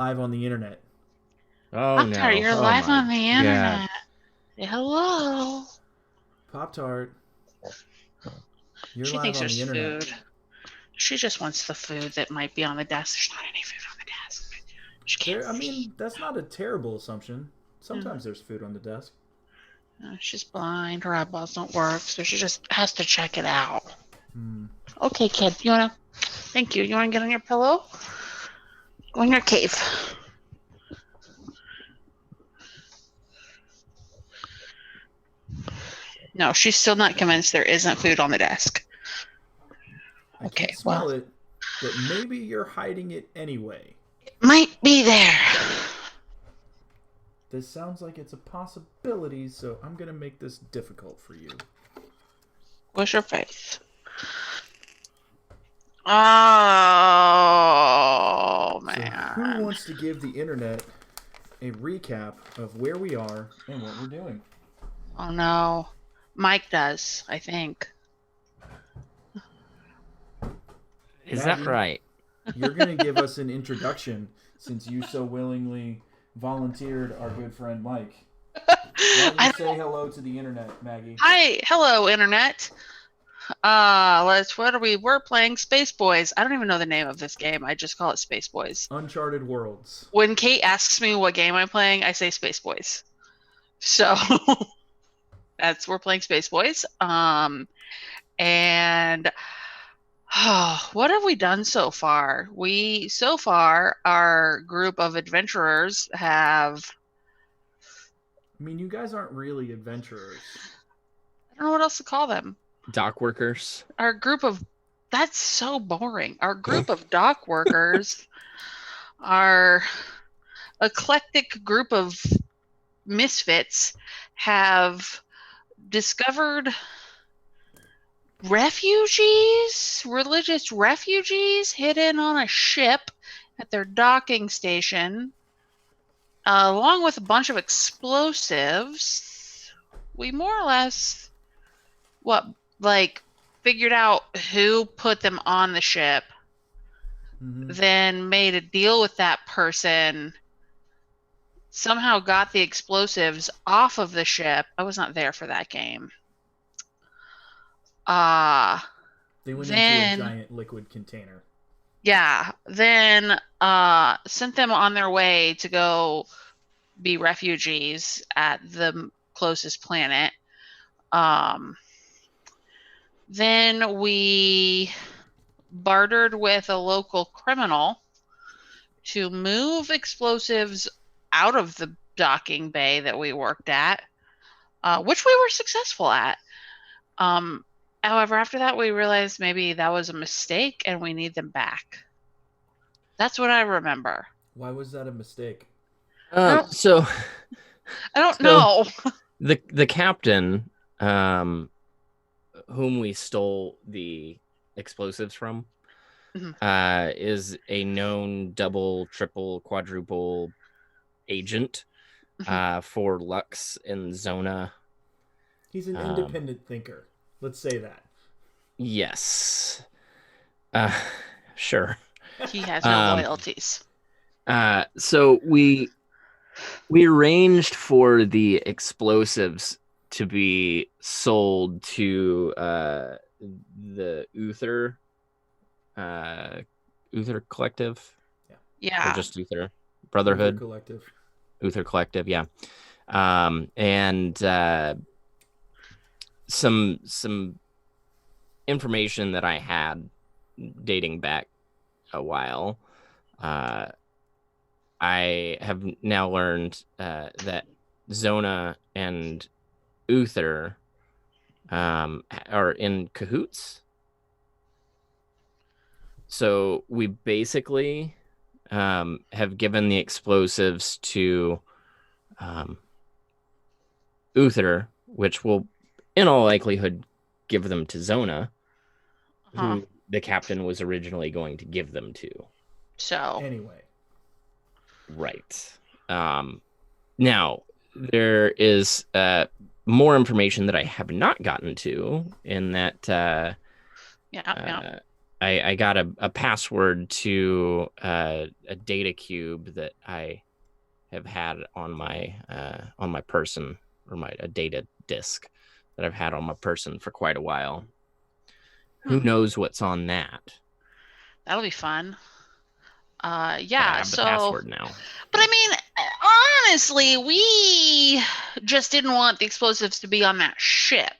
live on the internet. Oh Pop-Tart, no. you're Oh live my on the God. internet. Say hello. Pop Tart, you're She live thinks on there's the internet. food. She just wants the food that might be on the desk. There's not any food on the desk. She can't I see. mean, that's not a terrible assumption. Mm. Sometimes there's food on the desk. She's blind. Her eyeballs don't work, so she just has to check it out. Hmm. Okay, kid. You wanna? Thank you. You wanna get on your pillow? Go in your cave. No, she's still not convinced there isn't food on the desk. I can't Okay, smell well, it, but maybe you're hiding it anyway. it might be there. This sounds like it's a possibility, so I'm gonna make this difficult for you. What's your face? Oh So, who man. wants to give the internet a recap of where we are and what we're doing? Oh no. Mike does, I think. Is that Maggie, right? you're gonna give us an introduction since you so willingly volunteered our good friend Mike. Why don't you I say hello to the internet, Maggie? Hi, hello internet. We're playing Space Boys. I don't even know the name of this game. I just call it Space Boys. Uncharted Worlds. When Kate asks me what game I'm playing, I say Space Boys. So we're playing Space Boys. And what have we done so far? Our group of adventurers have. I mean, you guys aren't really adventurers. I don't know what else to call them. Dock workers. Our group of. That's so boring. Our group of dock workers, our eclectic group of misfits, have discovered religious refugees hidden on a ship at their docking station, along with a bunch of explosives. We more or less, figured out who put them on the ship, then made a deal with that person, somehow got the explosives off of the ship. I was not there for that game. They went into a Then giant liquid container. yeah, then sent them on their way to go be refugees at the closest planet. Then we bartered with a local criminal to move explosives out of the docking bay that we worked at, which we were successful at. However, after that, we realized maybe that was a mistake and we need them back. That's what I remember. Why was that a mistake? So I don't know. the captain, whom we stole the explosives from, is a known double, triple, quadruple agent for Lux and Zona. He's an independent thinker. Let's say that. Yes. Sure. He has no loyalties. So we arranged for the explosives to be sold to the Uther Collective. Yeah. Or just Uther Brotherhood. Uther Collective, yeah. And some information that I had dating back a while. I have now learned that Zona and Uther are in cahoots. So we basically have given the explosives to Uther, which will, in all likelihood, give them to Zona, who the captain was originally going to give them to. So anyway, right. Now there is more information that I have not gotten to in that. I got a password to a data cube that I have had on my person, or a data disk that I've had on my person for quite a while. Who knows what's on that? That'll be fun. But I Yeah. have the So, password now. but I mean, honestly, we just didn't want the explosives to be on that ship.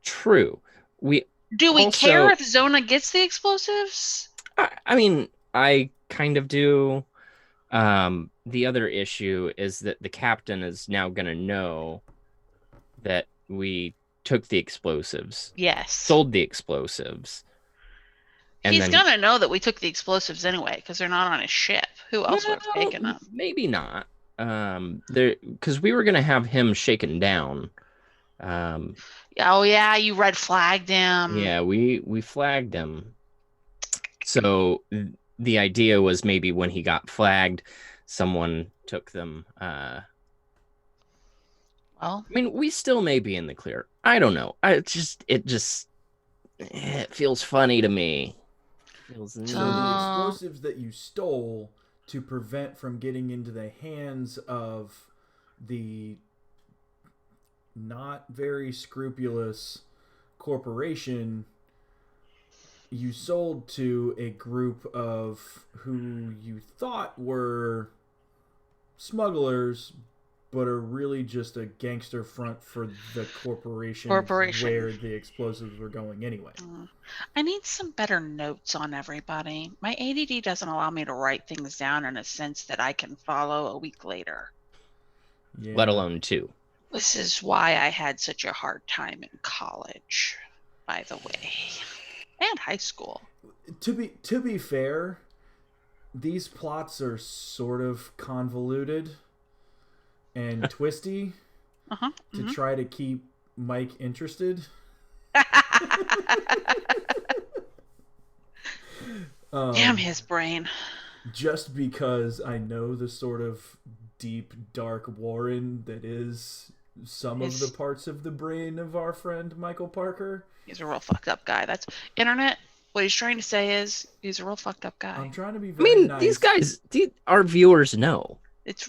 True. We Do we also, care if Zona gets the explosives? I mean, I kind of do. The other issue is that the captain is now going to know that we took the explosives, Yes. sold the explosis. And He's then, gonna know that we took the explosives anyway, because they're not on his ship. Who else would have taken them? Maybe not. There, because we were going to have him shaken down. Oh yeah, you red flagged him. Yeah, we flagged him. So the idea was maybe when he got flagged, someone took them. Well, I mean, we still may be in the clear. I don't know. It feels funny to me. So the explosives that you stole to prevent from getting into the hands of the not very scrupulous corporation, you sold to a group of who you thought were smugglers, but are really just a gangster front for the corporation where the explosives were going anyway. I need some better notes on everybody. My ADD doesn't allow me to write things down in a sense that I can follow a week later. Yeah. Let alone 2. This is why I had such a hard time in college, by the way, and high school. To be fair, these plots are sort of convoluted and twisty to try to keep Mike interested. Damn his brain. Just because I know the sort of deep, dark Warren that is some of the parts of the brain of our friend Michael Parker. He's a real fucked up guy. That's internet. What he's trying to say is he's a real fucked up guy. I'm trying to be very nice. These guys, our viewers know.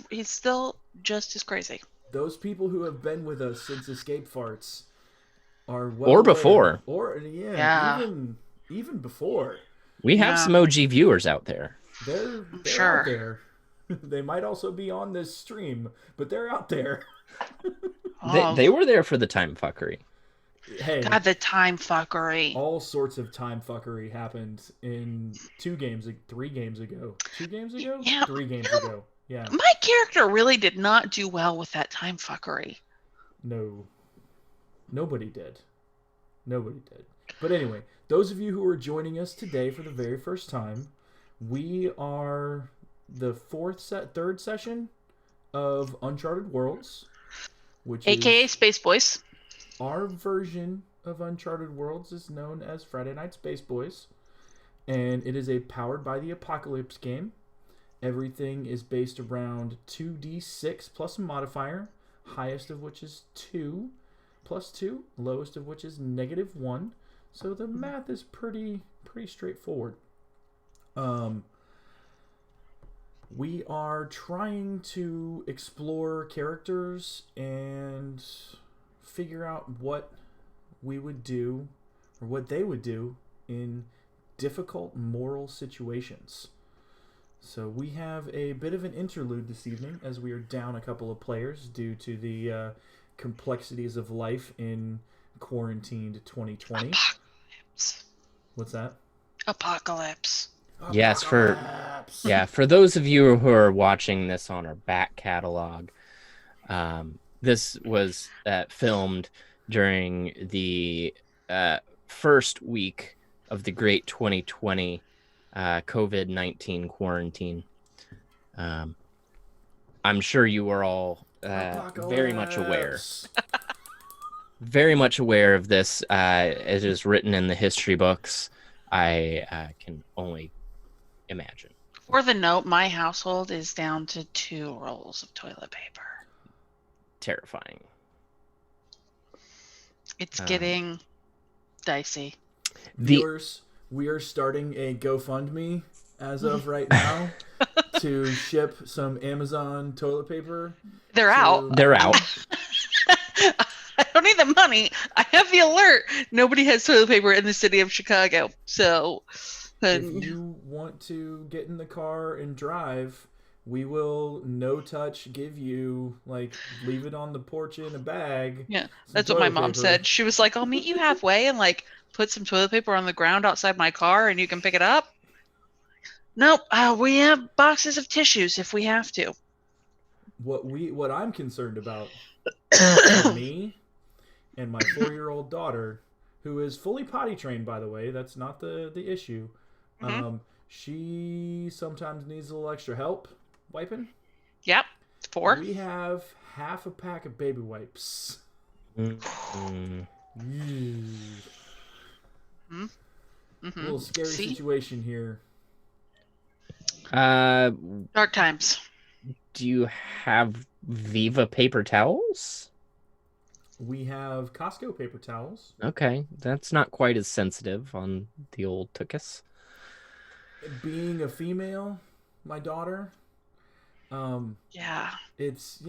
He's still just as crazy. Those people who have been with us since Escape Farts are well or aware. Before. Or even before. We have some OG viewers out there. They're sure out there. They might also be on this stream, but they're out there. They were there for the time fuckery. Hey, God, the time fuckery. All sorts of time fuckery happened in 3 games ago. 2 games ago? Yeah, 3 games ago. Yeah. My character really did not do well with that time fuckery. No. Nobody did. But anyway, those of you who are joining us today for the very first time, we are the third session of Uncharted Worlds, which AKA is Space Boys. Our version of Uncharted Worlds is known as Friday Night Space Boys, and it is a powered by the apocalypse game. Everything is based around 2d6 plus a modifier, highest of which is 2 plus 2, lowest of which is -1. So the math is pretty straightforward. We are trying to explore characters and figure out what we would do, or what they would do, in difficult moral situations. So we have a bit of an interlude this evening, as we are down a couple of players due to the complexities of life in quarantined 2020. Apocalypse. What's that? Apocalypse. Yes, for those of you who are watching this on our back catalog, this was filmed during the first week of the great 2020 COVID-19 quarantine. I'm sure you are all very much aware. Very much aware of this. It is written in the history books. I can only imagine. For the note, my household is down to 2 rolls of toilet paper. Terrifying. It's getting dicey. Viewers, we are starting a GoFundMe as of right now to ship some Amazon toilet paper. They're out. They're out. I don't need the money. I have the alert. Nobody has toilet paper in the city of Chicago. So, if you want to get in the car and drive, we will no touch give you, like, leave it on the porch in a bag. Yeah, that's what my mom said. She was like, I'll meet you halfway and like put some toilet paper on the ground outside my car and you can pick it up. Nope, we have boxes of tissues if we have to. What I'm concerned about for me and my 4-year-old daughter, who is fully potty trained, by the way, that's not the issue. Mm-hmm. She sometimes needs a little extra help wiping. Yep, 4. We have half a pack of baby wipes. Mm-hmm. A little scary situation here. Dark times. Do you have Viva paper towels? We have Costco paper towels. Okay, that's not quite as sensitive on the old tuchus. Being a female, my daughter, yeah, it's,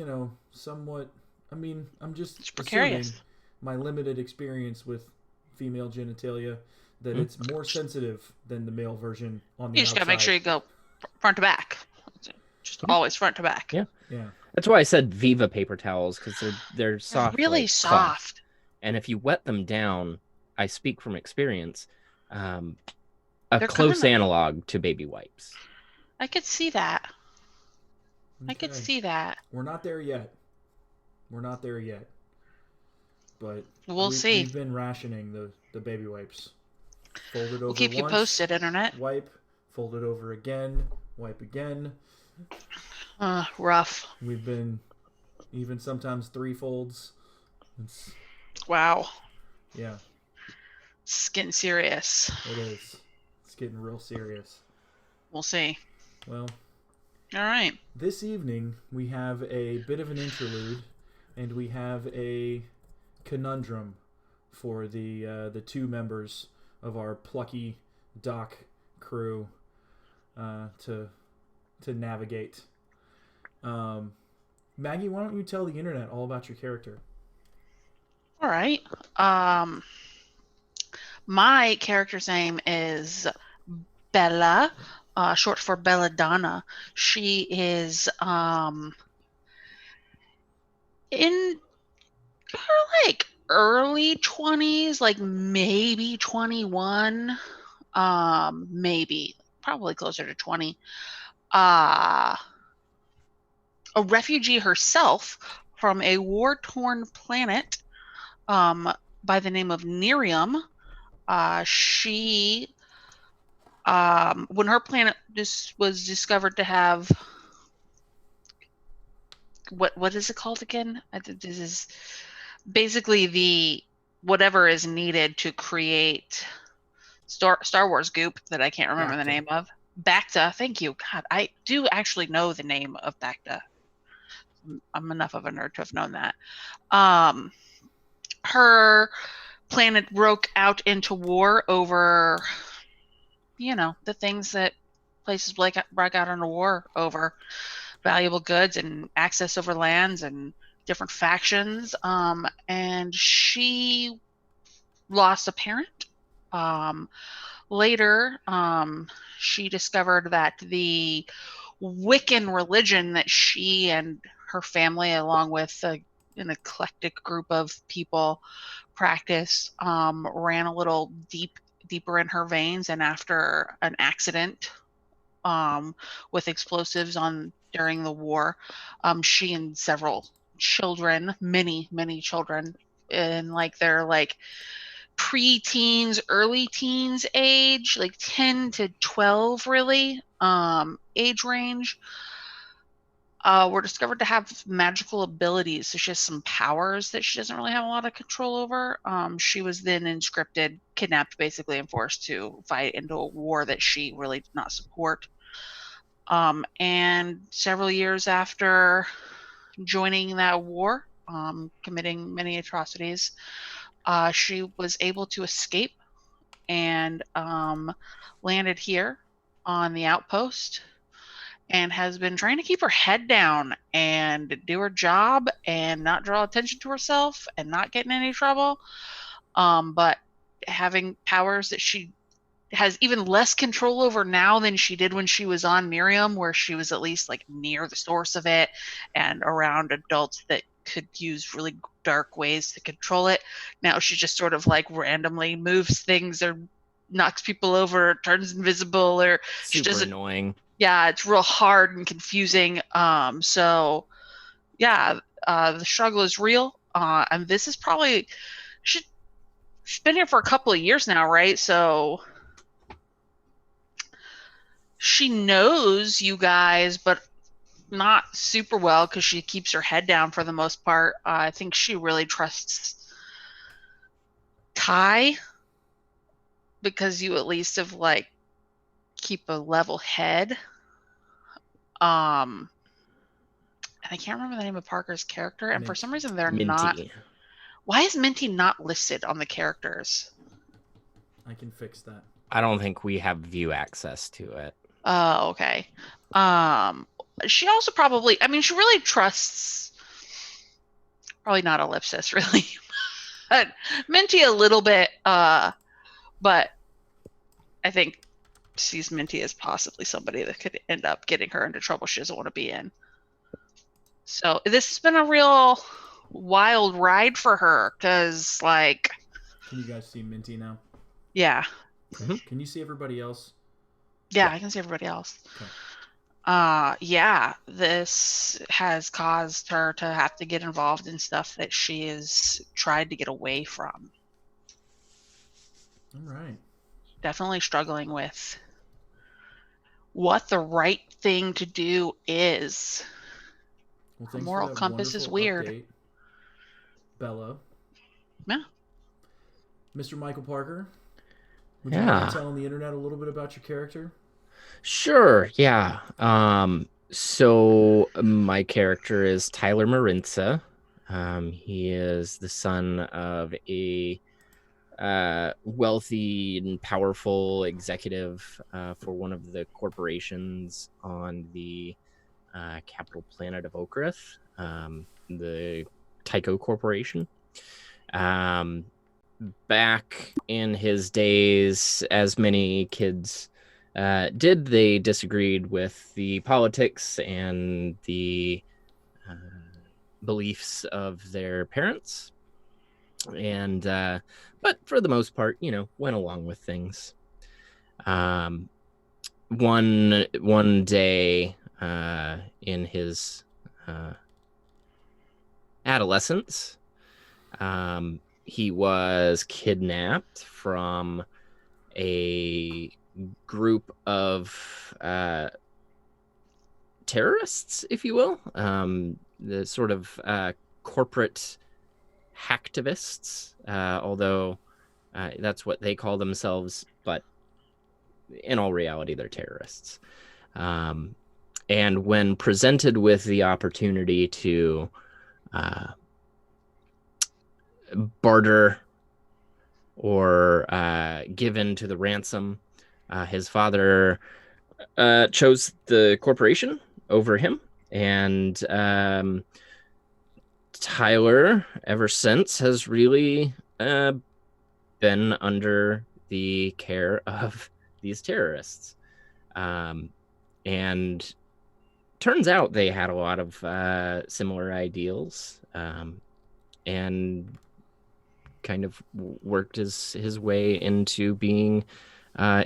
somewhat, I'm just it's assuming precarious. my limited experience with female genitalia that it's more sensitive than the male version on the outside. You just gotta make sure you go front to back. Just always front to back. Yeah. Yeah. That's why I said Viva paper towels, because they're soft. They're really like soft. cloth. And if you wet them down, I speak from experience, a close analog to baby wipes. I could see that. Okay. I could see that. We're not there yet. But we'll see. We've been rationing the baby wipes. Fold it over. We'll keep you posted, Internet. Wipe. Fold it over again. Wipe again. Rough. We've been even sometimes 3 folds. Wow. Yeah. It's getting serious. It is. It's getting real serious. We'll see. Well. All right. This evening we have a bit of an interlude, and we have a conundrum for the 2 members of our plucky dock crew to navigate. Maggie, why don't you tell the internet all about your character? All right. My character's name is Bella, short for Belladonna. She is in her early 20s, maybe 21, maybe probably closer to 20. A refugee herself from a war-torn planet by the name of Nerium. She, when her planet was discovered to have, what is it called again? This is basically whatever is needed to create Star Wars goop that I can't remember the name of. Bacta. Thank you. God, I do actually know the name of Bacta. I'm enough of a nerd to have known that. Her planet broke out into war over, the things that places break out into war over: valuable goods and access over lands and different factions. And she lost a parent. Later, she discovered that the Wiccan religion that she and her family, along with an eclectic group of people, practice, ran a little deeper in her veins. And after an accident with explosives during the war, she and several children, many children in their pre-teens, early teens age, 10 to 12 really, age range, were discovered to have magical abilities. So she has some powers that she doesn't really have a lot of control over. She was then kidnapped basically, and forced to fight into a war that she really did not support. And several years after joining that war, committing many atrocities, she was able to escape and landed here on the outpost and has been trying to keep her head down and do her job and not draw attention to herself and not get in any trouble. But having powers that she has even less control over now than she did when she was on Miriam, where she was at least like near the source of it and around adults that could use really dark ways to control it. Now she just sort of like randomly moves things or knocks people over, or turns invisible, or she Super doesn't. annoying. Yeah, it's real hard and confusing. So yeah, the struggle is real. And this is probably she's been here for a couple of years now, right? So she knows you guys, but not super well because she keeps her head down for the most part. I think she really trusts Ty because you at least have like keep a level head. And I can't remember the name of Parker's character, and for some reason they're not. Minty. Why is Minty not listed on the characters? I can fix that. I don't think we have view access to it. Oh, okay. She also probably, I mean, she really trusts, probably not Ellipsis, really, but Minty a little bit, but I think sees Minty as possibly somebody that could end up getting her into trouble she doesn't want to be in. So this has been a real wild ride for her, because, like... Can you guys see Minty now? Yeah. Mm-hmm. Can you see everybody else? Yeah, I can see everybody else. Okay. Yeah, this has caused her to have to get involved in stuff that she has tried to get away from. All right. Definitely struggling with what the right thing to do is. Well, thanks Moral for that compass is wonderful weird. update, Bella. Yeah. Mr. Michael Parker, would you Yeah. mind telling the internet a little bit about your character? Sure, yeah. So my character is Tyler Marinza. He is the son of a wealthy and powerful executive for one of the corporations on the capital planet of Okrith, the Tycho Corporation. Back in his days, as many kids did, they disagreed with the politics and the beliefs of their parents, and but for the most part, went along with things. One day in his adolescence, he was kidnapped from a group of terrorists, if you will, the sort of corporate hacktivists, although that's what they call themselves, but in all reality, they're terrorists. And when presented with the opportunity to barter or give in to the ransom, his father chose the corporation over him, and Tyler, ever since, has really been under the care of these terrorists. And turns out they had a lot of similar ideals, and kind of worked his way into being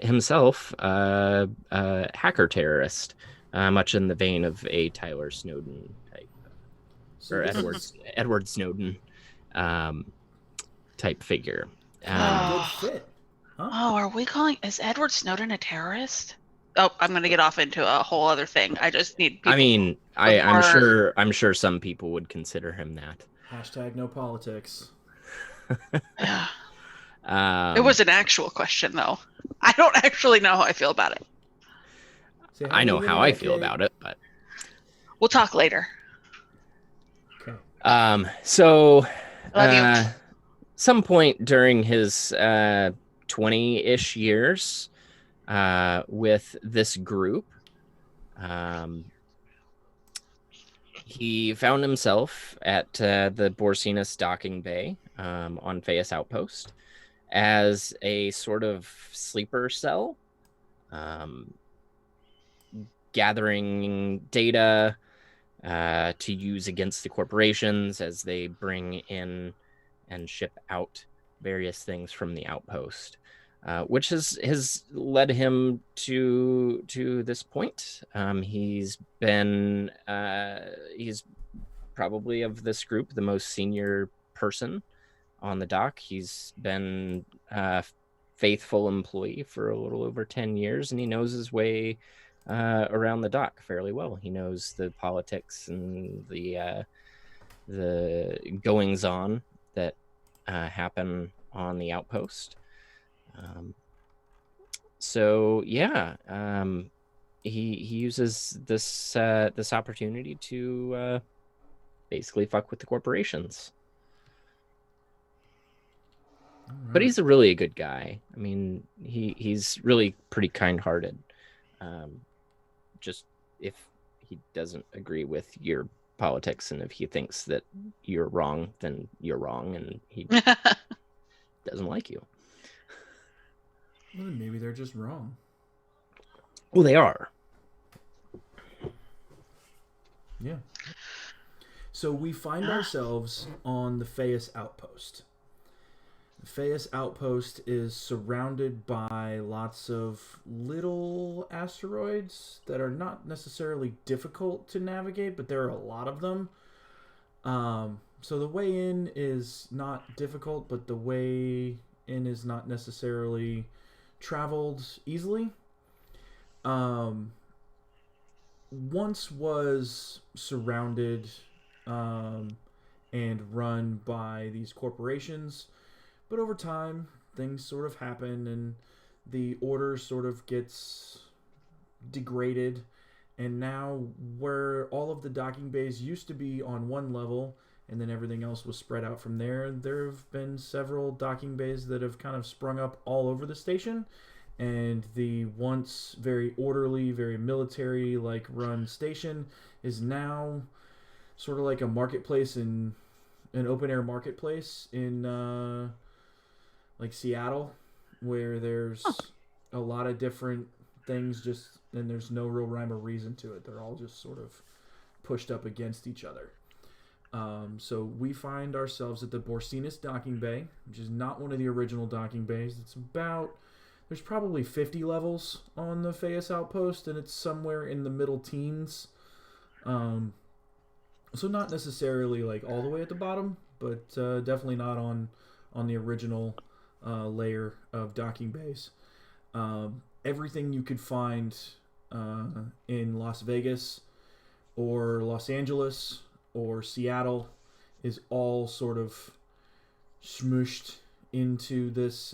himself a hacker terrorist, much in the vein of a Tyler Snowden type, or Edward Snowden type figure. Good fit. Huh? Oh, are we calling... Is Edward Snowden a terrorist? Oh, I'm going to get off into a whole other thing. I just need people... I mean, I'm sure some people would consider him that. Hashtag no politics. Yeah. It was an actual question, though. I don't actually know how I feel about it. I know how I feel about it, but we'll talk later. Okay. So Love you. some point during his 20-ish years with this group. He found himself at the Borsinus docking bay on Fayus Outpost as a sort of sleeper cell, gathering data to use against the corporations as they bring in and ship out various things from the outpost, which has led him to this point. He's probably of this group the most senior person on the dock. He's been a faithful employee for a little over 10 years, and he knows his way around the dock fairly well. He knows the politics and the goings on that happen on the outpost. So yeah, he uses this opportunity to basically fuck with the corporations. Right. But he's a really good guy. I mean, he's really pretty kind-hearted. Just if he doesn't agree with your politics, and if he thinks that you're wrong, then you're wrong, and he doesn't like you. Well, maybe they're just wrong. Well, they are. Yeah. So we find ourselves on the Fayus Outpost. The Fayus Outpost is surrounded by lots of little asteroids that are not necessarily difficult to navigate, but there are a lot of them. So the way in is not difficult, but the way in is not necessarily traveled easily. Once was surrounded and run by these corporations, but over time things sort of happen and the order sort of gets degraded, and now where all of the docking bays used to be on one level and then everything else was spread out from there, there have been several docking bays that have kind of sprung up all over the station. And the once very orderly, very military-like run station is now sort of like a marketplace, in an open-air marketplace in like Seattle, where there's a lot of different things and there's no real rhyme or reason to it. They're all just sort of pushed up against each other. So we find ourselves at the Borsinus docking bay, which is not one of the original docking bays. There's probably 50 levels on the Fayus Outpost, and it's somewhere in the middle teens. So not necessarily like all the way at the bottom, but definitely not on the original layer of docking bays. Everything you could find in Las Vegas or Los Angeles or Seattle is all sort of smooshed into this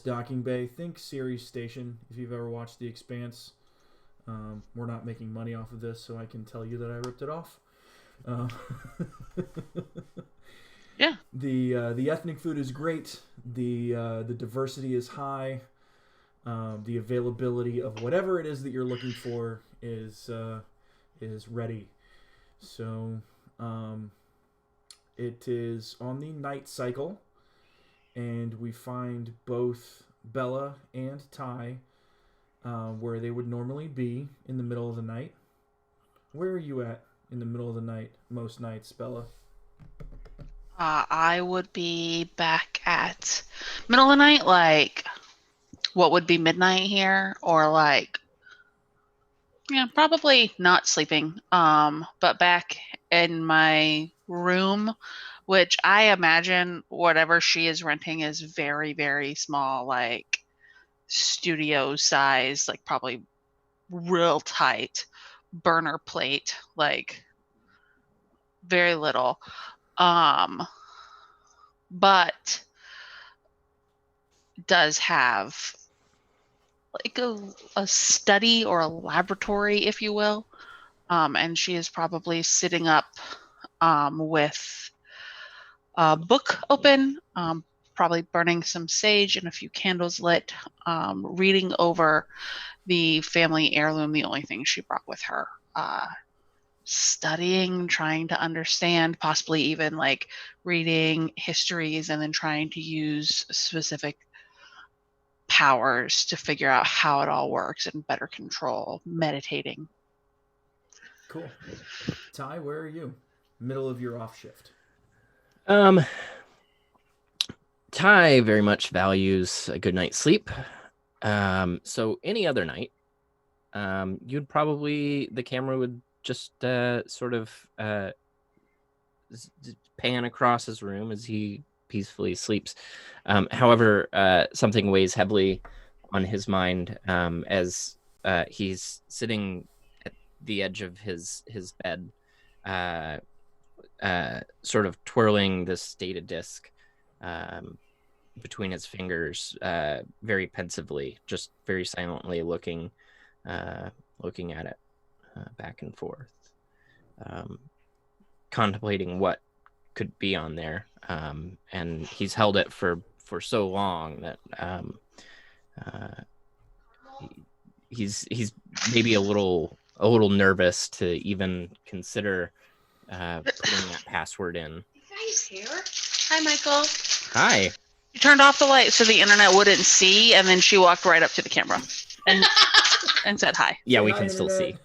docking bay. Think Sirius Station, if you've ever watched The Expanse. We're not making money off of this, so I can tell you that I ripped it off. Yeah. The ethnic food is great. The diversity is high. The availability of whatever it is that you're looking for is ready. So it is on the night cycle, and we find both Bella and Ty where they would normally be in the middle of the night. Where are you at in the middle of the night most nights, Bella? I would be back at middle of the night, like what would be midnight here, or like, yeah, probably not sleeping, but back in my room, which I imagine whatever she is renting is very, very small, like studio size, like probably real tight burner plate, like very little. But does have like a study or a laboratory, if you will. And she is probably sitting up with a book open, probably burning some sage and a few candles lit, reading over the family heirloom, the only thing she brought with her, studying, trying to understand, possibly even like reading histories and then trying to use specific powers to figure out how it all works and better control, meditating. Cool. Ty, where are you? Middle of your off shift. Ty very much values a good night's sleep. So any other night, you'd probably, the camera would just sort of pan across his room as he peacefully sleeps. However, something weighs heavily on his mind as he's sitting at the edge of his bed, sort of twirling this data disk between his fingers, very pensively, just very silently looking at it back and forth, contemplating what could be on there. And he's held it for so long that he's maybe a little nervous to even consider putting that password in. You guys here? Hi, Michael. Hi. You turned off the light so the internet wouldn't see, and then she walked right up to the camera and said hi. Yeah, Say we hi, can still see.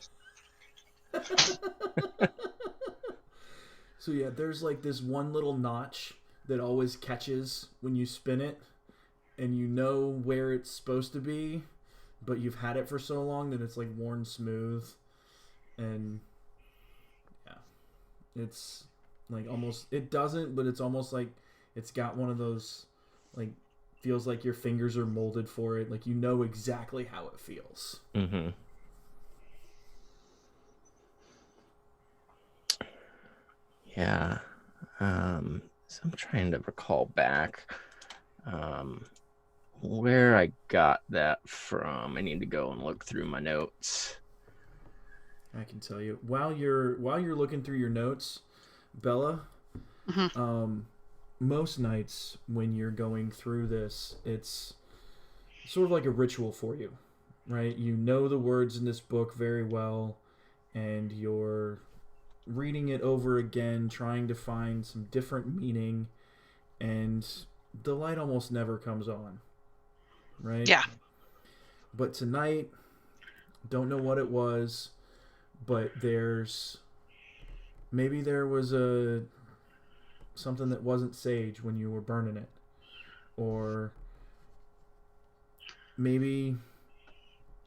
So yeah, there's like this one little notch that always catches when you spin it, and you know where it's supposed to be, but you've had it for so long that it's like worn smooth, and yeah, it's like almost, it doesn't, but it's almost like it's got one of those, like, feels like your fingers are molded for it, like you know exactly how it feels. Mm-hmm. Yeah. So I'm trying to recall back where I got that from. I need to go and look through my notes. I can tell you. While you're looking through your notes, Bella, most nights when you're going through this, it's sort of like a ritual for you, right? You know the words in this book very well, and you're reading it over again, trying to find some different meaning, and the light almost never comes on, right? Yeah. But tonight, don't know what it was, but maybe there was something that wasn't sage when you were burning it, or maybe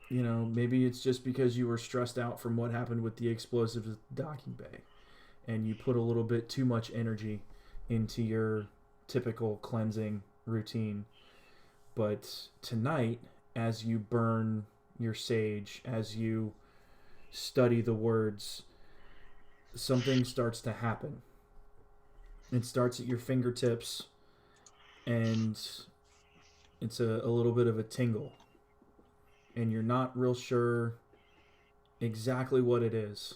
it's just because you were stressed out from what happened with the explosives at the docking bay, and you put a little bit too much energy into your typical cleansing routine. But tonight, as you burn your sage, as you study the words, something starts to happen. It starts at your fingertips, and it's a little bit of a tingle. And you're not real sure exactly what it is.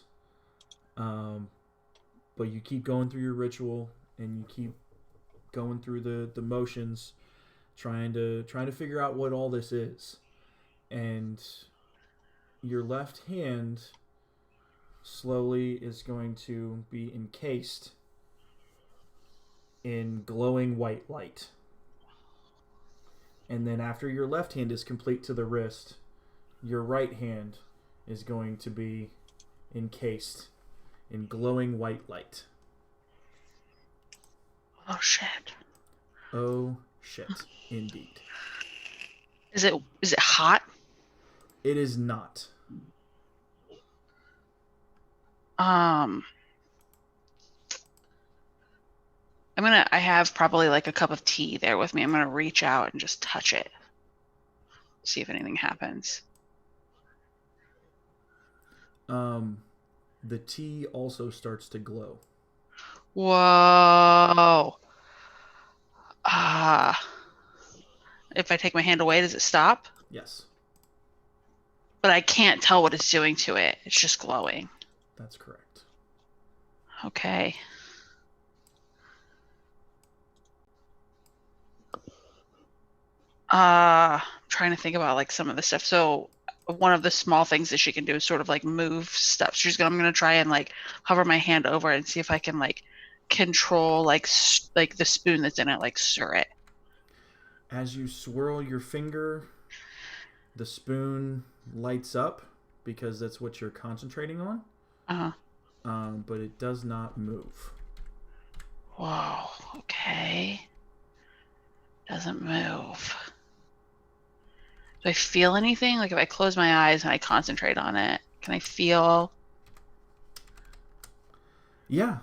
But you keep going through your ritual, and you keep going through the motions, trying to figure out what all this is. And your left hand slowly is going to be encased in glowing white light. And then after your left hand is complete to the wrist, your right hand is going to be encased in glowing white light. Oh, shit. Oh, shit, indeed. Is it hot? It is not. I have probably like a cup of tea there with me. I'm gonna reach out and just touch it. See if anything happens. The tea also starts to glow. Whoa. If I take my hand away, does it stop? Yes. But I can't tell what it's doing to it. It's just glowing. That's correct. Okay. Trying to think about like some of the stuff. So one of the small things that she can do is sort of like move stuff. I'm gonna try and like hover my hand over it and see if I can like control like the spoon that's in it, like stir it. As you swirl your finger, the spoon lights up because that's what you're concentrating on. Uh-huh. But it does not move. Whoa. Okay. Doesn't move. Do I feel anything? Like if I close my eyes and I concentrate on it, can I feel Yeah.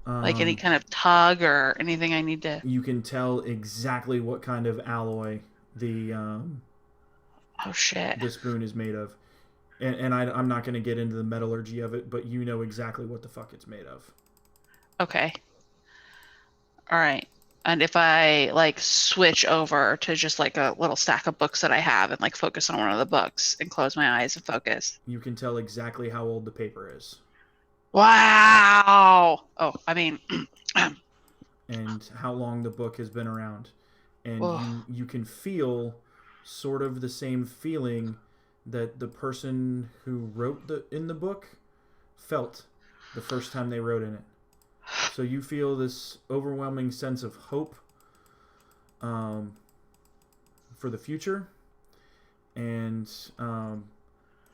like any kind of tug or anything I need to? You can tell exactly what kind of alloy Oh shit. the spoon is made of. And I'm not going to get into the metallurgy of it, but you know exactly what the fuck it's made of. Okay. All right. And if I like switch over to just like a little stack of books that I have and like focus on one of the books and close my eyes and focus. You can tell exactly how old the paper is. Wow. Oh, I mean, and how long the book has been around. And oh. you can feel sort of the same feeling that the person who wrote in the book felt the first time they wrote in it. So you feel this overwhelming sense of hope for the future, and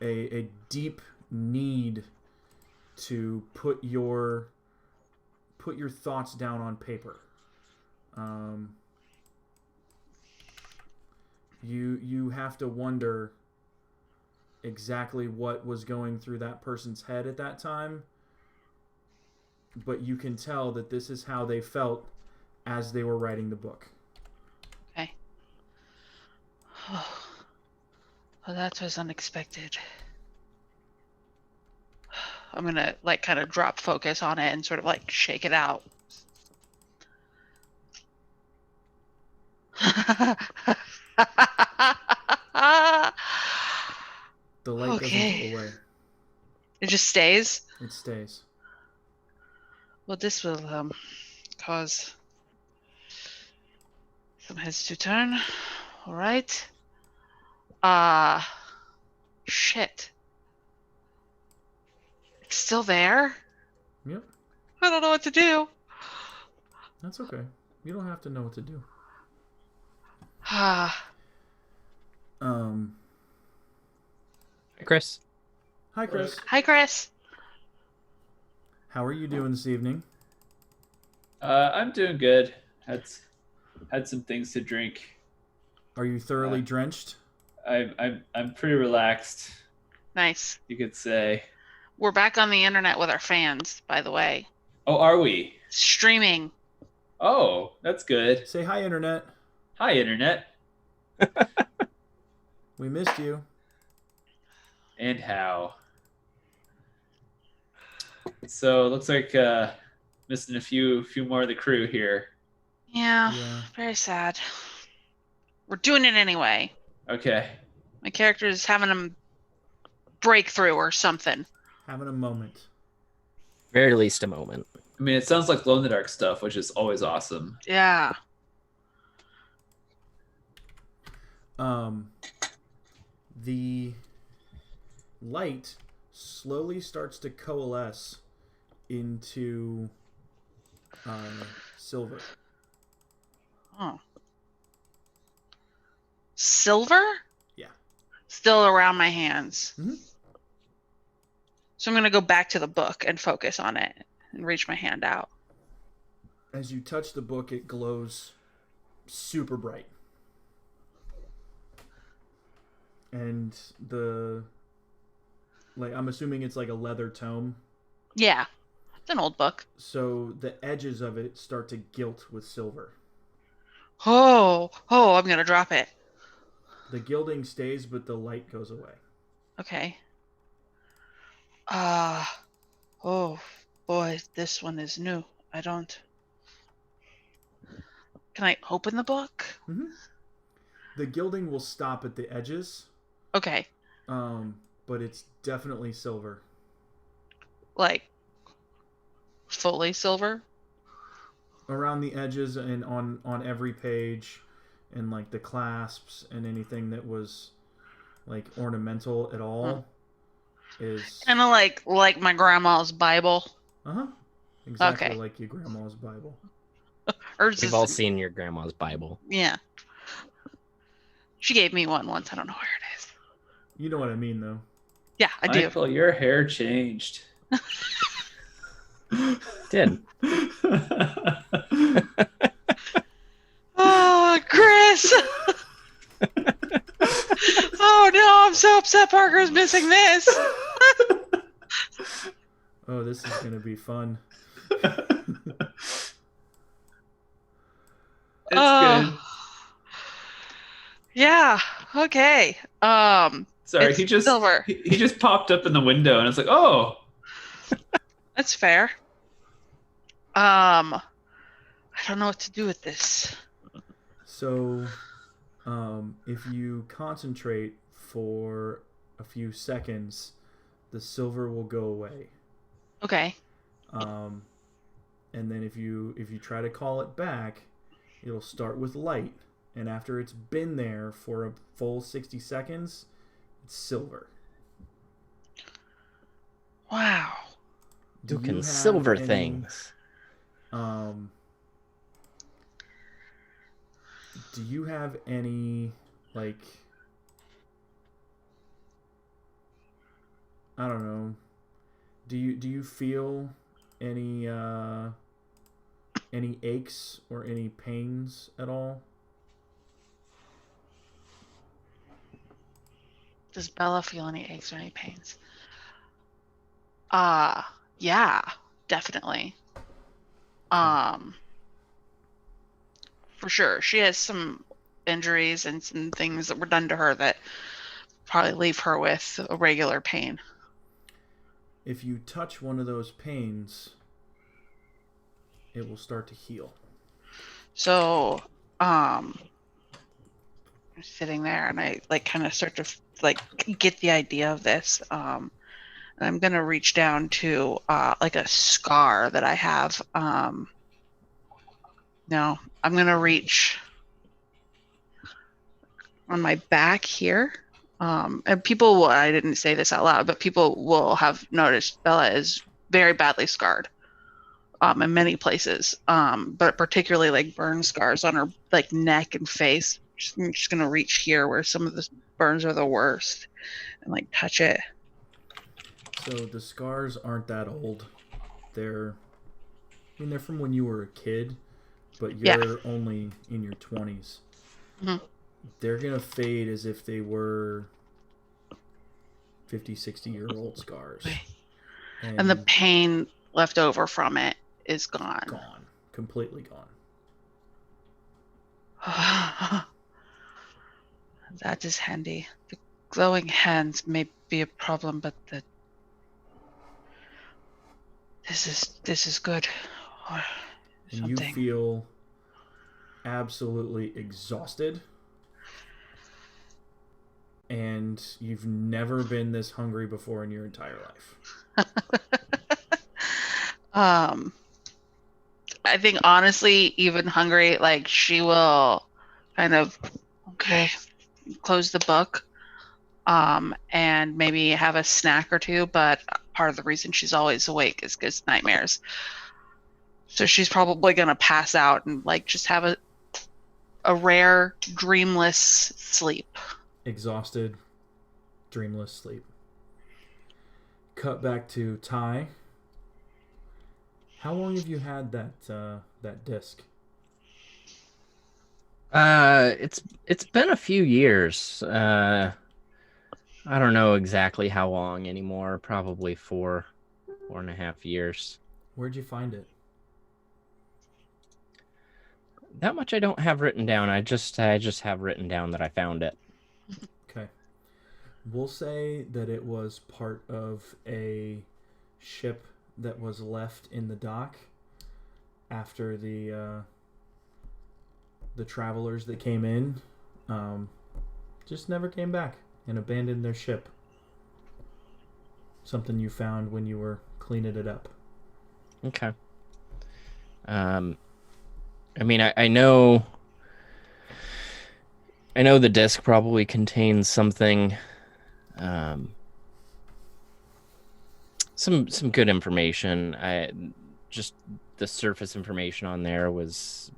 a deep need to put your thoughts down on paper. You have to wonder exactly what was going through that person's head at that time, but you can tell that this is how they felt as they were writing the book. Okay. Oh, well, that was unexpected. I'm gonna like kind of drop focus on it and sort of like shake it out. The light doesn't go away. It just stays? It stays. Well, this will cause some heads to turn. All right. Shit. It's still there? Yep. I don't know what to do. That's okay. You don't have to know what to do. Hi, Chris. Hi, Chris. Hi, Chris. How are you doing this evening? I'm doing good. Had some things to drink. Are you thoroughly drenched? I'm pretty relaxed, Nice. you could say. We're back on the internet with our fans, by the way. Oh, are we? Streaming. Oh, that's good. Say hi, Internet. Hi, Internet. We missed you. And how? So it looks like missing a few more of the crew here. Yeah, very sad. We're doing it anyway. Okay. My character is having a breakthrough or something. Having a moment. Very least a moment. I mean, it sounds like glow in the dark stuff, which is always awesome. Yeah. The light slowly starts to coalesce into silver. Oh. Silver? Yeah. Still around my hands. Mm-hmm. So I'm going to go back to the book and focus on it and reach my hand out. As you touch the book, it glows super bright. And I'm assuming it's like a leather tome. Yeah. It's an old book. So the edges of it start to gilt with silver. Oh, I'm going to drop it. The gilding stays, but the light goes away. Okay. Oh boy, this one is new. Can I open the book? Mm-hmm. The gilding will stop at the edges. Okay. But it's definitely silver. Like fully silver? Around the edges and on every page and like the clasps and anything that was like ornamental at all is Kind of like my grandma's Bible. exactly Okay. like your grandma's Bible. We've all seen your grandma's Bible. Yeah. She gave me one once. I don't know where it is. You know what I mean, though. Yeah, I do. Michael, your hair changed. Did. Oh, Chris! Oh no, I'm so upset Parker's missing this. Oh, this is gonna be fun. It's good. Yeah. Okay. Sorry, it's he just silver. he just popped up in the window, and it's like, oh. That's fair. I don't know what to do with this. So, if you concentrate for a few seconds, the silver will go away. Okay. And then if you try to call it back, it'll start with light, and after it's been there for a full 60 seconds, it's silver. Wow. Do You can have silver any, things. Do you have any, like, I don't know, do you feel any aches or any pains at all? Does Bella feel any aches or any pains? Yeah, definitely. For sure. She has some injuries and some things that were done to her that probably leave her with a regular pain. If you touch one of those pains, it will start to heal. So, I'm sitting there and I like kind of start to like get the idea of this. And I'm gonna reach down to like a scar that I have. No, I'm gonna reach on my back here. And people will, I didn't say this out loud, but people will have noticed Bella is very badly scarred in many places, but particularly like burn scars on her like neck and face. I'm just gonna reach here where some of the burns are the worst and like touch it. So the scars aren't that old. They're from when you were a kid, but you're only in your 20s. Mm-hmm. They're going to fade as if they were 50, 60-year-old scars. And the pain left over from it is gone. Gone. Completely gone. That is handy. The glowing hands may be a problem, but this is good. And you feel absolutely exhausted. And you've never been this hungry before in your entire life. I think honestly, even hungry, like she will kind of close the book, and maybe have a snack or two. But part of the reason she's always awake is because nightmares. So she's probably gonna pass out and like just have a rare dreamless sleep. Exhausted, dreamless sleep. Cut back to Ty. How long have you had that disc? It's been a few years. I don't know exactly how long anymore. Probably 4.5 years. Where'd you find it? That much I don't have written down. I just have written down that I found it. Okay. We'll say that it was part of a ship that was left in the dock after the travelers that came in just never came back and abandoned their ship. Something you found when you were cleaning it up. Okay. I mean, I know I know the disc probably contains something, um, some good information. I just the surface information on there was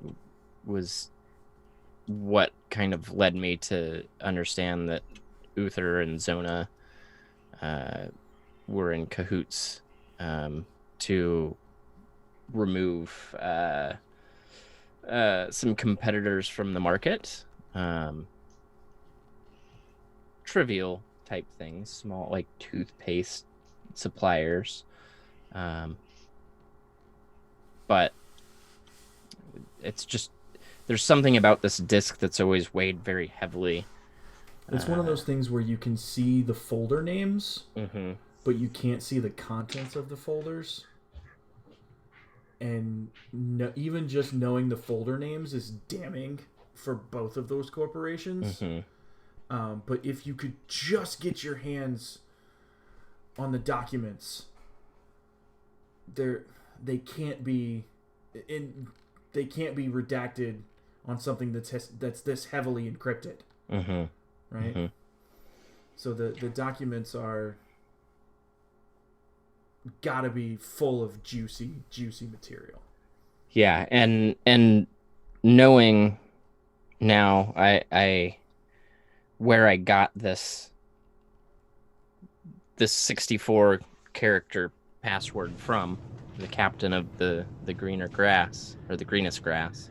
what kind of led me to understand that Uther and Zona were in cahoots to remove some competitors from the market. Trivial type things, small like toothpaste suppliers. But it's just there's something about this disc that's always weighed very heavily. It's one of those things where you can see the folder names, but you can't see the contents of the folders. And even just knowing the folder names is damning for both of those corporations. But if you could just get your hands on the documents, they can't be redacted on something that's this heavily encrypted. Right? So the documents are gotta be full of juicy material. Yeah, and knowing now I where I got this 64 character password from, the captain of the greener grass, or the greenest grass,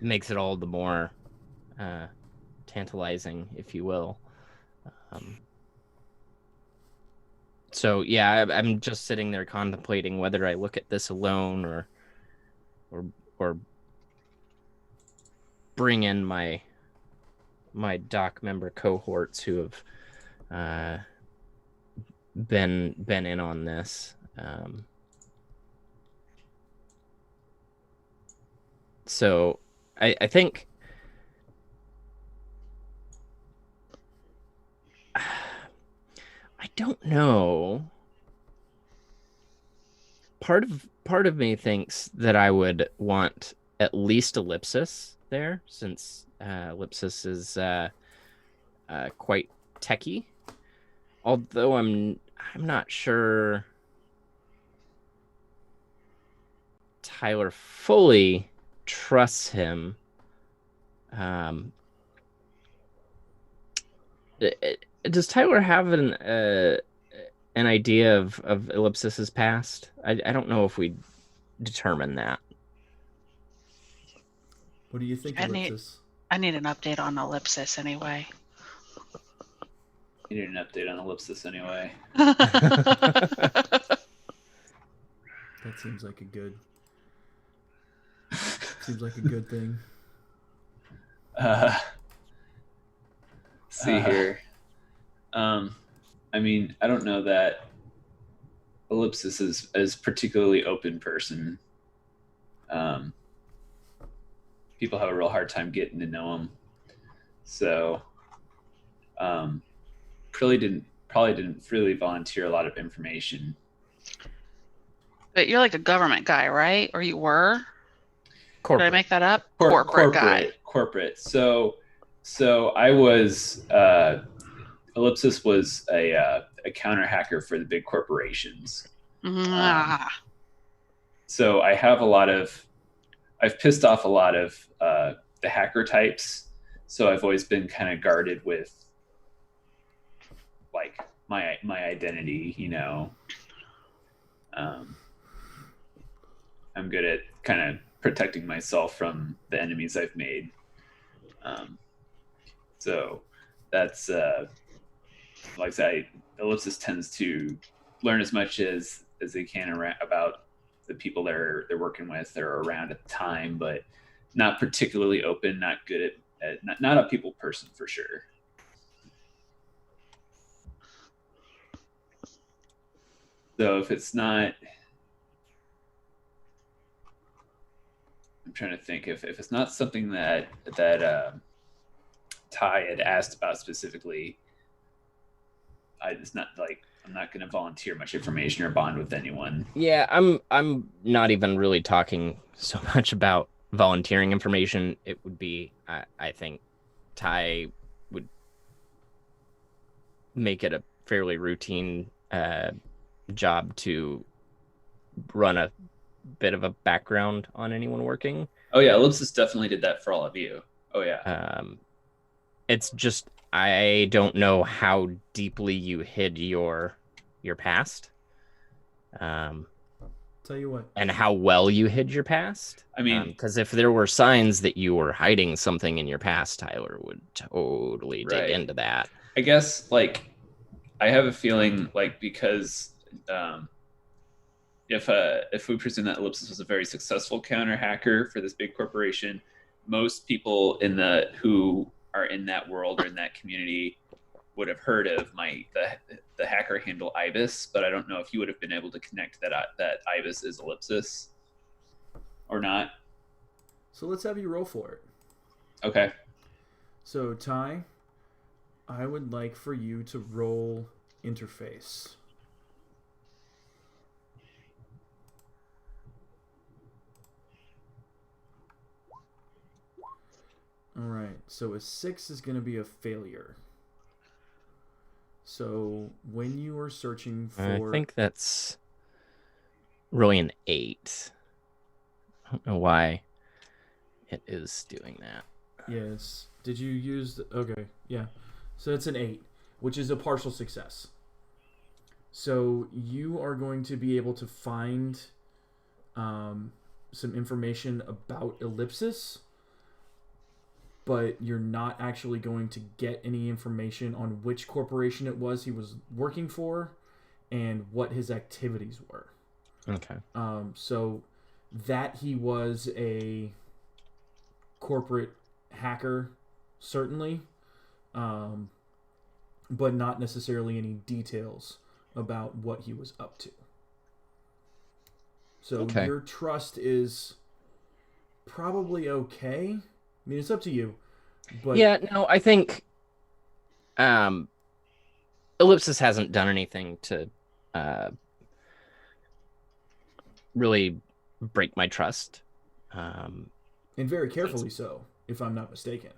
makes it all the more tantalizing, if you will. So yeah, I'm just sitting there contemplating whether I look at this alone or bring in my doc member cohorts who have been in on this. So I think I don't know. Part of me thinks that I would want at least Ellipsis there, since Ellipsis is quite techy. Although I'm not sure Tyler fully trusts him. Does Tyler have an idea of Ellipsis's past? I don't know if we determine that. What do you think, Ellipsis? I need an update on Ellipsis anyway. You need an update on Ellipsis anyway. That seems like a good thing. See here. I mean, I don't know that Ellipsis is particularly open person. People have a real hard time getting to know him. So probably didn't really volunteer a lot of information. But you're like a government guy, right? Or you were? Corporate. Did I make that up? Corporate guy. Corporate. So I was Ellipsis was a counter hacker for the big corporations. So I've pissed off a lot of the hacker types. So I've always been kind of guarded with like my identity, you know. I'm good at kind of protecting myself from the enemies I've made. So that's like I say, Ellipsis tends to learn as much as they can about the people they're working with, they're around at the time, but not particularly open, not good at not a people person for sure. So if it's not, I'm trying to think if it's not something that Ty had asked about specifically, it's not like I'm not going to volunteer much information or bond with anyone. Yeah, I'm not even really talking so much about volunteering information, it would be, I think Ty would make it a fairly routine job to run a bit of a background on anyone working. Oh yeah, Ellipsis definitely did that for all of you. Oh yeah. It's just I don't know how deeply you hid your past. Tell you what. And how well you hid your past. I mean, because if there were signs that you were hiding something in your past, Tyler would totally dig into that. I guess, like, I have a feeling, like, because if we presume that Ellipsis was a very successful counter hacker for this big corporation, most people who are in that world or in that community would have heard of the hacker handle Ibis, but I don't know if you would have been able to connect that Ibis is Ellipsis or not. So let's have you roll for it. Okay. So Ty, I would like for you to roll interface. All right. So a 6 is going to be a failure. So when you are searching for... I think that's really an 8. I don't know why it is doing that. Yes. Did you use... Okay, yeah. So it's an 8, which is a partial success. So you are going to be able to find some information about Ellipsis, but you're not actually going to get any information on which corporation it was he was working for and what his activities were. Okay. So that he was a corporate hacker, certainly, but not necessarily any details about what he was up to. So your trust is probably okay. I mean, it's up to you. But yeah, no, I think Ellipsis hasn't done anything to really break my trust. And very carefully so, if I'm not mistaken.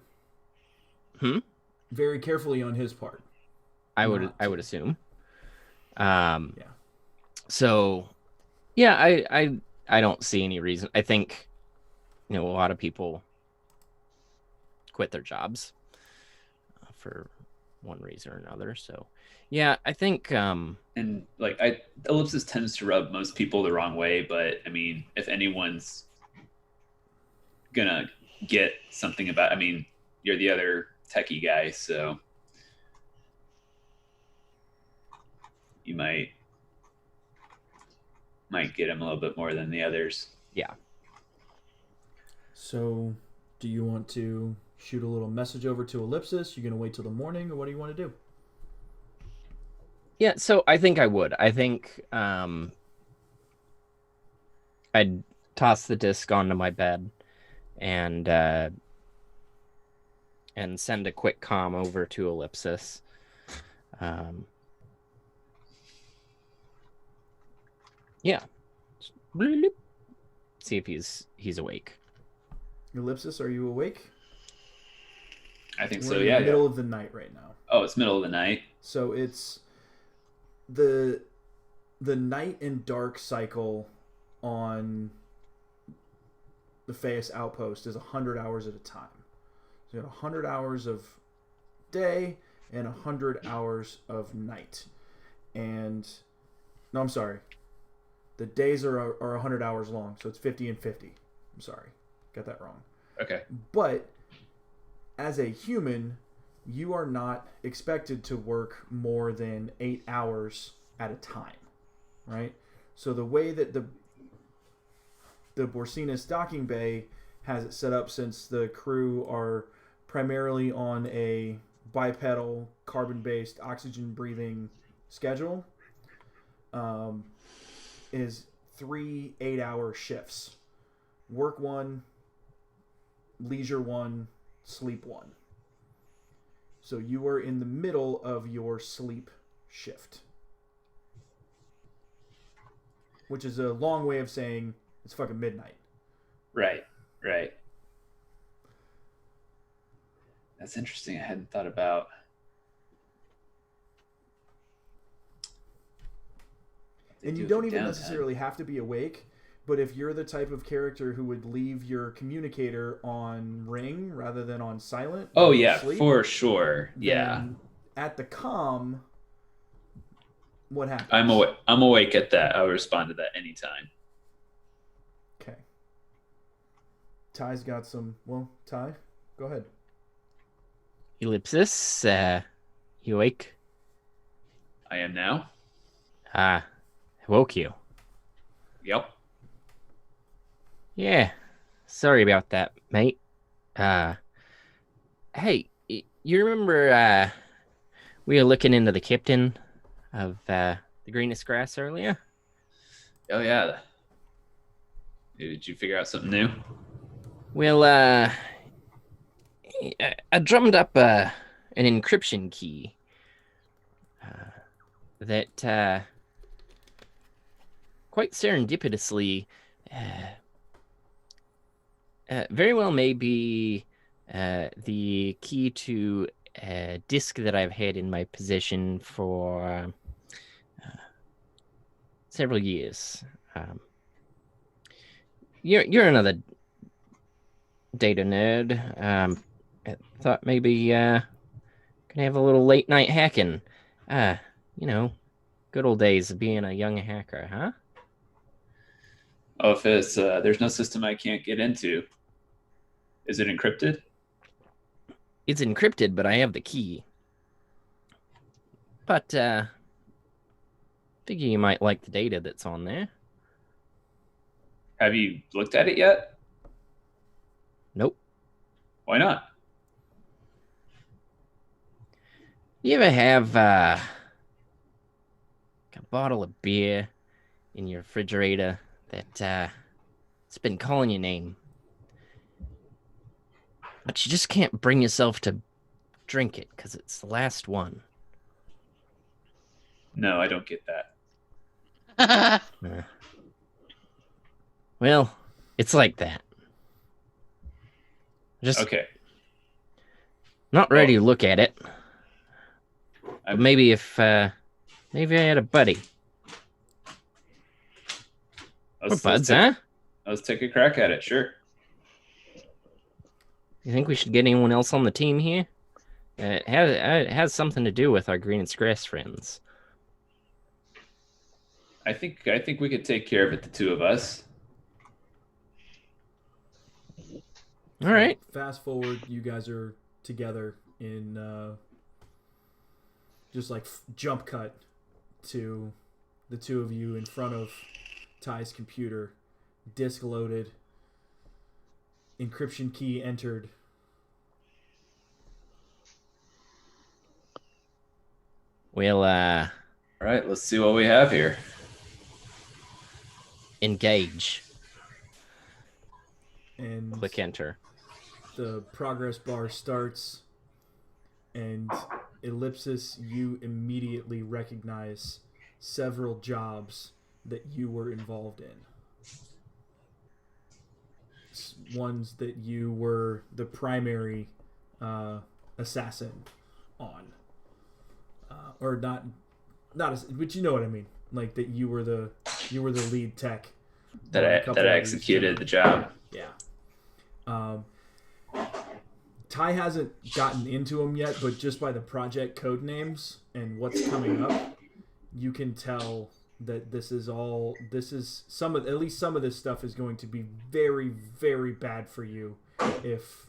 Very carefully on his part. I would assume. Yeah. So, yeah, I don't see any reason. I think, a lot of people quit their jobs for one reason or another. So, yeah, I think and like Ellipsis tends to rub most people the wrong way, but I mean, if anyone's gonna get something about, I mean, you're the other techie guy, so you might get him a little bit more than the others. Yeah. So, do you want to shoot a little message over to Ellipsis? You're going to wait till the morning, or what do you want to do? Yeah, so I think I would. I think I'd toss the disc onto my bed and send a quick comm over to Ellipsis. Yeah. See if he's awake. Ellipsis, are you awake? I think We're so, in yeah. the middle of the night right now. Oh, it's middle of the night. So it's the night and dark cycle on the Feus Outpost is 100 hours at a time. So you have 100 hours of day and 100 hours of night. And no, I'm sorry. The days are 100 hours long, so it's 50 and 50. I'm sorry. Got that wrong. Okay. But as a human, you are not expected to work more than 8 hours at a time, right? So the way that the Borsinus docking bay has it set up, since the crew are primarily on a bipedal, carbon-based, oxygen-breathing schedule, is 3 8-hour shifts. Work 1, leisure 1, sleep 1. So you are in the middle of your sleep shift, which is a long way of saying it's fucking midnight. Right. Right. That's interesting. I hadn't thought about. And you don't even necessarily have to be awake, but if you're the type of character who would leave your communicator on ring rather than on silent, oh yeah, sleep, for sure. Yeah, then at the comm, what happens? I'm awake at that. I'll respond to that anytime. Okay. Ty's got some. Well, Ty, go ahead. Ellipsis, you awake? I am now. I woke you. Yep. Yeah, sorry about that, mate. Hey, you remember we were looking into the captain of the greenest grass earlier? Oh yeah. Did you figure out something new? Well, I drummed up an encryption key that quite serendipitously very well may be the key to a disk that I've had in my possession for several years. You're another data nerd. I thought maybe could have a little late night hacking. Good old days of being a young hacker, huh? Oh, if it's there's no system I can't get into. Is it encrypted? It's encrypted, but I have the key. But figure you might like the data that's on there. Have you looked at it yet? Nope. Why not? You ever have a bottle of beer in your refrigerator that it's been calling your name, but you just can't bring yourself to drink it because it's the last one? No, I don't get that. Well, it's like that. Just okay. Not ready to look at it. But maybe if maybe I had a buddy. We're buds, huh? Let's take a crack at it, sure. You think we should get anyone else on the team here? It has something to do with our green and grass friends. I think we could take care of it, the two of us. All right. Fast forward, you guys are together in just like jump cut to the two of you in front of Ty's computer, disk loaded, encryption key entered. Well, all right, let's see what we have here. Engage. And click enter. The progress bar starts, and Ellipsis, you immediately recognize several jobs that you were involved in. Ones that you were the primary assassin on, or not, but you know what I mean. Like that you were the lead tech. That I executed the job. Yeah. Ty hasn't gotten into them yet, but just by the project code names and what's coming up, you can tell that at least some of this stuff is going to be very, very bad for you if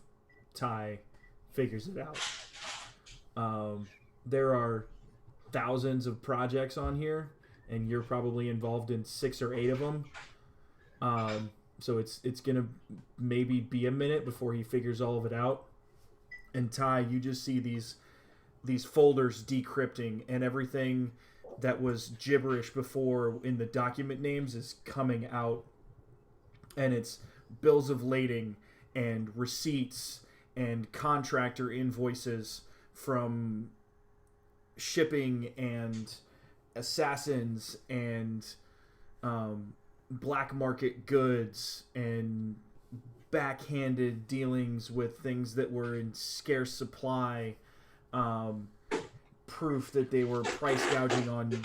Ty figures it out. There are thousands of projects on here, and you're probably involved in 6 or 8 of them. So it's gonna maybe be a minute before he figures all of it out. And Ty, you just see these folders decrypting, and everything that was gibberish before in the document names is coming out, and it's bills of lading and receipts and contractor invoices from shipping and assassins and black market goods and backhanded dealings with things that were in scarce supply, proof that they were price gouging on,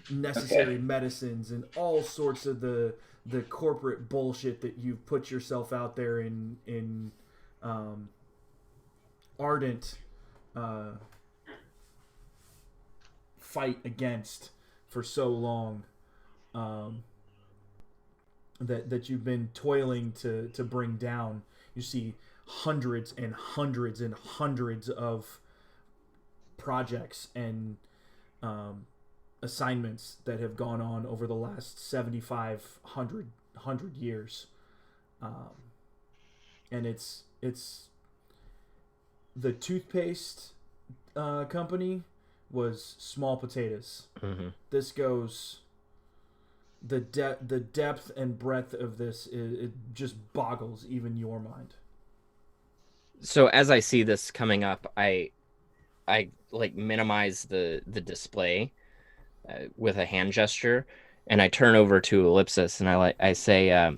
necessary medicines and all sorts of the corporate bullshit that you've put yourself out there in ardent fight against for so long, that you've been toiling to bring down. You see hundreds and hundreds and hundreds of projects and assignments that have gone on over the last 7,500 years, and it's the toothpaste company was small potatoes. This goes the depth and breadth of this it just boggles even your mind. So as I see this coming up, I like minimize the display with a hand gesture, and I turn over to Ellipsis and I say,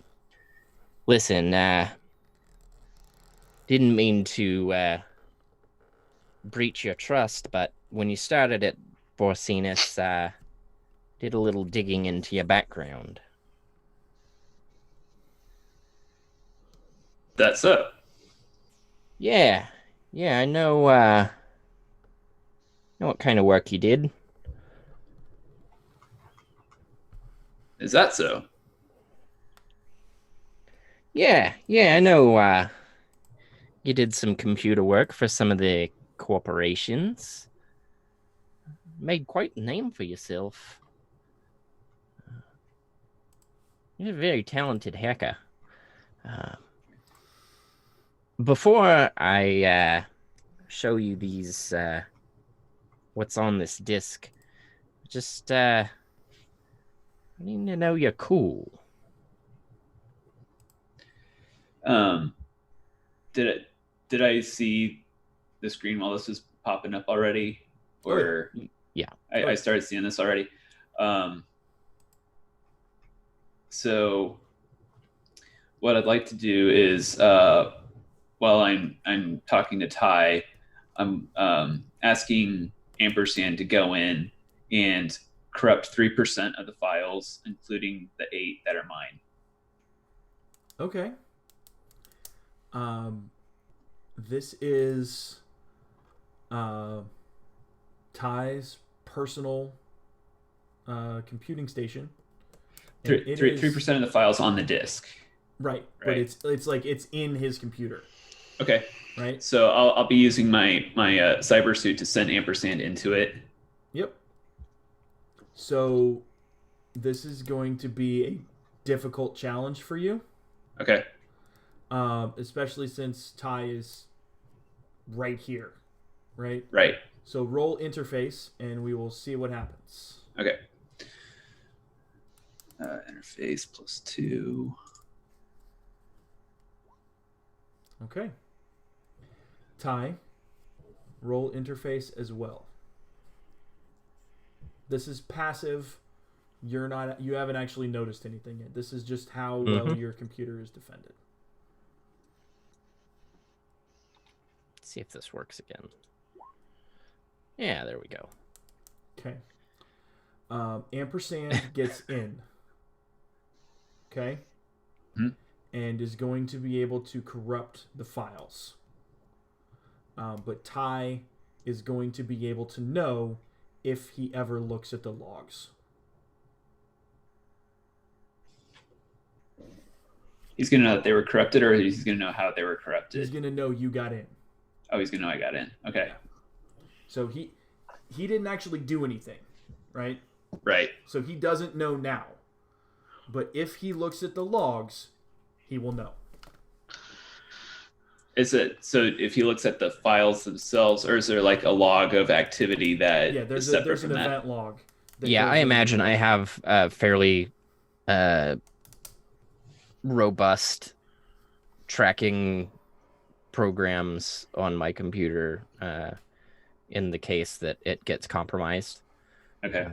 listen, didn't mean to breach your trust, but when you started at Borsinus, did a little digging into your background. That's so. Yeah, I know what kind of work you did. Is that so? Yeah, I know you did some computer work for some of the corporations. Made quite a name for yourself. You're a very talented hacker. Before I show you these, what's on this disc, just I need to know you're cool. Did I see the screen while this was popping up already? Or yeah. I started seeing this already. So what I'd like to do is, while I'm talking to Ty, I'm asking Ampersand to go in and corrupt 3% of the files, including the 8 that are mine. Okay. This is Ty's personal computing station. 3% of the files on the disk. Right. But it's like it's in his computer. Okay. Right. So I'll be using my cyber suit to send Ampersand into it. Yep. So this is going to be a difficult challenge for you. Okay. Especially since Ty is right here. Right? Right. So roll interface and we will see what happens. Okay. Interface +2. Okay. Ty, roll interface as well. This is passive. You haven't actually noticed anything yet. This is just how well your computer is defended. Let's see if this works again. Yeah, there we go. Okay. Ampersand gets in. Okay? Mm-hmm. And is going to be able to corrupt the files. But Ty is going to be able to know if he ever looks at the logs. He's going to know that they were corrupted, or he's going to know how they were corrupted? He's going to know you got in. Oh, he's going to know I got in. Okay. Yeah. So he didn't actually do anything, right? Right. So he doesn't know now. But if he looks at the logs, he will know. Is it so if he looks at the files themselves, or is there like a log of activity that there's is separate an from that? event log. Yeah, I imagine I have fairly robust tracking programs on my computer in the case that it gets compromised. Okay.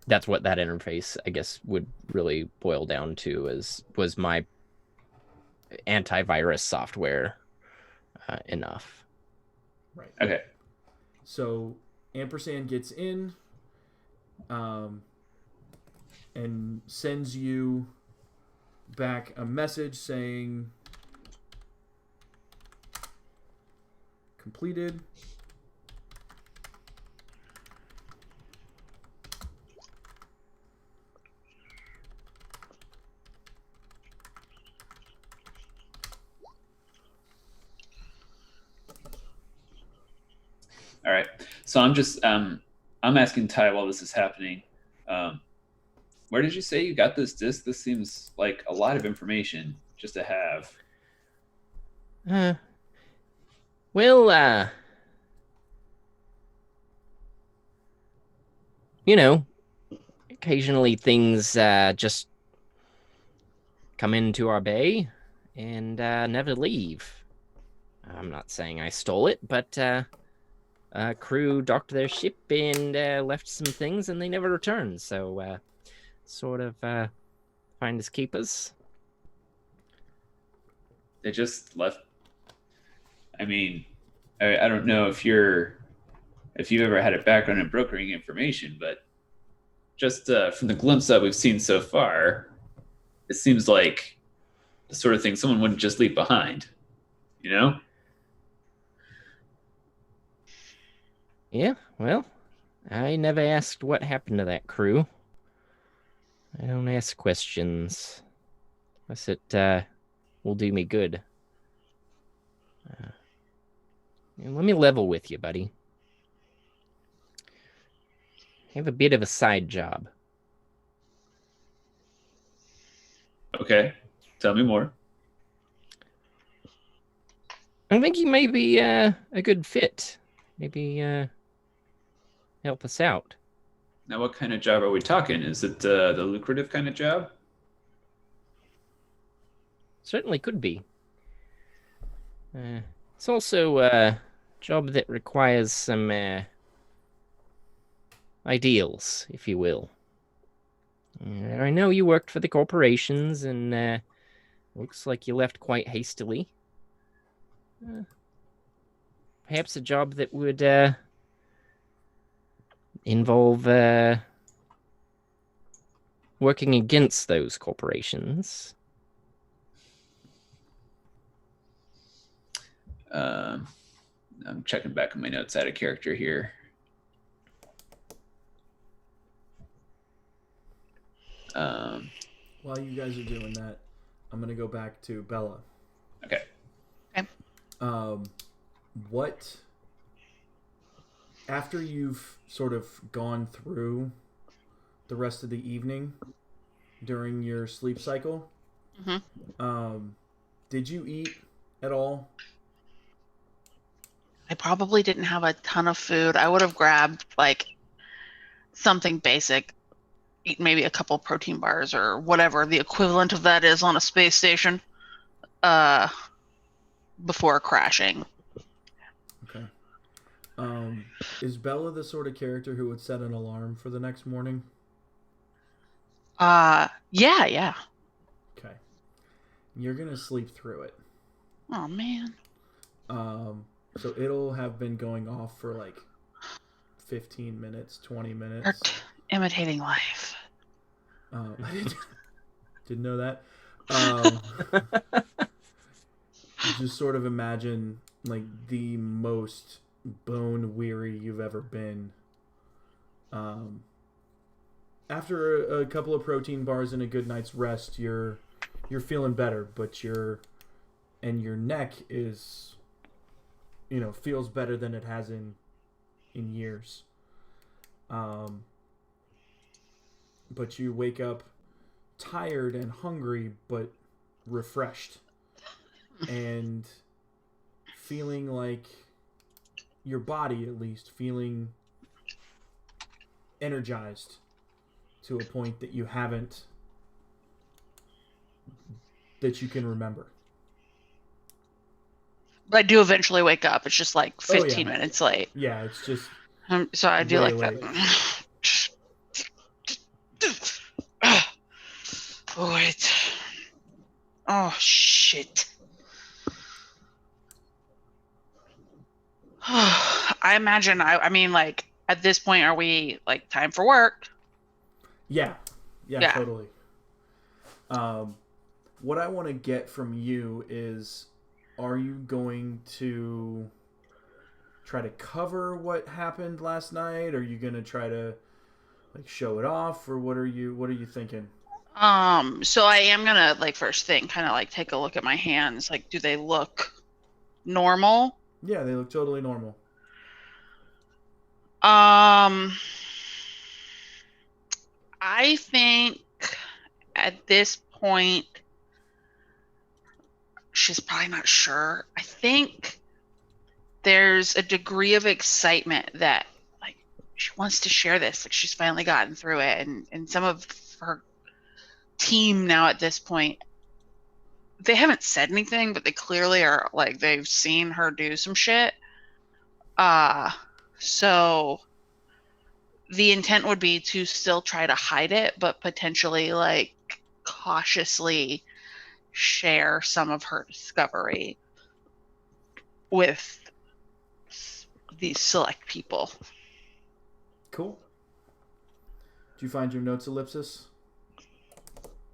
That's what that interface, I guess, would really boil down to was my antivirus software enough. Right. Okay. So Ampersand gets in and sends you back a message saying completed. All right. So I'm just I'm asking Ty while this is happening. Where did you say you got this disc? This seems like a lot of information just to have. Well, you know, occasionally things just come into our bay and never leave. I'm not saying I stole it, but crew docked their ship and left some things and they never returned. So sort of finders keepers. They just left. I mean, I don't know if you've ever had a background in brokering information, but just from the glimpse that we've seen so far, it seems like the sort of thing someone wouldn't just leave behind. You know? Yeah, well, I never asked what happened to that crew. I don't ask questions unless it will do me good. And let me level with you, buddy. I have a bit of a side job. Okay. Tell me more. I think you may be a good fit. Maybe help us out. Now, what kind of job are we talking? Is it the lucrative kind of job? Certainly could be. It's also a job that requires some ideals, if you will. I know you worked for the corporations, and looks like you left quite hastily. Perhaps a job that would involve working against those corporations. I'm checking back on my notes out of character here. While you guys are doing that, I'm gonna go back to Bella. Okay. What, after you've sort of gone through the rest of the evening during your sleep cycle, did you eat at all? I probably didn't have a ton of food. I would have grabbed like something basic, eat maybe a couple protein bars or whatever the equivalent of that is on a space station, before crashing. Okay. Is Bella the sort of character who would set an alarm for the next morning? Yeah. Okay. You're gonna sleep through it. Oh man. So it'll have been going off for like 15 minutes, 20 minutes. Imitating life. I didn't know that. Just sort of imagine like the most bone weary you've ever been. After a couple of protein bars and a good night's rest, you're feeling better, but your neck is, feels better than it has in years. But you wake up tired and hungry, but refreshed, and feeling like your body, at least, feeling energized to a point that you can remember. But I do eventually wake up. It's just like 15 minutes late. Yeah, it's just so I do like late. that. Oh, wait. Oh, shit. Shit. I imagine, I mean, like, at this point, are we, like, time for work? Yeah, Yeah. totally. What I want to get from you is, are you going to try to cover what happened last night? Are you going to try to like show it off, or what are you thinking? So I am gonna, like, first thing, kind of like take a look at my hands. Like, do they look normal? Yeah, they look totally normal. I think at this point, she's probably not sure. I think there's a degree of excitement that, like, she wants to share this. Like, she's finally gotten through it, and some of her team now at this point, they haven't said anything, but they clearly are, like, they've seen her do some shit. So the intent would be to still try to hide it, but potentially, like, cautiously share some of her discovery with these select people. Cool. Do you find your notes, Ellipsis?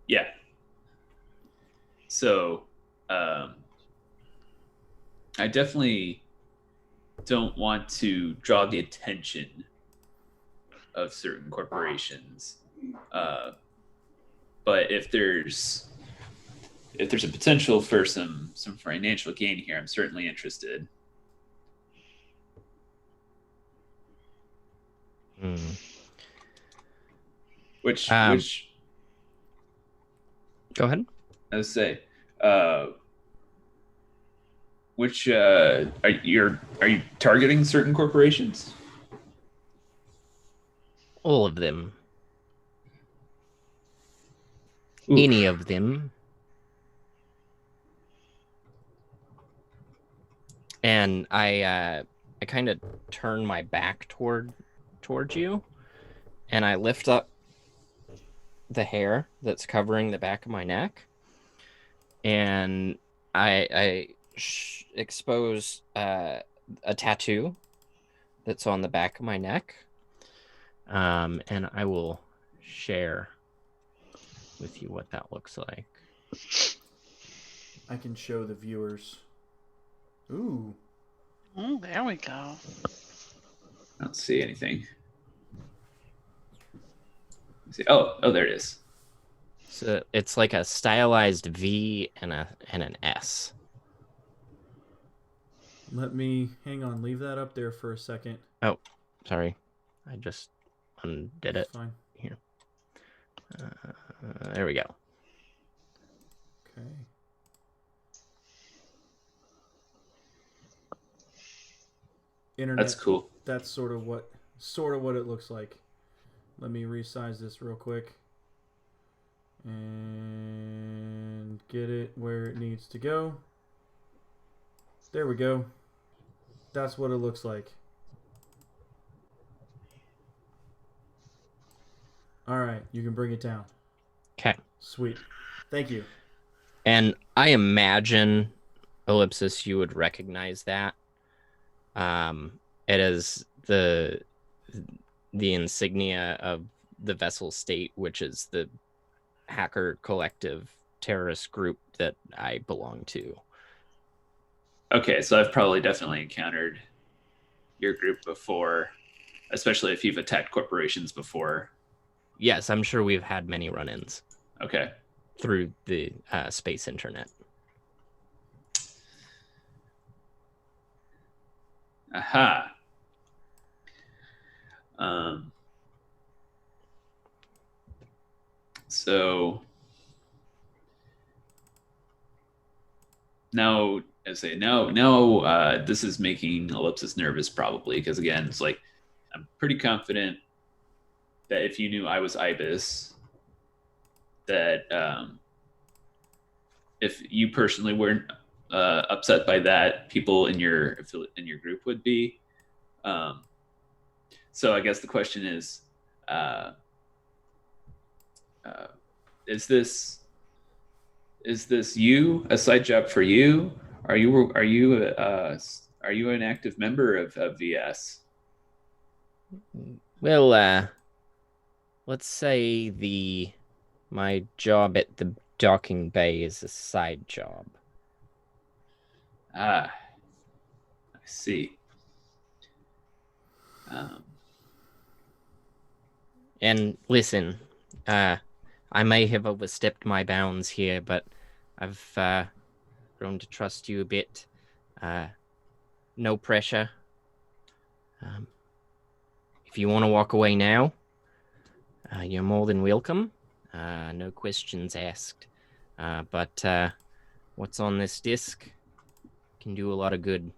Yeah. So, I definitely don't want to draw the attention of certain corporations, but if there's a potential for some financial gain here, I'm certainly interested. Which Go ahead. I would say, which are you targeting certain corporations? All of them. Oof. Any of them. And I kind of turn my back towards you, and I lift up the hair that's covering the back of my neck, and I expose a tattoo that's on the back of my neck, and I will share with you what that looks like. I can show the viewers. Ooh. Oh, there we go. I don't see anything. Let's see. Oh, there it is. So it's like a stylized V and an S. Let me hang on. Leave that up there for a second. Oh, sorry, I just undid it. Fine. Here. There we go. Okay. Internet. That's cool. That's sort of what it looks like. Let me resize this real quick and get it where it needs to go. There we go. That's what it looks like. All right, you can bring it down. Okay. Sweet. Thank you. And I imagine, Ellipsis, you would recognize that. It is the insignia of the Vessel State, which is the hacker collective terrorist group that I belong to. Okay, so I've probably definitely encountered your group before, especially if you've attacked corporations before. Yes, I'm sure we've had many run-ins. Okay. Through the space internet. Aha. So now, this is making Ellipsis nervous, probably, because again, it's like I'm pretty confident that if you knew I was Ibis, that if you personally weren't upset by that, people in your group would be. So I guess the question is this Is this you a side job for you? Are you an active member of VS? Well, let's say my job at the docking bay is a side job. Ah, I see. And listen, I may have overstepped my bounds here, but I've grown to trust you a bit. No pressure. If you want to walk away now, you're more than welcome. No questions asked. But what's on this disc can do a lot of good.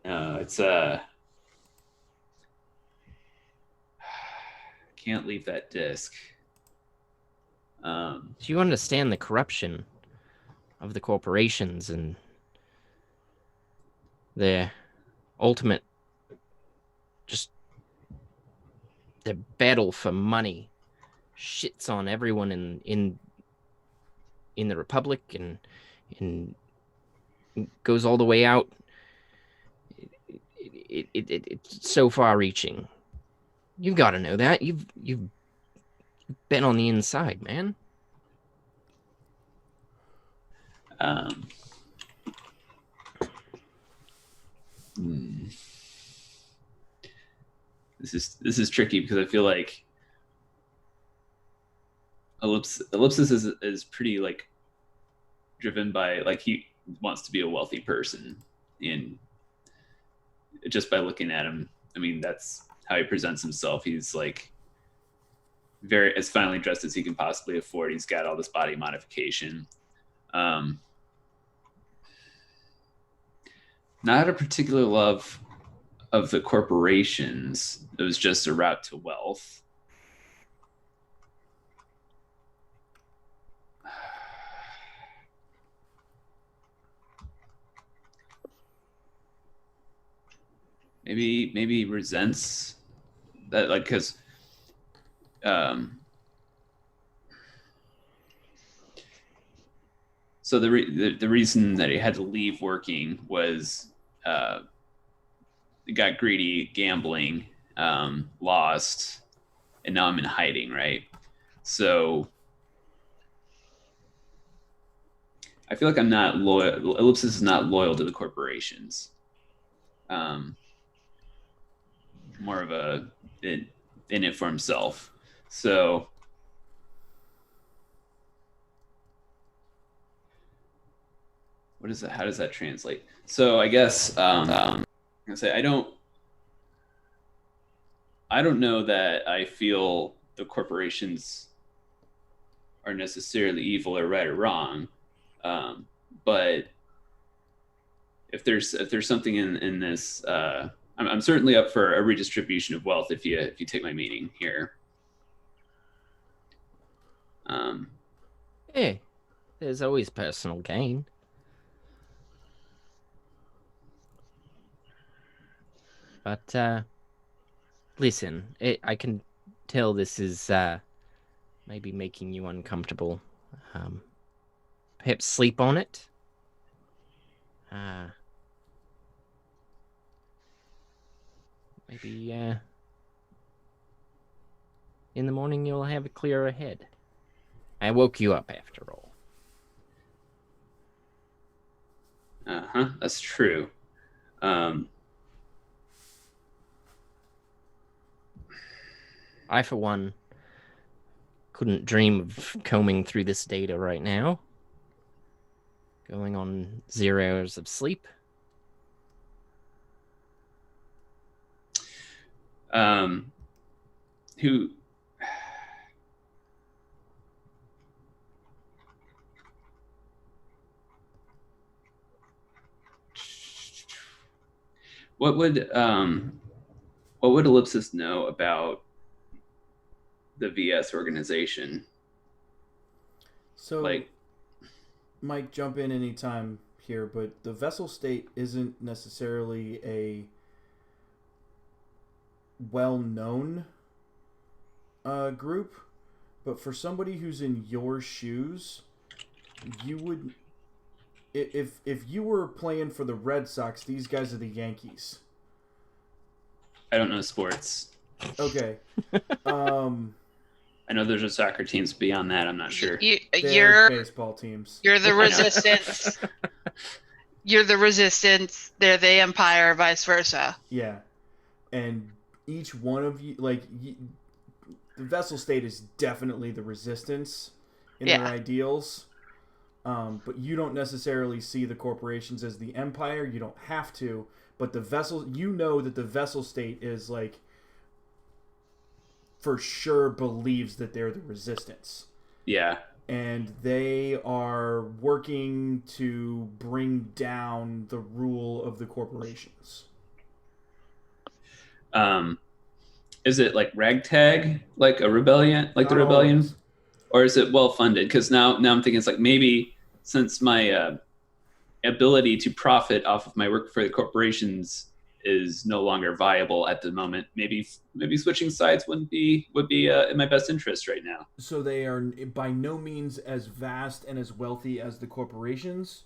It's can't leave that disc. Do you understand the corruption of the corporations and their ultimate, just their battle for money shits on everyone in the Republic and goes all the way out. It's so far-reaching. You've got to know that. You've been on the inside, man. This is tricky because I feel like Ellipsis is pretty like driven by, like, he wants to be a wealthy person, and just by looking at him, I mean, that's how he presents himself. He's like very as finely dressed as he can possibly afford. He's got all this body modification. Not a particular love of the corporations. It was just a route to wealth. Maybe resents that, like, because so the reason that he had to leave working was he got greedy, gambling, lost, and now I'm in hiding, right? So I feel like I'm not loyal. Ellipsis is not loyal to the corporations. More of a in it for himself. So what is that? How does that translate? So I guess I say I don't know that I feel the corporations are necessarily evil or right or wrong, but if there's something in this, I'm certainly up for a redistribution of wealth if you take my meaning here. Hey, there's always personal gain. But listen, I can tell this is maybe making you uncomfortable. Perhaps sleep on it. Maybe in the morning you'll have a clearer head. I woke you up after all. That's true. I, for one, couldn't dream of combing through this data right now. Going on 0 hours of sleep. Who? What would Ellipsis know about the VS organization? So, like, Mike, jump in anytime here, but the Vessel State isn't necessarily a well-known group, but for somebody who's in your shoes, you would, if you were playing for the Red Sox, these guys are the Yankees. I don't know sports. Okay. I know there's a soccer teams. Beyond that, I'm not sure. They're baseball teams. You're the Resistance. You're the Resistance. They're the Empire, vice versa. Yeah, and each one of you, like, the Vessel State is definitely the Resistance in their ideals. But you don't necessarily see the corporations as the Empire. You don't have to. But the Vessel, you know that the Vessel State is, like, for sure believes that they're the Resistance. Yeah. And they are working to bring down the rule of the corporations. Is it like ragtag, like a rebellion, like the rebellion? Always. Or is it well funded? Because now I'm thinking it's like maybe since my ability to profit off of my work for the corporations is no longer viable at the moment, maybe switching sides would be in my best interest right now. So they are by no means as vast and as wealthy as the corporations,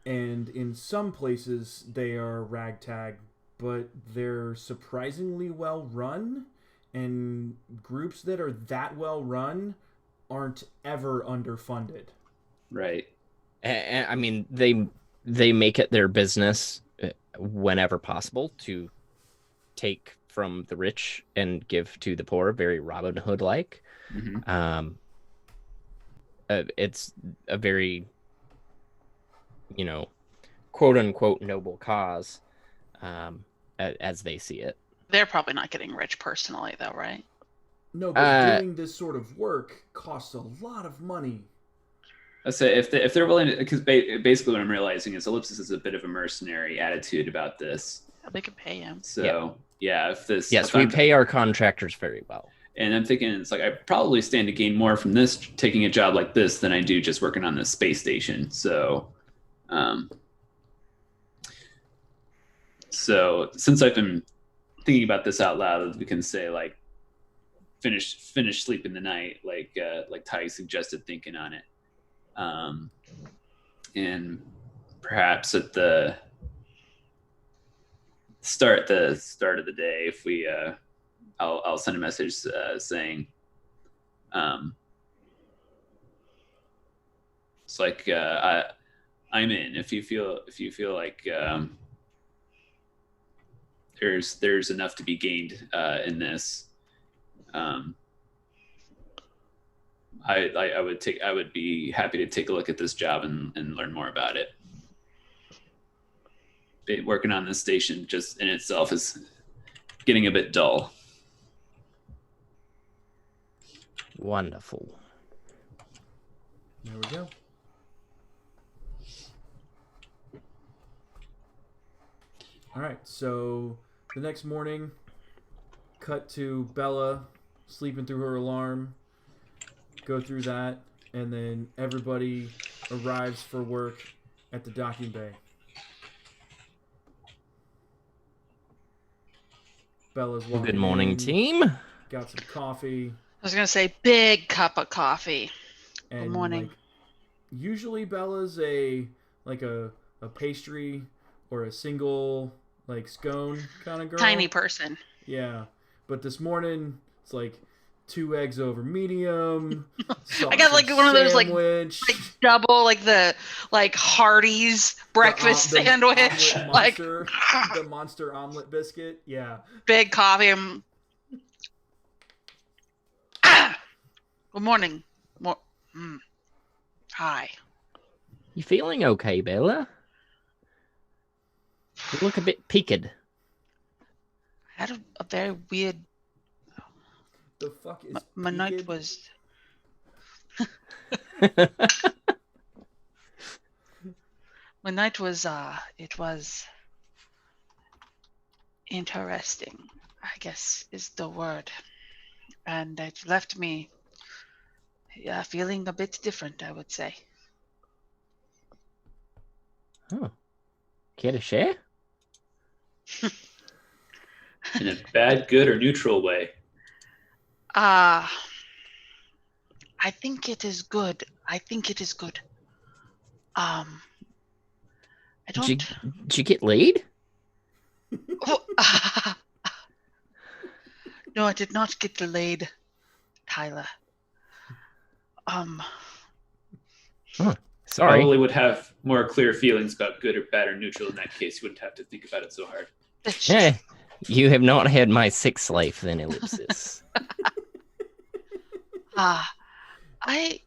and in some places they are ragtag, but they're surprisingly well run, and groups that are that well run aren't ever underfunded. Right. And I mean, they make it their business whenever possible to take from the rich and give to the poor, very Robin Hood like. Mm-hmm. It's a very, quote unquote noble cause, as they see it. They're probably not getting rich personally, though, right? No, but doing this sort of work costs a lot of money. I say if they're willing to, because basically what I'm realizing is Ellipsis is a bit of a mercenary attitude about this. They can pay him. So if this, yes, we pay our contractors very well. And I'm thinking it's like I probably stand to gain more from this taking a job like this than I do just working on this space station. So, so since I've been thinking about this out loud, we can say like finish sleeping the night, like Ty suggested, thinking on it. And perhaps at the start of the day, if we I'll send a message saying it's like I'm in if you feel like there's enough to be gained in this. I would be happy to take a look at this job and learn more about it. Working on this station just in itself is getting a bit dull. Wonderful. There we go. All right, so the next morning, cut to Bella sleeping through her alarm. Go through that, and then everybody arrives for work at the docking bay. Bella's walking Good morning, in, team. got some coffee. I was going to say big cup of coffee. And Good morning. Like, usually Bella's a pastry or a single like scone kind of girl. Tiny person. Yeah, but this morning it's like 2 eggs over medium. I got like one of those like double the Hardee's breakfast sandwich, the monster omelet biscuit. Yeah, big coffee. Good morning. Hi. You feeling okay, Bella? You look a bit peaked. I had a very weird. The fuck is my night was. My night was. It was interesting, I guess is the word, and it left me feeling a bit different, I would say. Oh, care to share? In a bad, good, or neutral way? I think it is good. I think it is good. I don't. Did you get laid? Oh, no, I did not get delayed, Tyler. Sorry. Probably would have more clear feelings about good or bad or neutral in that case. You wouldn't have to think about it so hard. That's Yeah, true. you have not had my sex life then, Ellipsis. I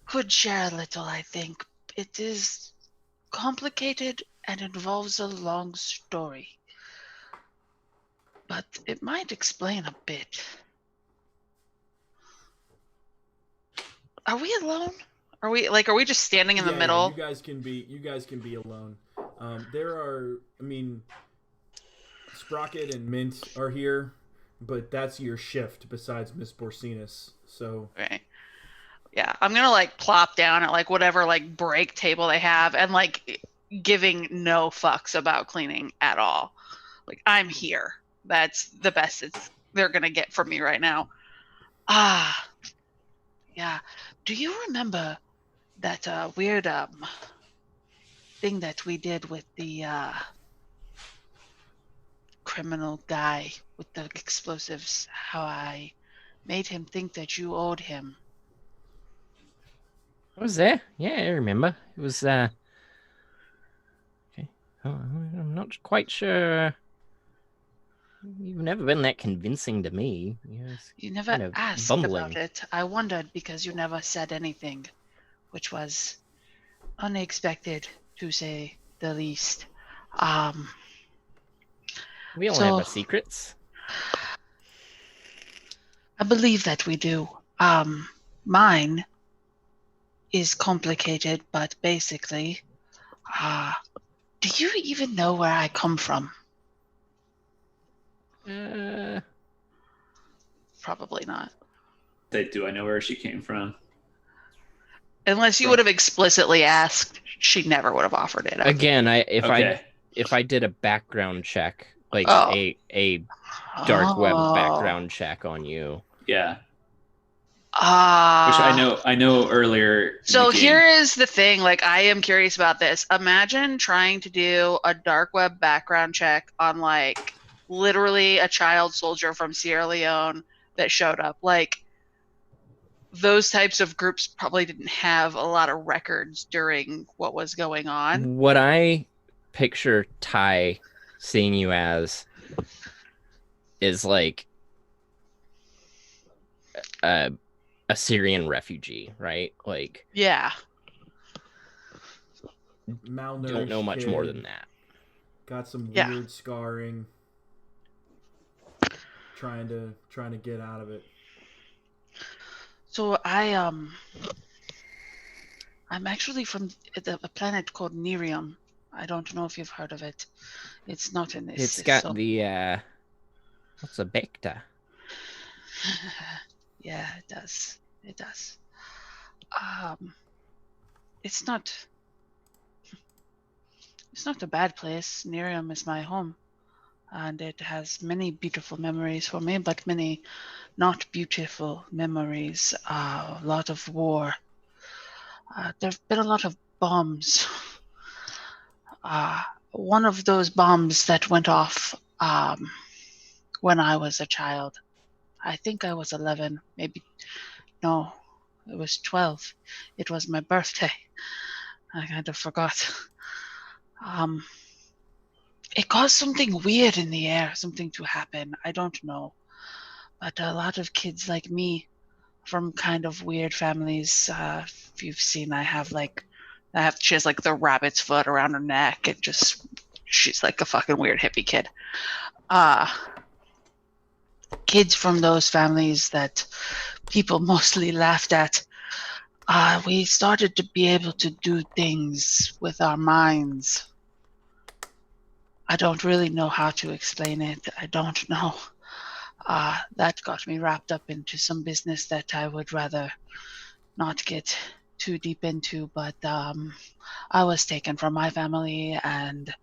could share a little, I think. It is complicated and involves a long story. But it might explain a bit. Are we alone? Are we just standing in the middle? You guys can be alone. There are, I mean, Sprocket and Mint are here, but that's your shift besides Miss Borsinus. So Okay. Yeah, I'm gonna like plop down at like whatever like break table they have and like giving no fucks about cleaning at all. Like, I'm here. That's the best they're gonna get from me right now. Yeah. Do you remember that weird thing that we did with the criminal guy with the explosives? How I made him think that you owed him. I was there. Yeah, I remember. It was, okay. Oh, I'm not quite sure. You've never been that convincing to me. You never kind of asked bumbling. about it. I wondered because you never said anything, which was unexpected, to say the least. We all So- have our secrets. I believe that we do. Mine is complicated, but basically, do you even know where I come from? Probably not. Do I know where she came from? Unless you would have explicitly asked, she never would have offered it up. Again, Okay. if I did a background check, like Oh. a dark web Oh. background check on you. Yeah. Which I know earlier. in So the game- here is the thing, like, I am curious about this. Imagine trying to do a dark web background check on, like, literally a child soldier from Sierra Leone that showed up. Like, those types of groups probably didn't have a lot of records during what was going on. What I picture Ty seeing you as is like a Syrian refugee, right? Like, Yeah. malnourished. don't know much kid, more than that. Got some Yeah. weird scarring. Trying to get out of it. So I'm actually from a planet called Nerium. I don't know if you've heard of it. It's not in this. It's got so- the what's a Bacta? Yeah, it does. It does. It's not a bad place. Nerium is my home, and it has many beautiful memories for me, but many not beautiful memories. A lot of war. There've been a lot of bombs. One of those bombs that went off when I was a child. I think I was 11, maybe. No, it was 12. It was my birthday. I kind of forgot. It caused something weird in the air, something to happen. I don't know. But a lot of kids like me from kind of weird families, if you've seen, she has like the rabbit's foot around her neck and she's like a fucking weird hippie kid. Kids from those families that people mostly laughed at, we started to be able to do things with our minds. I don't really know how to explain it. I don't know. That got me wrapped up into some business that I would rather not get too deep into, but I was taken from my family and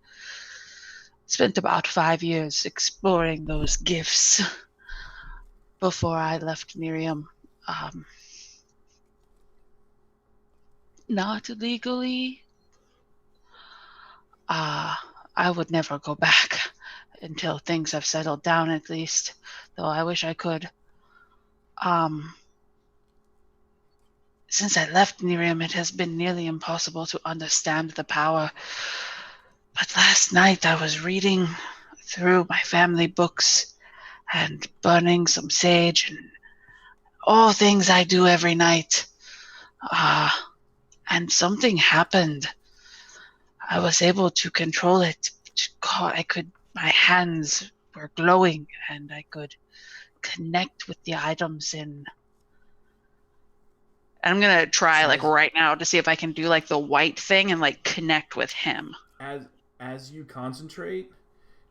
spent about 5 years exploring those gifts before I left Miriam. Not legally. I would never go back until things have settled down, at least. Though I wish I could. Since I left Nerium, it has been nearly impossible to understand the power. But last night I was reading through my family books and burning some sage and all things I do every night. And something happened. I was able to control it. My hands were glowing and I could connect with the items in. I'm gonna try like right now to see if I can do like the white thing and like connect with him. As you concentrate,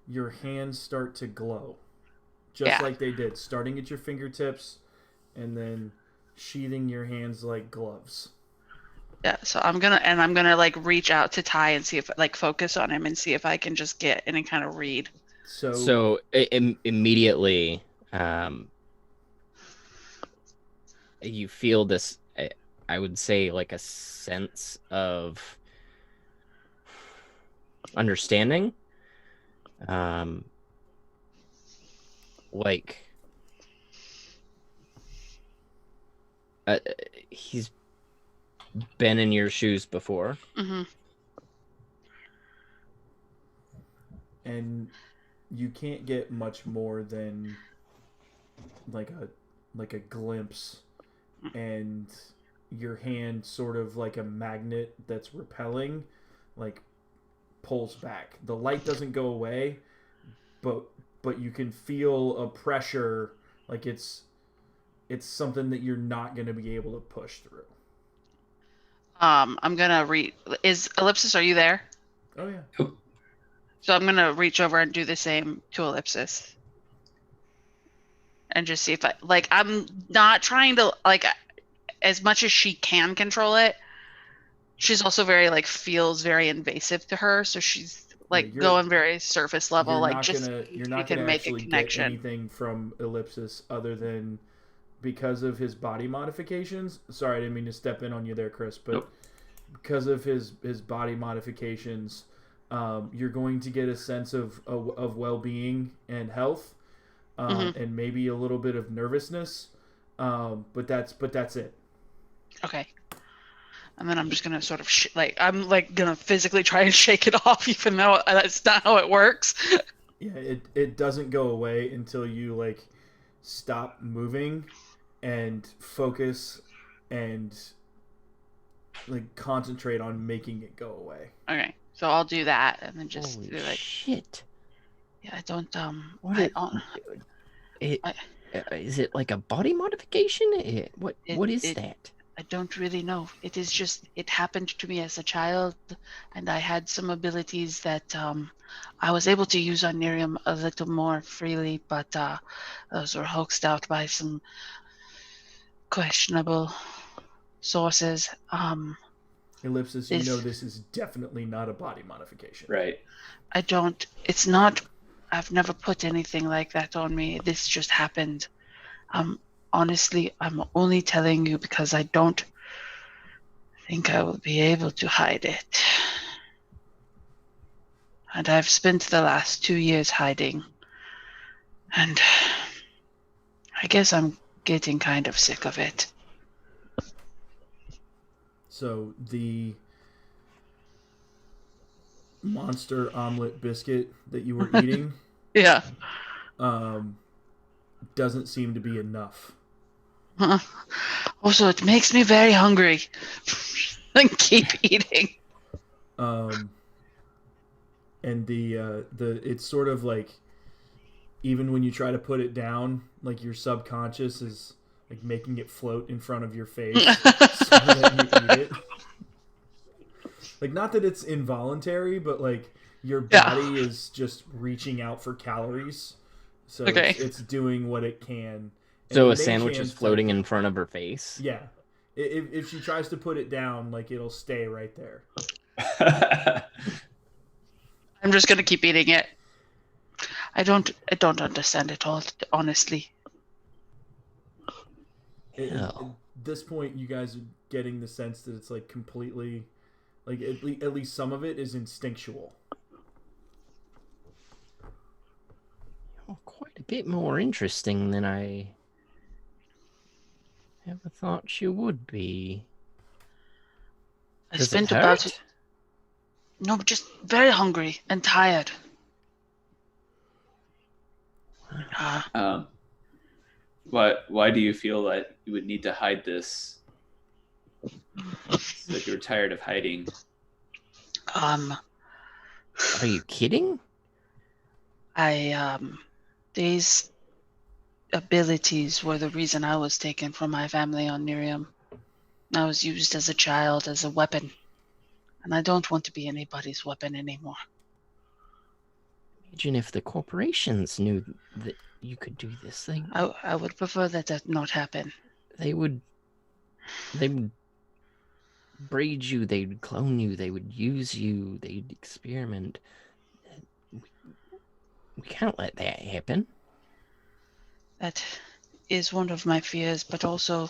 your hands start to glow, just like they did, starting at your fingertips, and then sheathing your hands like gloves. Yeah, so I'm gonna like reach out to Ty and see if like focus on him and see if I can just get any kind of read. So immediately, you feel this. I would say like a sense of understanding. Like he's been in your shoes before. Mm-hmm. And you can't get much more than like a glimpse, and your hand, sort of like a magnet that's repelling, like pulls back. The light doesn't go away, but you can feel a pressure, like it's something that you're not going to be able to push through. I'm gonna is Ellipsis, are you there? Oh yeah. So I'm gonna reach over and do the same to Ellipsis. And just see if I'm not trying to, like, as much as she can control it, she's also very, like, feels very invasive to her, so she's, like, going very surface level, like, just you're not gonna actually get anything from Ellipsis other than, because of his body modifications. Sorry, I didn't mean to step in on you there, Chris, but because of his body modifications, you're going to get a sense of well-being and health, and maybe a little bit of nervousness, but that's it. Okay. And then I'm just gonna sort of I'm like gonna physically try and shake it off, even though that's not how it works. Yeah, it doesn't go away until you like stop moving and focus and like concentrate on making it go away. Okay, so I'll do that and then just Holy do like shit. Yeah, I don't is it like a body modification? What is that? I don't really know. It is just, it happened to me as a child, and I had some abilities that I was able to use on Nerium a little more freely, but those were hoaxed out by some questionable sources. Ellipsis, you know this is definitely not a body modification. Right. It's not, I've never put anything like that on me. This just happened. Honestly, I'm only telling you because I don't think I will be able to hide it. And I've spent the last 2 years hiding. And I guess I'm getting kind of sick of it. So the monster omelet biscuit that you were eating, yeah, doesn't seem to be enough. Also, it makes me very hungry. And keep eating. And the it's sort of like, even when you try to put it down, like your subconscious is like making it float in front of your face so that you eat it. Like, not that it's involuntary, but like your body is just reaching out for calories. So it's doing what it can. So a sandwich is floating in front of her face? Yeah. If she tries to put it down, like, it'll stay right there. I'm just going to keep eating it. I don't understand it all, honestly. this point, you guys are getting the sense that it's like completely, like at least some of it is instinctual. You're quite a bit more interesting than I ever thought you would be. I Does spent it hurt? about no, just very hungry and tired. Why do you feel that you would need to hide this? So that you're tired of hiding. Are you kidding? These abilities were the reason I was taken from my family on Miriam. I was used as a child, as a weapon. And I don't want to be anybody's weapon anymore. Imagine if the corporations knew that you could do this. I would prefer that not happen. They would breed you, they would clone you, they would use you, they'd experiment. We can't let that happen. That is one of my fears, but also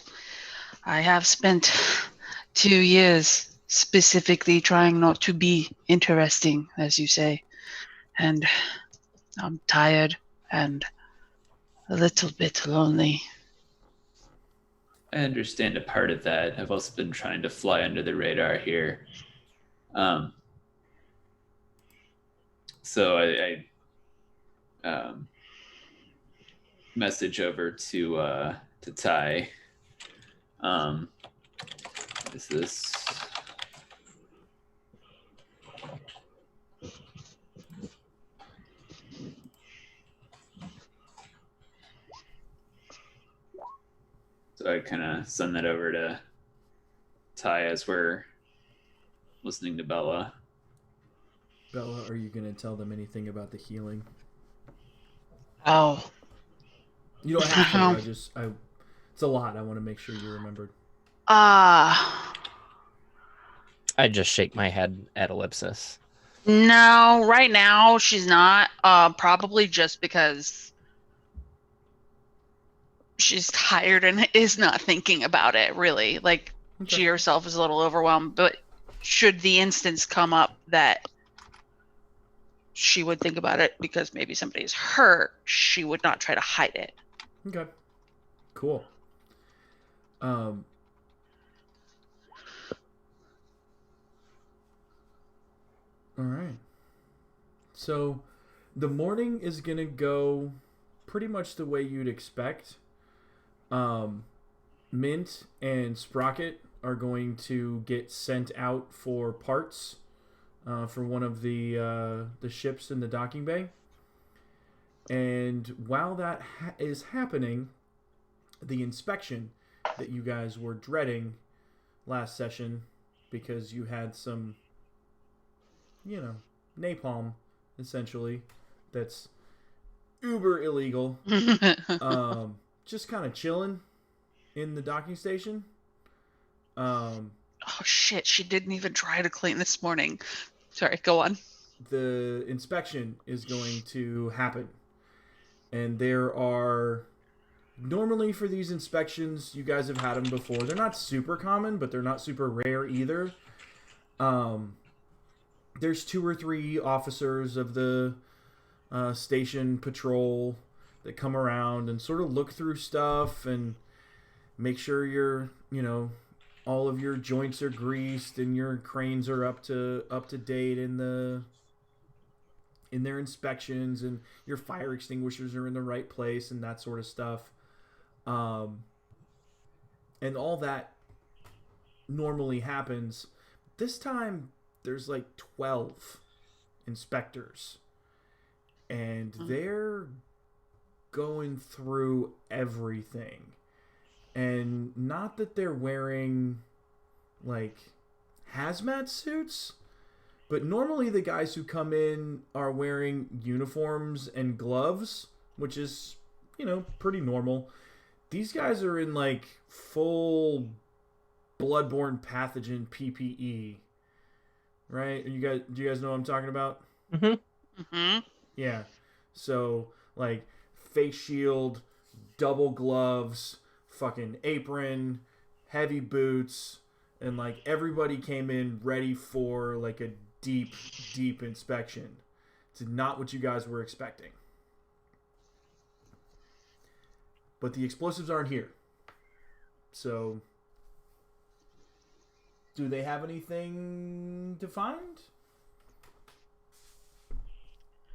I have spent 2 years specifically trying not to be interesting, as you say. And I'm tired and a little bit lonely. I understand a part of that. I've also been trying to fly under the radar here. So I message over to Ty. Is this? So I kind of send that over to Ty as we're listening to Bella. Bella, are you going to tell them anything about the healing? Oh. You don't have to. It's a lot. I want to make sure you remembered. I just shake my head at ellipsis. No, right now she's not. Probably just because she's tired and is not thinking about it, really. Like, okay. She herself is a little overwhelmed, but should the instance come up that she would think about it because maybe somebody's hurt, she would not try to hide it. Okay. Cool. All right. So the morning is going to go pretty much the way you'd expect. Mint and Sprocket are going to get sent out for parts for one of the ships in the docking bay. And while that is happening, the inspection that you guys were dreading last session because you had some, napalm, essentially, that's uber illegal, just kind of chilling in the docking station. Oh, shit. She didn't even try to clean this morning. Sorry, go on. The inspection is going to happen. And there are... Normally for these inspections, you guys have had them before. They're not super common, but they're not super rare either. There's 2 or 3 officers of the station patrol that come around and sort of look through stuff and make sure your, all of your joints are greased and your cranes are up to date in their inspections, and your fire extinguishers are in the right place and that sort of stuff. And all that normally happens. This time, there's like 12 inspectors. And they're going through everything. And not that they're wearing, like, hazmat suits. But normally the guys who come in are wearing uniforms and gloves, which is, pretty normal. These guys are in, like, full bloodborne pathogen PPE. Right? Do you guys know what I'm talking about? Mm-hmm. Mm-hmm. Yeah. So, like, face shield, double gloves, fucking apron, heavy boots, and like everybody came in ready for like a deep inspection. It's not what you guys were expecting. But the explosives aren't here. So, do they have anything to find?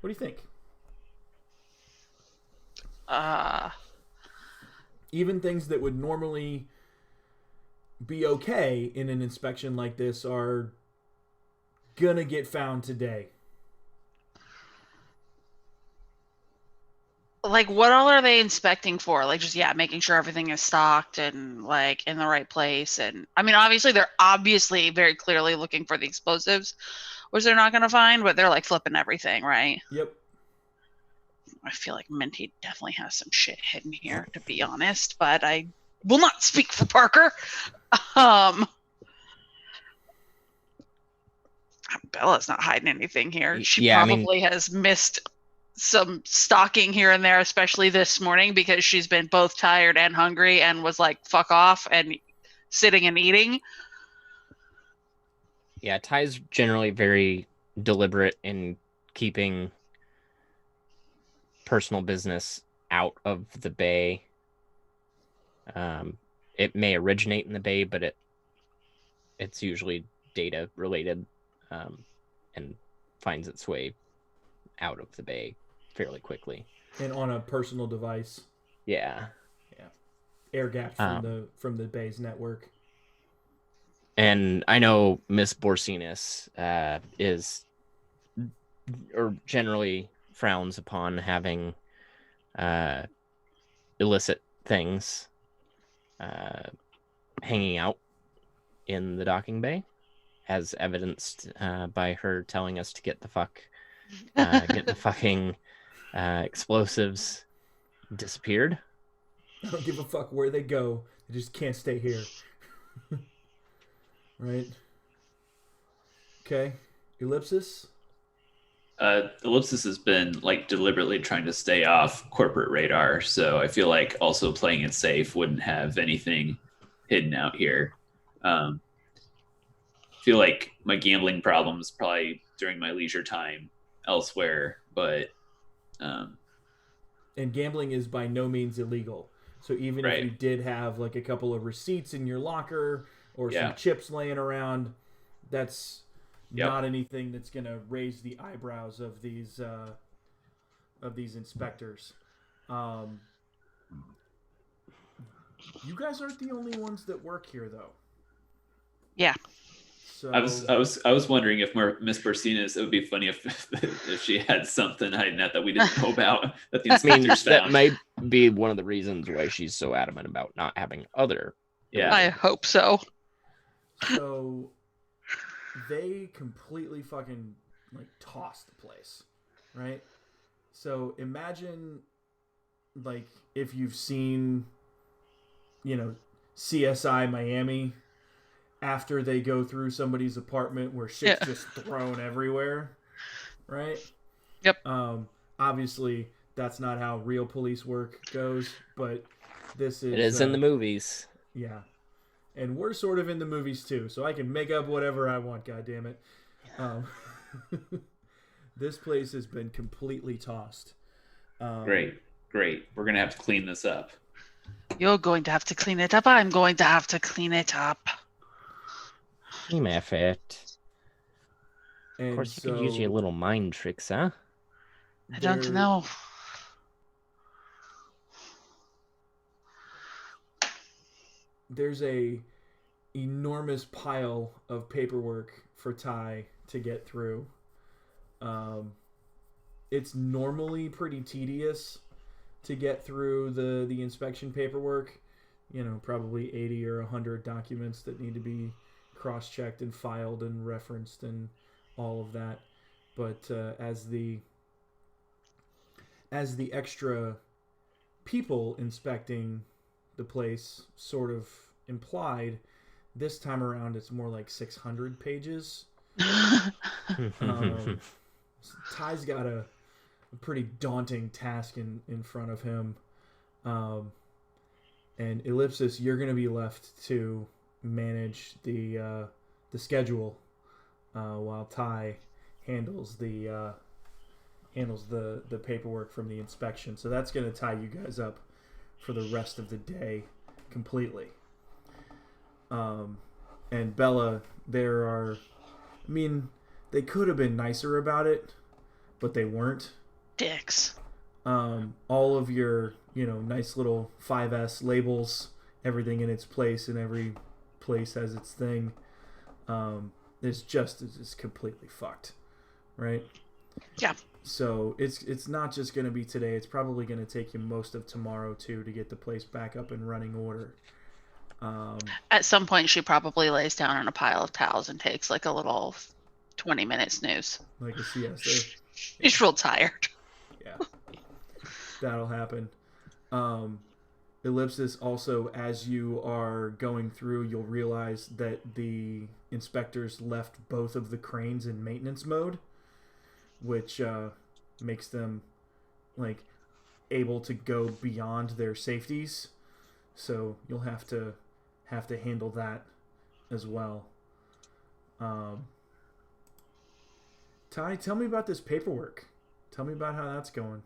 What do you think? Even things that would normally be okay in an inspection like this are gonna get found today. Like, what all are they inspecting for? Like, just, making sure everything is stocked and, like, in the right place. And, I mean, obviously, they're very clearly looking for the explosives, which they're not going to find, but they're, like, flipping everything, right? Yep. I feel like Minty definitely has some shit hidden here, to be honest, but I will not speak for Parker. Bella's not hiding anything here. She probably has missed some stalking here and there, especially this morning, because she's been both tired and hungry and was like, fuck off, and sitting and eating. Yeah, Ty's generally very deliberate in keeping personal business out of the bay. It may originate in the bay, but it's usually data related, and finds its way out of the bay fairly quickly. And on a personal device. Yeah. Air gapped from the bay's network. And I know Miss Borsinus is, or generally frowns upon having illicit things hanging out in the docking bay, as evidenced by her telling us to get the fucking explosives disappeared. I don't give a fuck where they go. They just can't stay here. Right? Okay. Ellipsis? Ellipsis has been like deliberately trying to stay off corporate radar, so I feel like also playing it safe wouldn't have anything hidden out here. Feel like my gambling problems probably during my leisure time elsewhere, but and gambling is by no means illegal. So even if you did have like a couple of receipts in your locker or some chips laying around, that's not anything that's going to raise the eyebrows of these inspectors. You guys aren't the only ones that work here, though. Yeah. So I was wondering if Miss Borsinus, it would be funny if she had something hiding out that we didn't know about that the inspectors found. That might be one of the reasons why she's so adamant about not having other. Yeah, I hope so. So they completely fucking like tossed the place, right? So imagine like if you've seen, CSI Miami. After they go through somebody's apartment where shit's just thrown everywhere, right? Yep. Obviously, that's not how real police work goes, but this is... It is in the movies. Yeah. And we're sort of in the movies, too, so I can make up whatever I want, goddammit. This place has been completely tossed. Great. We're going to have to clean this up. You're going to have to clean it up. I'm going to have to clean it up. Team effort. Of course, you could use your little mind tricks, huh? I don't know. There's a enormous pile of paperwork for Ty to get through. It's normally pretty tedious to get through the inspection paperwork. Probably 80 or 100 documents that need to be cross-checked and filed and referenced and all of that. But as the extra people inspecting the place sort of implied, this time around it's more like 600 pages. Ty's got a pretty daunting task in front of him. And Ellipsis, you're going to be left to manage the schedule while Ty handles the paperwork from the inspection. So that's going to tie you guys up for the rest of the day completely. And Bella, they could have been nicer about it, but they weren't. Dicks. All of your, nice little 5S labels, everything in its place, and every place has its thing. It's completely fucked, right? Yeah. So it's not just going to be today. It's probably going to take you most of tomorrow too to get the place back up in running order. At some point, she probably lays down on a pile of towels and takes like a little 20-minute snooze. Like a siesta. She's real tired. Yeah. That'll happen. Ellipsis, also, as you are going through, you'll realize that the inspectors left both of the cranes in maintenance mode, which makes them able to go beyond their safeties. So you'll have to handle that as well. Ty, tell me about this paperwork. Tell me about how that's going.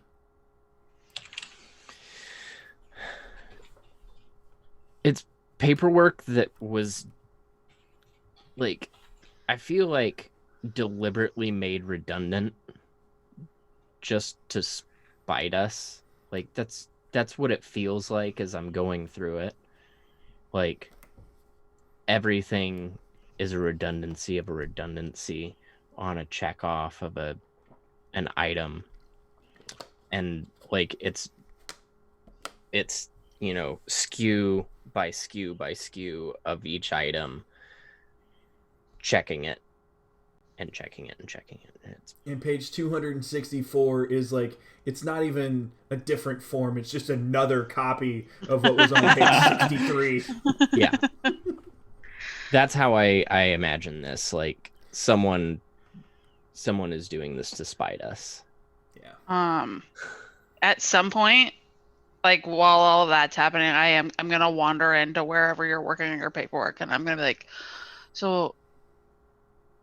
It's paperwork that was I feel like deliberately made redundant just to spite us. That's what it feels like as I'm going through it. Everything is a redundancy of a redundancy on a check off of an item. And it's SKU by SKU by SKU of each item, checking it and checking it and checking it. And page 264 is it's not even a different form. It's just another copy of what was on page 63. Yeah. That's how I imagine this. Someone is doing this to spite us. Yeah. At some point, while all of that's happening, I'm gonna wander into wherever you're working on your paperwork, and I'm gonna be like, so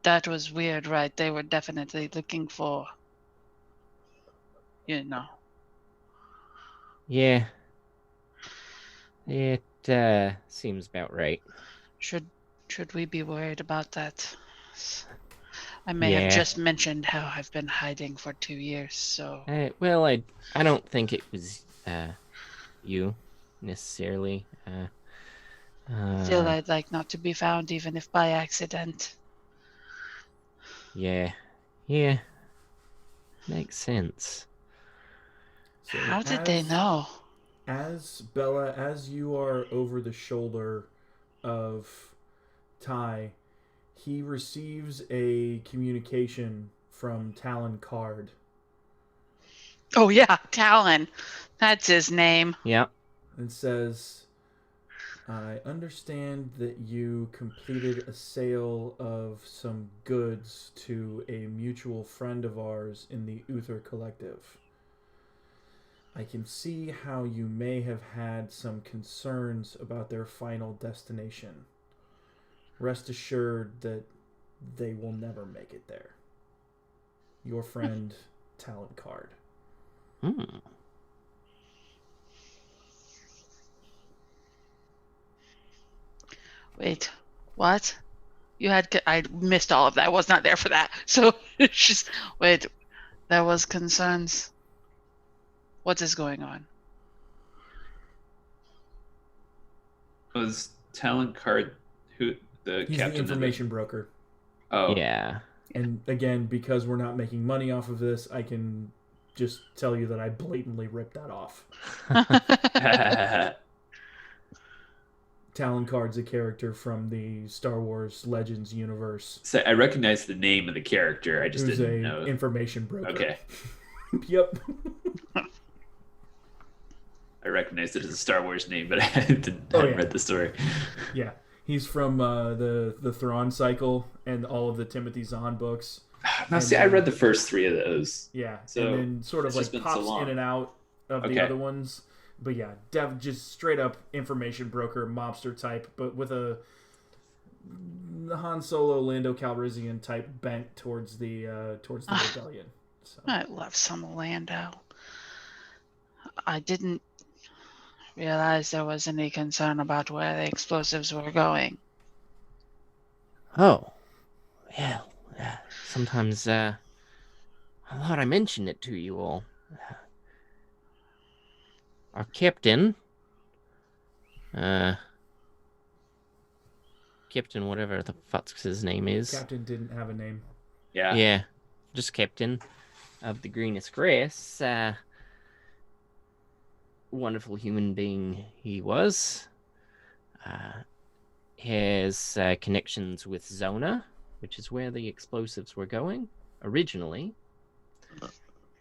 that was weird, right? They were definitely looking for, Yeah. It seems about right. Should we be worried about that? I may have just mentioned how I've been hiding for 2 years, so... Well, I don't think it was you, necessarily. Still, I'd like not to be found, even if by accident. Yeah. Makes sense. So how did they know? Bella, as you are over the shoulder of Ty, he receives a communication from Talon Card. Oh yeah, Talon. That's his name. Yeah. It says, I understand that you completed a sale of some goods to a mutual friend of ours in the Uther Collective. I can see how you may have had some concerns about their final destination. Rest assured that they will never make it there. Your friend, Talon Card. Wait, what? I missed all of that. I was not there for that. So, wait, there was concerns. What is going on? Was Talon Card who the He's captain? The information broker. Oh yeah. And again, because we're not making money off of this, I can just tell you that I blatantly ripped that off. Talon Card's a character from the Star Wars Legends universe. So I recognize the name of the character. I just didn't know. Information broker. Okay. Yep. I recognized it as a Star Wars name, but I hadn't read the story. Yeah. He's from the Thrawn cycle and all of the Timothy Zahn books. Now, see, I read the first 3 of those. Yeah. So and then sort of it's just been pops so long. in and out of the other ones. But yeah, just straight up information broker, mobster type, but with a Han Solo, Lando Calrissian type bent towards the rebellion. So. I love some Lando. I didn't realize there was any concern about where the explosives were going. Oh, yeah. Sometimes I thought I mentioned it to you all. Our captain, Captain whatever the fuck's his name is. Captain didn't have a name. Yeah, just Captain of the Greenest Grass. Wonderful human being he was. Has connections with Zona, which is where the explosives were going originally.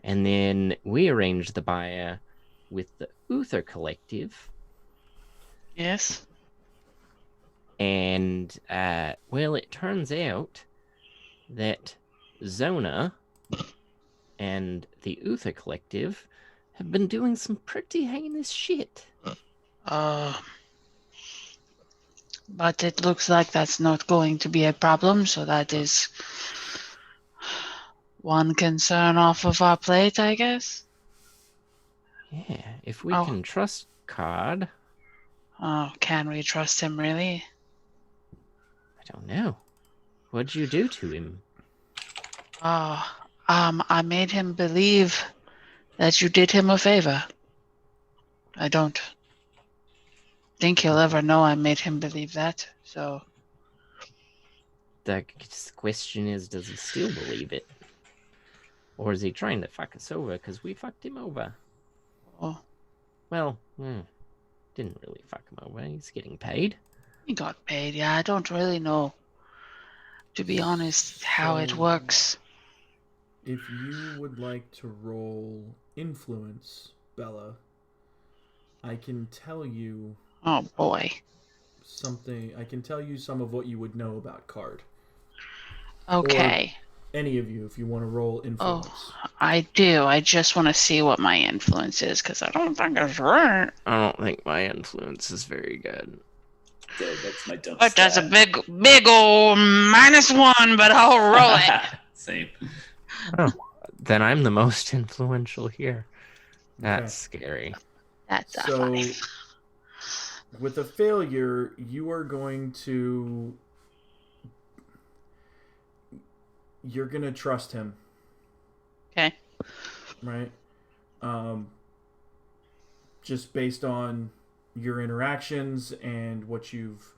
And then we arranged the buyer with the Uther Collective. Yes. And, well, it turns out that Zona and the Uther Collective have been doing some pretty heinous shit. But it looks like that's not going to be a problem, so that is one concern off of our plate, I guess. Yeah, if we can trust Card. Oh, can we trust him, really? I don't know. What'd you do to him? I made him believe that you did him a favor. I don't think he'll ever know I made him believe that, so... The question is, does he still believe it? Or is he trying to fuck us over because we fucked him over? Oh. Well, didn't really fuck him over. He's getting paid. He got paid, yeah. I don't really know, to be honest, how it works. If you would like to roll influence, Bella, I can tell you... Oh, boy. Something. I can tell you some of what you would know about Card. Okay. Or any of you, if you want to roll influence. Oh, I do. I just want to see what my influence is, because I don't think it's right. I don't think my influence is very good. That's my dump But stat. that's a big old -1, but I'll roll it. Same. Oh, then I'm the most influential here. That's Okay. scary. That's So, funny. with a failure, you are going to... You're going to trust him. Okay. Right? Just based on your interactions and what you've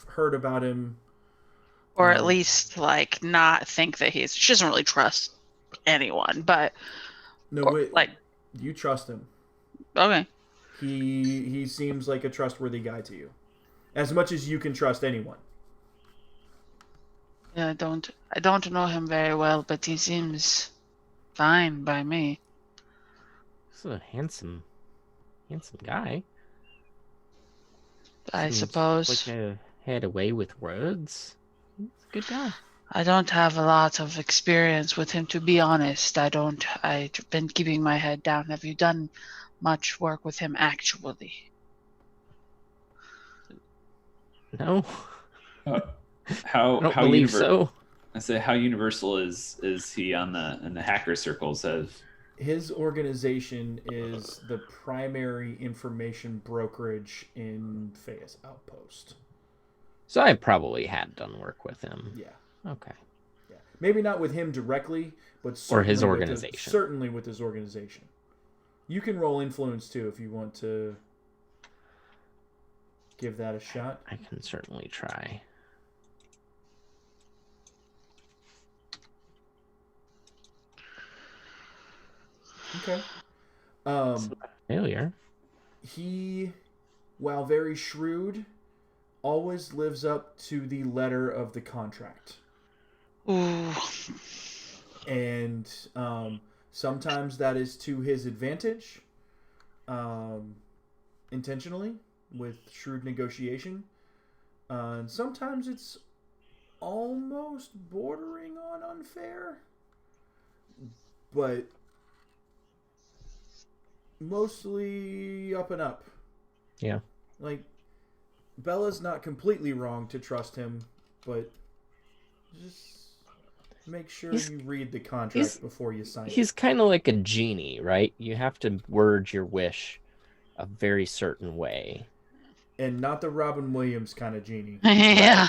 heard about him. Or at least, like, not think that she doesn't really trust anyone, but... No, or, wait. like... You trust him. Okay. He seems like a trustworthy guy to you. As much as you can trust anyone. Yeah, I don't know him very well, but he seems fine by me. He's a handsome guy. I Seems suppose. like a had a way with words. He's a good guy. I don't have a lot of experience with him, to be honest. I've been keeping my head down. Have you done much work with him, actually? No. How I don't believe so. I say, how universal is he in the hacker circles? His organization is the primary information brokerage in Fea's Outpost. So I probably had done work with him. Yeah. Okay. Yeah. Maybe not with him directly, but or his certainly organization. Certainly with his organization. You can roll influence too if you want to give that a shot. I can certainly try. Okay. Failure. He, while very shrewd, always lives up to the letter of the contract. Ooh. And sometimes that is to his advantage, intentionally, with shrewd negotiation. And sometimes it's almost bordering on unfair. But mostly up and up. Yeah. Like, Bella's not completely wrong to trust him, but just make sure you read the contract before you sign it. He's kind of like a genie, right? You have to word your wish a very certain way. And not the Robin Williams kind of genie. Yeah.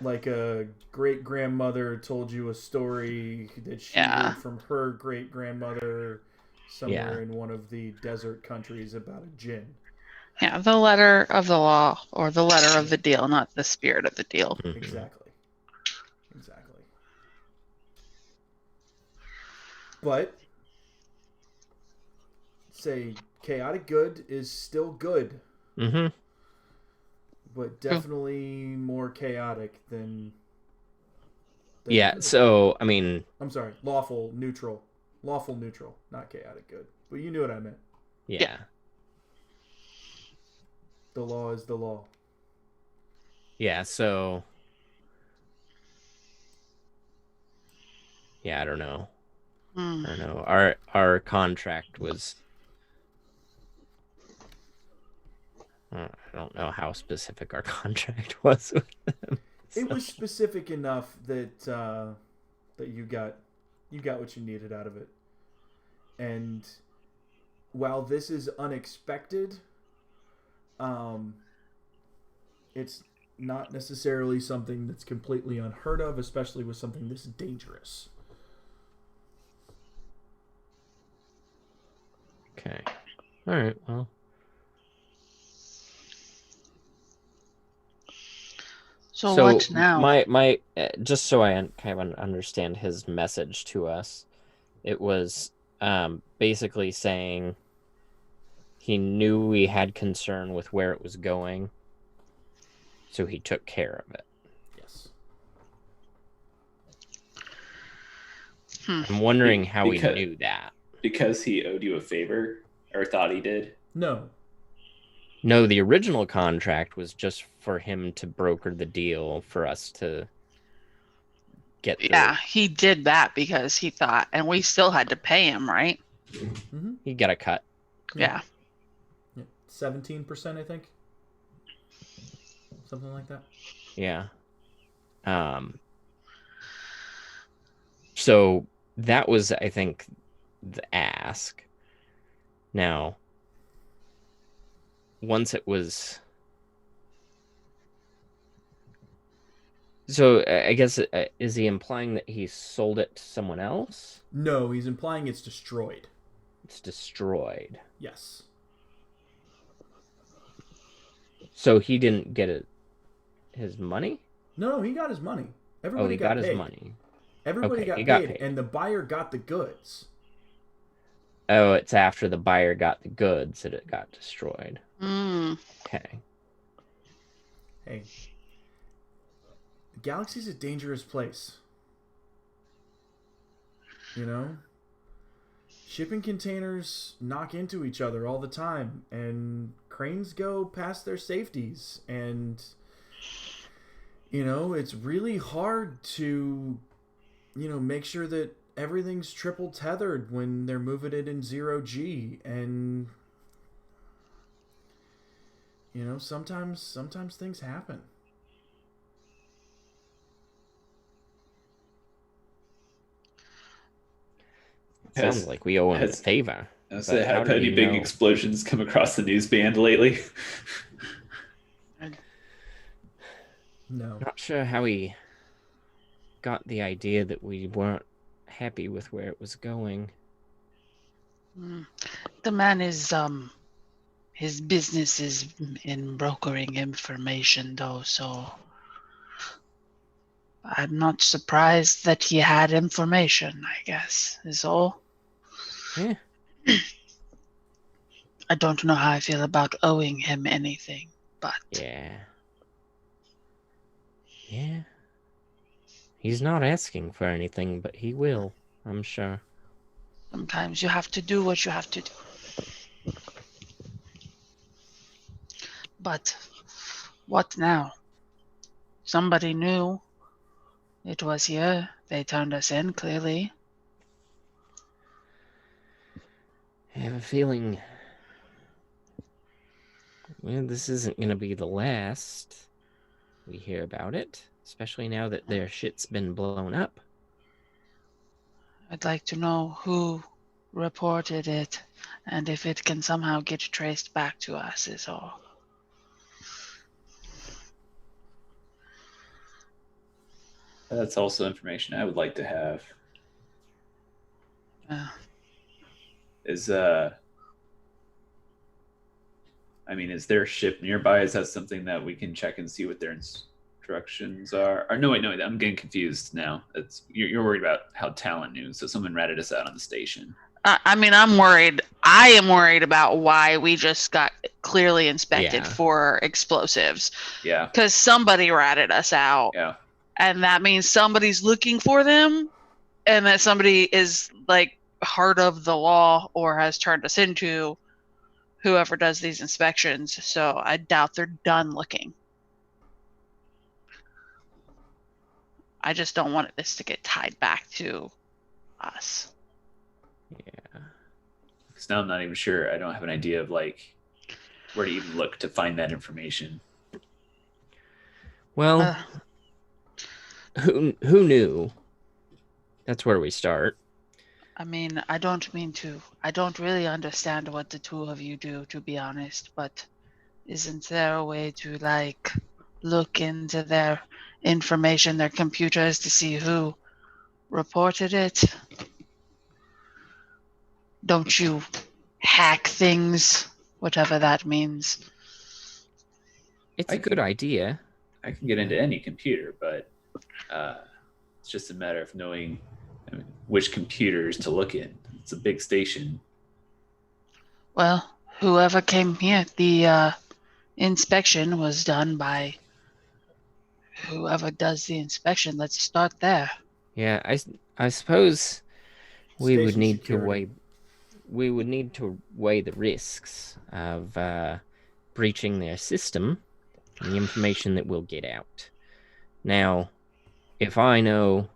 Like a great-grandmother told you a story that she Yeah. heard from her great-grandmother somewhere in one of the desert countries about a djinn. Yeah, the letter of the law or the letter of the deal, not the spirit of the deal. Mhm. Exactly. But say chaotic good is still good. Mm-hmm. But definitely more chaotic than Yeah, good. so, I mean... I'm sorry, lawful neutral, not chaotic good. But you knew what I meant. Yeah. The law is the law. Yeah, so... Yeah, I don't know. I don't know. Our contract was... I don't know how specific our contract was with them. So. It was specific enough that that you got what you needed out of it. And while this is unexpected, it's not necessarily something that's completely unheard of, especially with something this dangerous. Okay. All right. Well. So what now? My just so I kind of understand his message to us, it was basically saying he knew we had concern with where it was going, so he took care of it. Yes. I'm wondering how he knew that. Because he owed you a favor, or thought he did? No, the original contract was just for him to broker the deal for us to get Yeah, he did that because he thought, and we still had to pay him, right? Mm-hmm. He got a cut. Yeah. 17%, I think. Something like that. Yeah. So that was, I think, the ask. Now, once it was... So I guess, is he implying that he sold it to someone else? No, he's implying it's destroyed. It's destroyed. Yes. So he didn't get his money? No, he got his money. Everybody got paid. His money. Everybody got paid, and the buyer got the goods. Oh, it's after the buyer got the goods that it got destroyed. Okay. Hey, the galaxy's a dangerous place. You know? Shipping containers knock into each other all the time, and cranes go past their safeties, and you know, it's really hard to, you know, make sure that everything's triple tethered when they're moving it in 0G, and you know, sometimes things happen. Sounds like we owe him a favor. Have any big explosions come across the news band lately? No. Not sure how he got the idea that we weren't happy with where it was going. The man is his business is in brokering information though, so I'm not surprised that he had information, I guess, is all. Yeah. I don't know how I feel about owing him anything, but Yeah. He's not asking for anything, but he will, I'm sure. sometimes you have to do what you have to do. But what now? Somebody knew it was here. They turned us in, clearly. have a feeling, well, this isn't going to be the last we hear about it, especially now that their shit's been blown up. I'd like to know who reported it and if it can somehow get traced back to us is all. That's also information I would like to have. Is is their ship nearby? Is that something that we can check and see what their instructions are? Or no, wait, no, I'm getting confused now. You're worried about how Talon knew, so someone ratted us out on the station. I'm worried. I am worried about why we just got clearly inspected for explosives. Yeah. Because somebody ratted us out. Yeah. And that means somebody's looking for them, and that somebody is like heart of the law or has turned us into whoever does these inspections. So I doubt they're done looking. I just don't want this to get tied back to us. Yeah. Because now I'm not even sure. I don't have an idea of like where to even look to find that information. Well, who knew? That's where we start. I don't really understand what the two of you do, to be honest, but isn't there a way to, like, look into their information, their computers, to see who reported it? Don't you hack things, whatever that means? It's a good idea. I can get into any computer, but it's just a matter of knowing which computers to look in. It's a big station. Well, whoever came here, the inspection was done by whoever does the inspection. Let's start there. Yeah, I suppose we would Station need security. to weigh the risks of breaching their system and the information that we'll get out. Now, if I know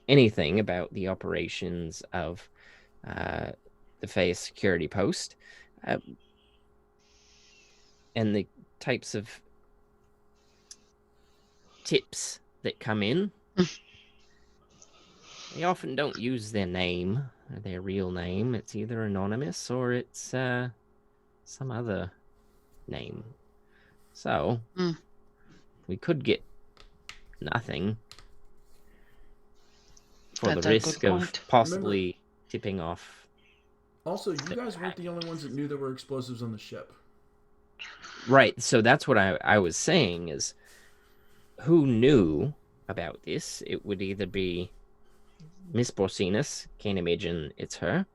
anything about the operations of the Fae security post and the types of tips that come in, they often don't use their name or their real name. It's either anonymous or it's some other name. So we could get nothing for That's the a risk good of point. possibly tipping off. Also, you guys weren't the only ones that knew there were explosives on the ship. Right, so that's what I was saying is who knew about this? It would either be Miss Borsinus, can't imagine it's her.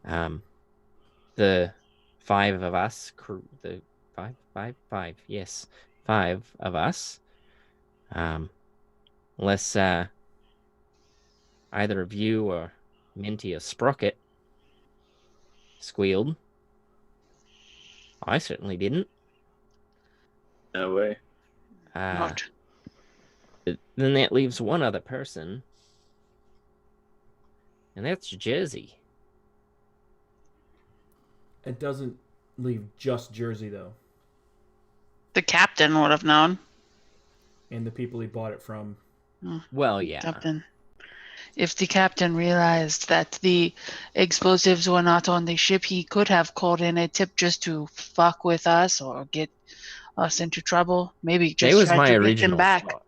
The five of us, the five, yes, five of us. Unless either of you or Minty or Sprocket squealed. I certainly didn't. No way. Not. Then that leaves one other person, and that's Jersey. It doesn't leave just Jersey, though, The captain would have known. and the people he bought it from. Well, yeah. Captain. If the captain realized that the explosives were not on the ship, he could have called in a tip just to fuck with us or get us into trouble. Maybe That just was try my to get original them back. thought.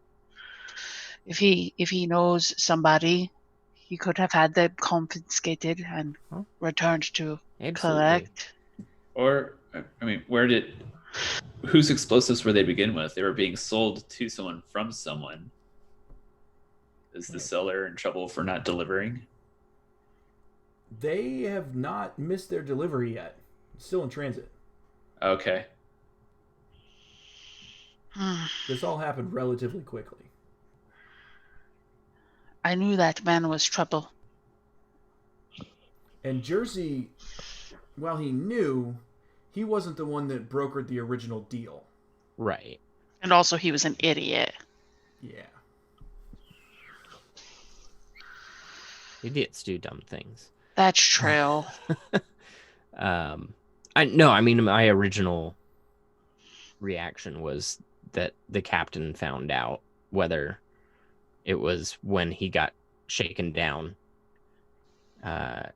If he knows somebody, he could have had them confiscated and returned to Absolutely. collect. Or, whose explosives were they to begin with? They were being sold to someone from someone. Is the seller in trouble for not delivering? They have not missed their delivery yet. It's still in transit. Okay. This all happened relatively quickly. I knew that man was trouble. And Jersey, while he knew, he wasn't the one that brokered the original deal. Right. And also he was an idiot. Yeah. Idiots do dumb things. That's true. I mean, my original reaction was that the captain found out, whether it was when he got shaken down at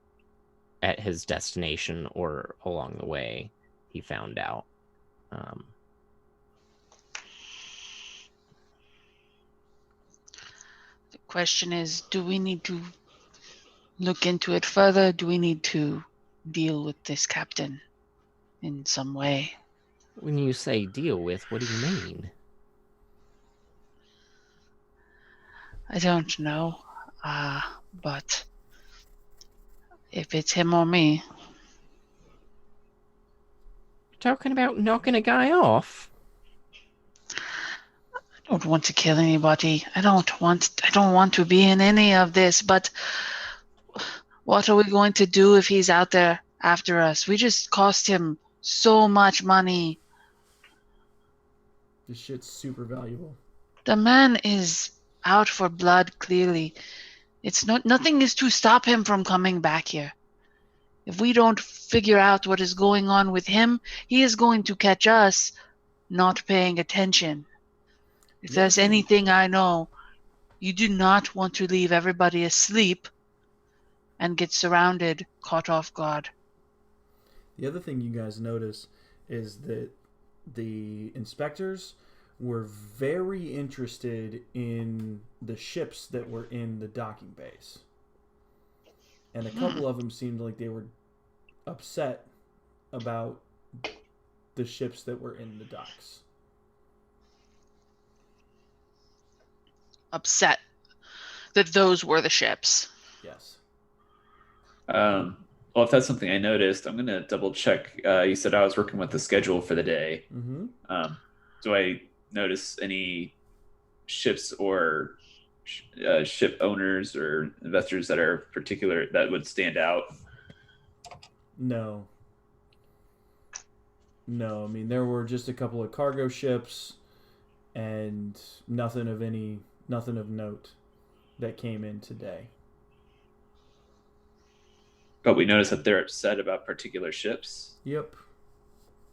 his destination or along the way, he found out. The question is, do we need to look into it further? Do we need to deal with this captain in some way? When you say deal with, what do you mean? I don't know. But if it's him or me, Talking about knocking a guy off? I don't want to kill anybody. I don't want to be in any of this, but what are we going to do if he's out there after us? We just cost him so much money. This shit's super valuable. The man is out for blood, clearly. Nothing is to stop him from coming back here. If we don't figure out what is going on with him, he is going to catch us not paying attention. If there's anything I know, you do not want to leave everybody asleep and get surrounded, caught off guard. The other thing you guys notice is that the inspectors were very interested in the ships that were in the docking bays. And a couple of them seemed like they were upset about the ships that were in the docks. Upset that those were the ships. Yes. Well, if that's something I noticed, I'm going to double check. You said I was working with the schedule for the day. Mm-hmm. Do I notice any ships or ship owners or investors that are particular that would stand out? No. I mean, there were just a couple of cargo ships and nothing of note that came in today. But we noticed that they're upset about particular ships. Yep.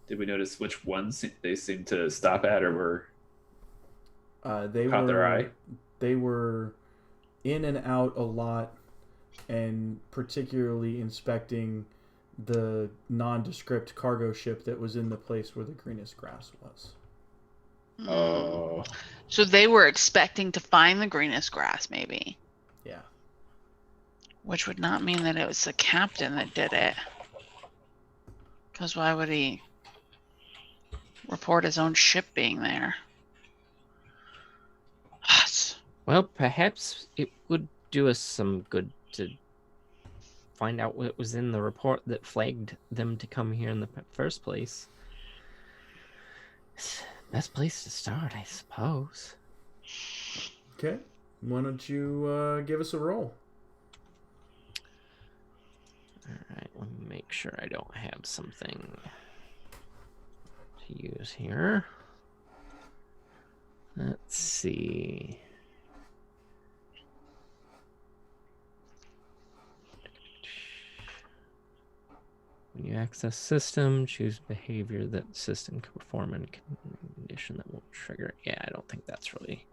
Did we notice which ones they seemed to stop at, or were caught their eye? They were in and out a lot, and particularly inspecting the nondescript cargo ship that was in the place where the greenest grass was. Oh. So they were expecting to find the greenest grass, maybe. Yeah. Which would not mean that it was the captain that did it. Because why would he report his own ship being there? Well, perhaps it would do us some good to find out what was in the report that flagged them to come here in the first place. Best place to start, I suppose. Okay. Why don't you give us a roll? Alright, let me make sure I don't have something to use here. Let's see. When you access system, choose behavior that system can perform in a condition that won't trigger. Yeah, I don't think that's really...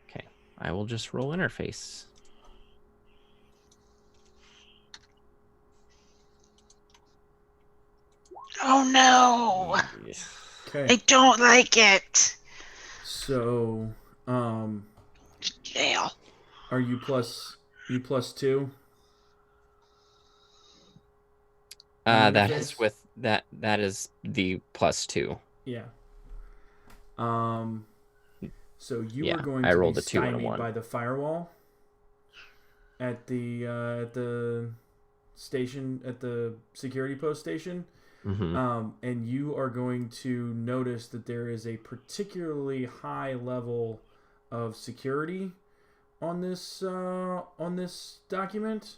Okay, I will just roll interface. Oh no! Okay. I don't like it. So, Jail. are you plus 2? That is with that is the +2. Yeah. So you are going I to rolled be a 2 and a stymied 1. by the firewall at the station, at the security post station. Mm-hmm. And you are going to notice that there is a particularly high level of security on this document.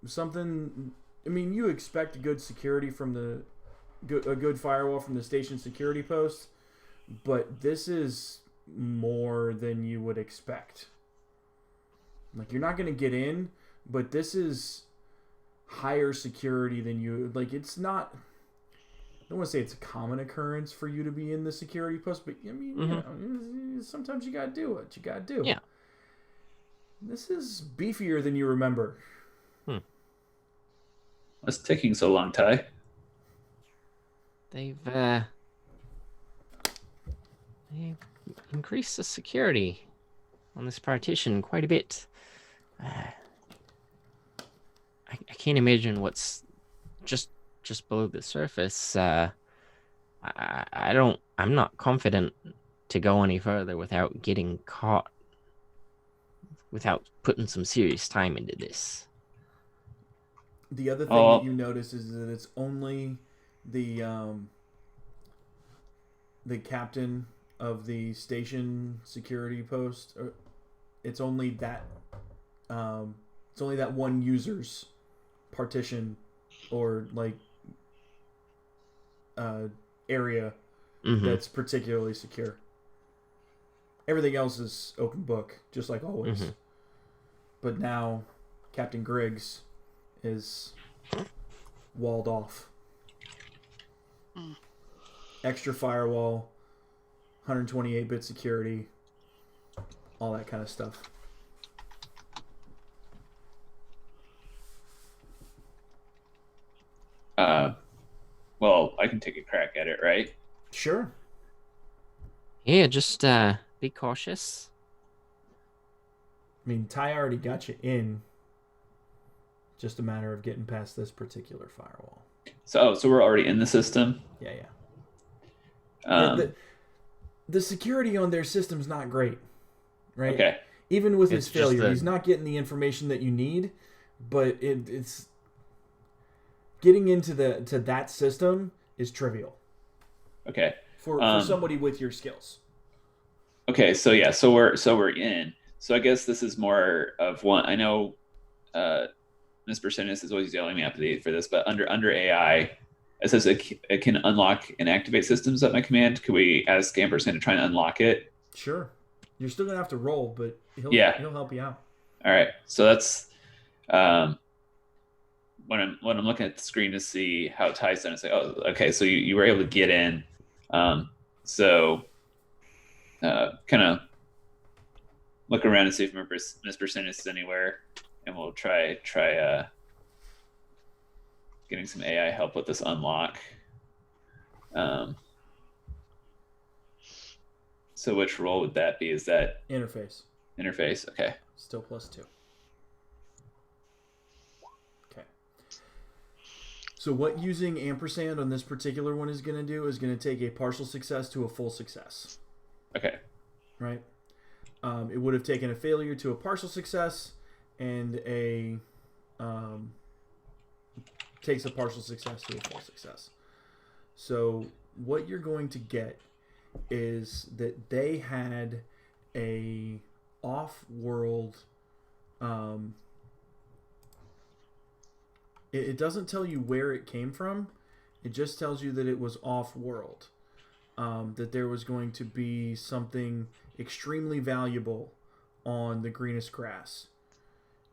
Something. I mean, you expect good security from a good firewall from the station security post, but this is more than you would expect. Like, you're not going to get in, but this is higher security than you like. It's not. I don't want to say it's a common occurrence for you to be in the security post, but I mean, you know, sometimes you gotta do what you gotta do. Yeah. This is beefier than you remember. What's taking so long, Ty? They've increased the security on this partition quite a bit. I can't imagine what's just below the surface. I'm not confident to go any further without getting caught, without putting some serious time into this. The other thing that you notice is that it's only the captain of the station security post. It's only that one user's partition or like area that's particularly secure. Everything else is open book, just like always. But now Captain Griggs is walled off. Extra firewall, 128-bit security, all that kind of stuff. Well, I can take a crack at it, right? Sure. Yeah, just be cautious. I mean, Ty already got you in. Just a matter of getting past this particular firewall. So we're already in the system. Yeah. The security on their system's not great, right? Okay. Even with his It's just failure, he's not getting the information that you need. But it's getting into that system is trivial. Okay. For somebody with your skills. Okay, so yeah, so we're in. So I guess this is more of one. I know Ms. Persinis is always yelling me up for this, but under AI, it says it can unlock and activate systems at my command. Could we ask Ampersand to try and unlock it? Sure. You're still gonna have to roll, but he'll help you out. All right. So that's when I'm looking at the screen to see how Ty's done. It's like, oh, okay. So you were able to get in. Kind of look around and see if Ms. Persinis is anywhere, and we'll try getting some AI help with this unlock. So which role would that be? Is that interface? Okay. Still +2. Okay. So what using ampersand on this particular one is going to do is going to take a partial success to a full success. Okay. Right? It would have taken a failure to a partial success, and takes a partial success to a full success. So what you're going to get is that they had a off-world. It doesn't tell you where it came from. It just tells you that it was off-world. That there was going to be something extremely valuable on the greenest grass.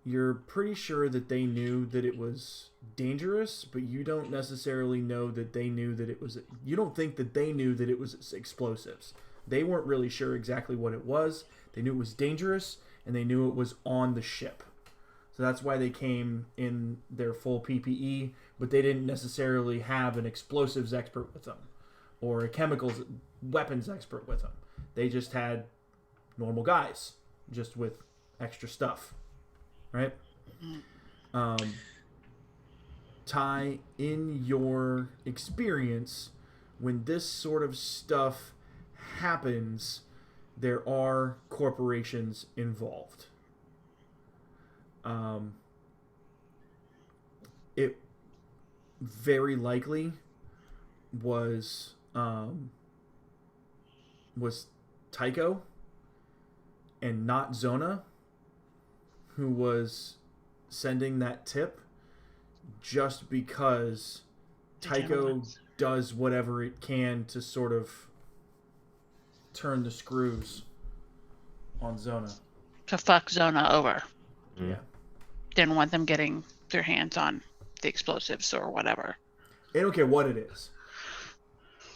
You're pretty sure that they knew that it was dangerous, but you don't necessarily know that they knew that it was. You don't think that they knew that it was explosives. They weren't really sure exactly what it was. They knew it was dangerous, and they knew it was on the ship. So that's why they came in their full PPE, but they didn't necessarily have an explosives expert with them or a chemicals weapons expert with them. They just had normal guys, just with extra stuff. Right? Ty, in your experience, when this sort of stuff happens, there are corporations involved. It very likely was Tycho and not Zona who was sending that tip, just because Tycho does whatever it can to sort of turn the screws on Zona. To fuck Zona over. Yeah. didn't want them getting their hands on the explosives or whatever. They don't care what it is.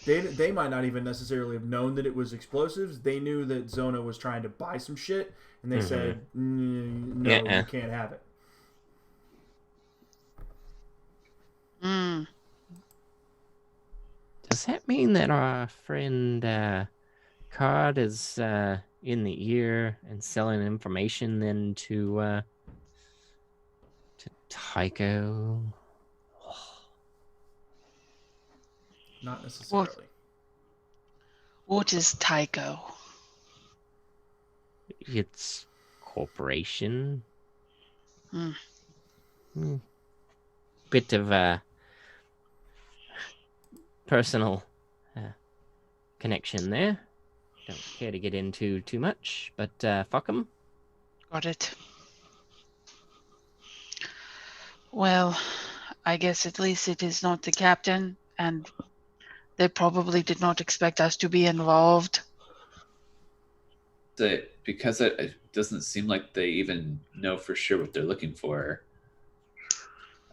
They might not even necessarily have known that it was explosives. They knew that Zona was trying to buy some shit, and they said, no, Yeah. you can't have it. Mm. Does that mean that our friend Card is in the ear and selling information then to Tycho? Not necessarily. What is Tycho? It's corporation. Bit of a personal connection there. Don't care to get into too much, but fuck 'em. Got it. Well, I guess at least it is not the captain, and they probably did not expect us to be involved. Because it doesn't seem like they even know for sure what they're looking for.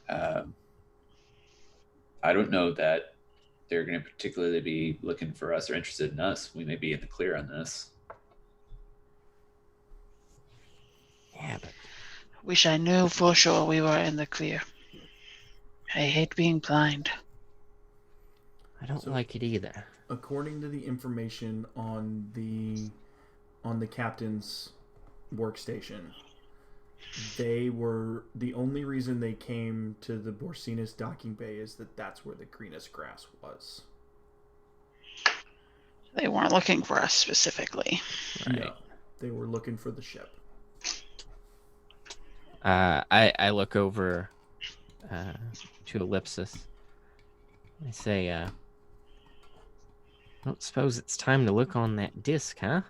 I don't know that they're going to particularly be looking for us or interested in us. We may be in the clear on this. Yeah, but Wish I knew for sure we were in the clear. I hate being blind. I don't like it either. According to the information on the captain's workstation, they were the only reason they came to the Borsinus docking bay is that that's where the greenest grass was. They weren't looking for us specifically. Right. No, they were looking for the ship. I look over to Ellipsis. I say, I don't suppose it's time to look on that disc, huh?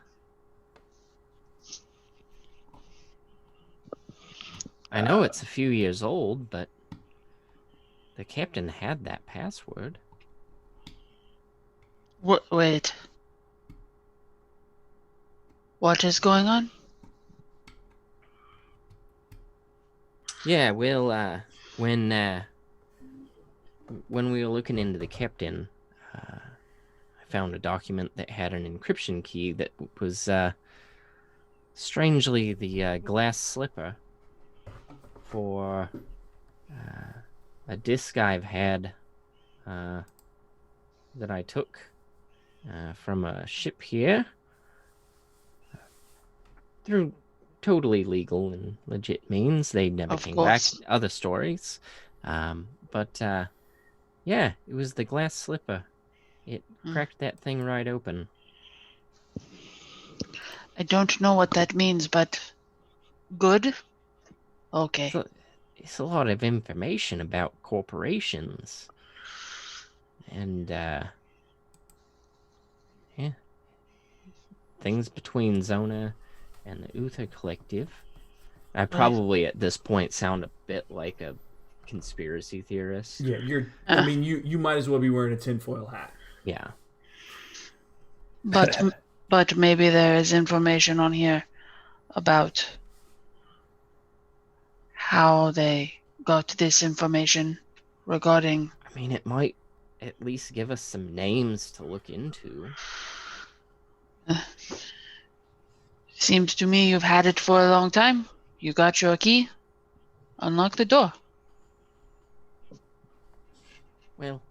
I know it's a few years old, but the captain had that password. Wait. What is going on? Yeah, well, when we were looking into the captain, I found a document that had an encryption key that was strangely the glass slipper for a disc I've had that I took from a ship here through totally legal and legit means. They never Of came course. back. Other stories. But yeah, it was the glass slipper. It cracked that thing right open. I don't know what that means, but good? Okay. It's a lot of information about corporations. And yeah, things between Zona and the Uther Collective. I probably at this point sound a bit like a conspiracy theorist. Yeah, I mean, you might as well be wearing a tinfoil hat. Yeah. But maybe there is information on here about how they got this information regarding. I mean, it might at least give us some names to look into. Seems to me you've had it for a long time. You got your key. Unlock the door. Well,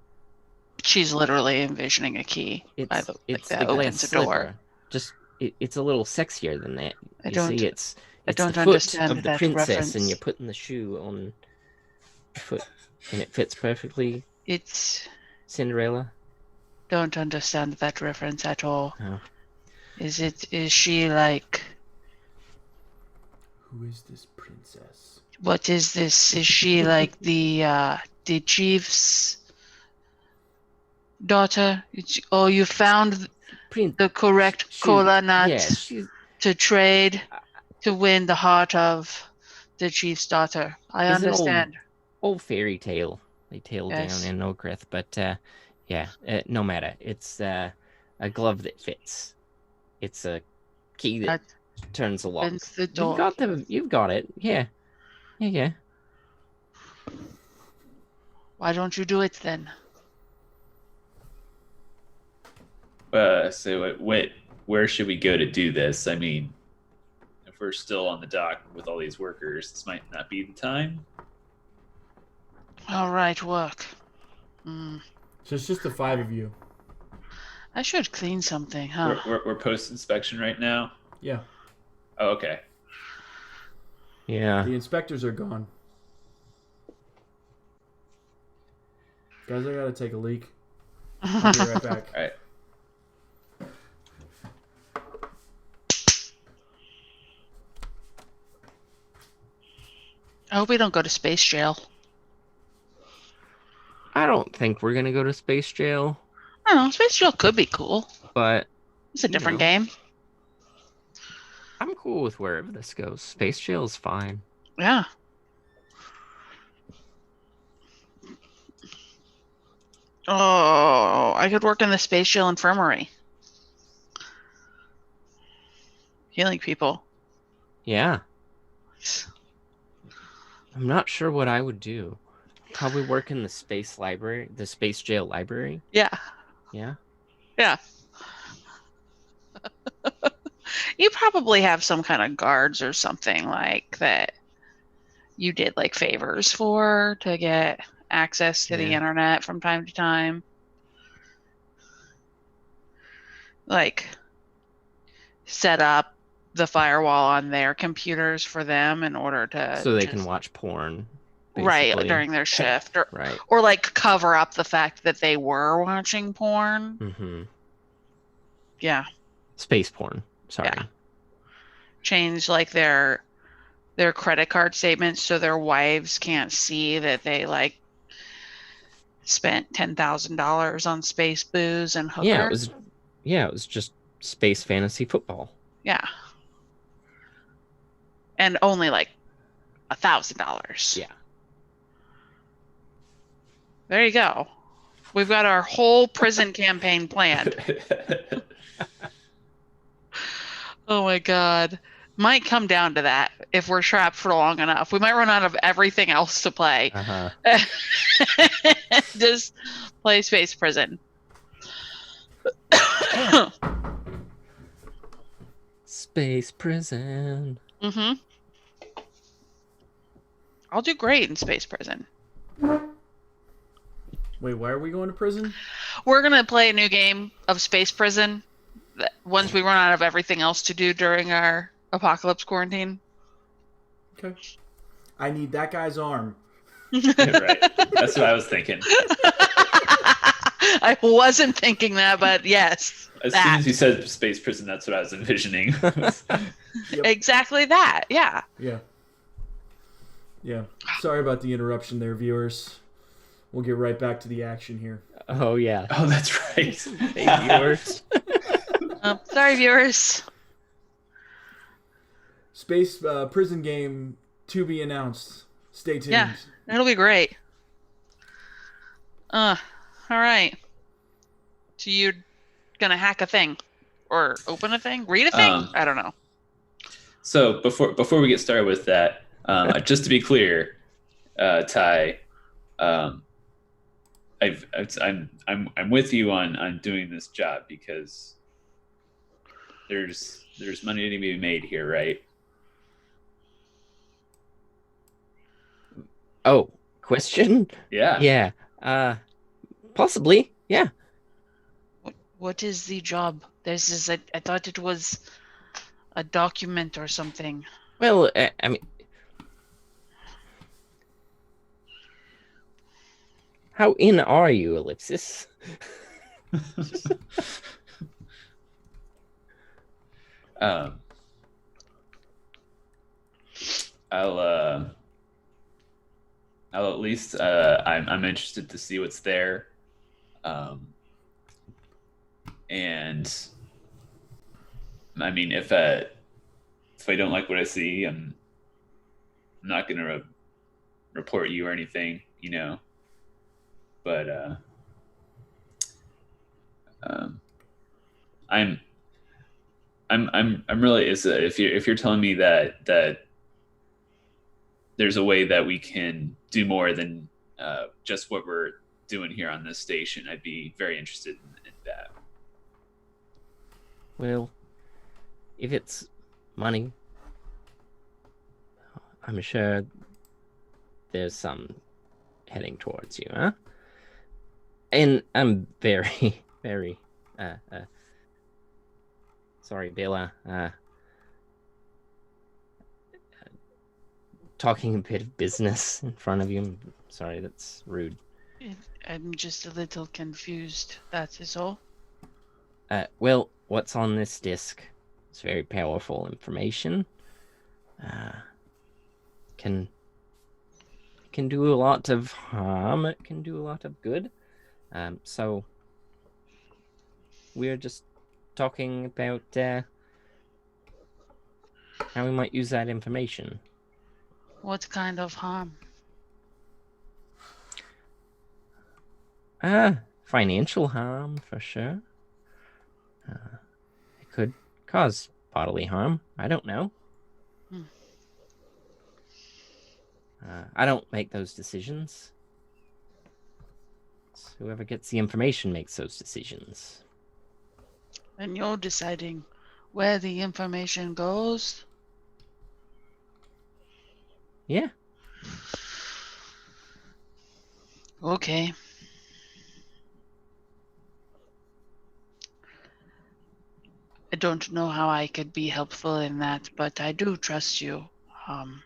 She's literally envisioning a key. it's that the glass opens the door. slipper. Just it's a little sexier than that. I don't it's don't the foot understand of the that princess, reference. and you're putting the shoe on the foot, and it fits perfectly. It's Cinderella. don't understand that reference at all. Oh. Is she like, Who is this princess? what is this? Is she like the chief's daughter? Oh, you found the correct cola nut to trade to win the heart of the chief's daughter. I understand. Old fairy tale. They tailed Yes. down in Ogrith, but yeah, no matter. It's a glove that fits. It's a key that turns a lock. Opens the door. You've got it, yeah. Yeah. Why don't you do it then? So where should we go to do this? I mean, if we're still on the dock with all these workers, this might not be the time. All right, work. So it's just the 5 of you. I should clean something, huh? We're post inspection right now. Yeah. Oh, okay. Yeah. The inspectors are gone. Guys, I gotta take a leak. I'll be right back. All right. I hope we don't go to space jail. I don't think we're gonna go to space jail, I don't know. Space jail could be cool. but It's a You different know. game. I'm cool with wherever this goes. Space jail is fine. Yeah. Oh, I could work in the space jail infirmary. Healing people. Yeah. I'm not sure what I would do. Probably work in the space library, the space jail library. Yeah. Yeah. Yeah. You probably have some kind of guards or something like that you did like favors for to get access to the Yeah. internet from time to time. Like set up the firewall on their computers for them in order to So they just- can watch porn. right basically. during their shift Right. or like cover up the fact that they were watching porn. Mm-hmm. Yeah. Space porn. Sorry. Yeah. Change like their credit card statements so their wives can't see that they like spent $10,000 on space booze and hooker. Yeah, it was just space fantasy football. Yeah. And only like $1,000. Yeah. There you go. We've got our whole prison campaign planned. Oh my god. Might come down to that if we're trapped for long enough. We might run out of everything else to play. Uh-huh. Just play space prison. Space prison. Mm-hmm. I'll do great in space prison. Wait, why are we going to prison? We're gonna play a new game of space prison once we run out of everything else to do during our apocalypse quarantine. Okay. I need that guy's arm. Right. That's what I was thinking. I wasn't thinking that, but yes. As soon as you said space prison, that's what I was envisioning. Yep. Exactly that. Yeah. Yeah. Yeah. Sorry about the interruption there, viewers. We'll get right back to the action here. Oh yeah. Oh, that's right. Hey, viewers. Sorry, viewers. Space prison game to be announced. Stay tuned. Yeah. It'll be great. All right. So you're gonna hack a thing, or open a thing, read a thing? I don't know. So before we get started with that, just to be clear, Ty, I'm with you on doing this job because there's money to be made here, right? Oh, question? Yeah. Yeah. Possibly. Yeah. What is the job? I thought it was a document or something. Well, I mean, how in are you, Ellipsis? I'll at least I'm interested to see what's there, and I mean if I don't like what I see, I'm not gonna report you or anything, you know. But I'm really if you're telling me that there's a way that we can do more than just what we're doing here on this station, I'd be very interested in that. Well, if it's money, I'm sure there's some heading towards you, huh? And I'm very, very, sorry, Bella, talking a bit of business in front of you. I'm sorry, that's rude. I'm just a little confused, that is all. Well, what's on this disc? It's very powerful information. Can do a lot of harm. It can do a lot of good. So we're just talking about how we might use that information. What kind of harm? Financial harm for sure. It could cause bodily harm. I don't know. I don't make those decisions. It's whoever gets the information makes those decisions. And you're deciding where the information goes? Yeah. Okay. I don't know how I could be helpful in that, but I do trust you. I'm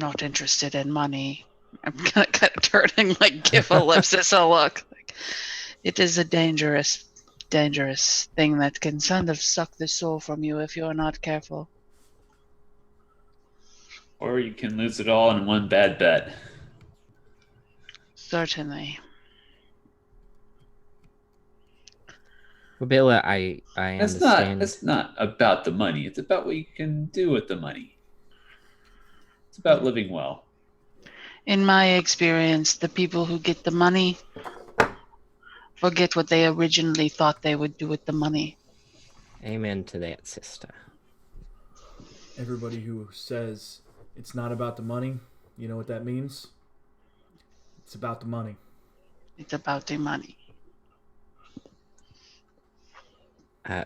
not interested in money. I'm kind of turning, like, give Ellipsis a look. Like, it is a dangerous thing that can kind of suck the soul from you if you're not careful. Or you can lose it all in one bad bet. Certainly. Well, Bella, I understand. It's not about the money. It's about what you can do with the money. It's about living well. In my experience, the people who get the money forget what they originally thought they would do with the money. Amen to that, sister. Everybody who says it's not about the money, you know what that means? It's about the money. It's about the money.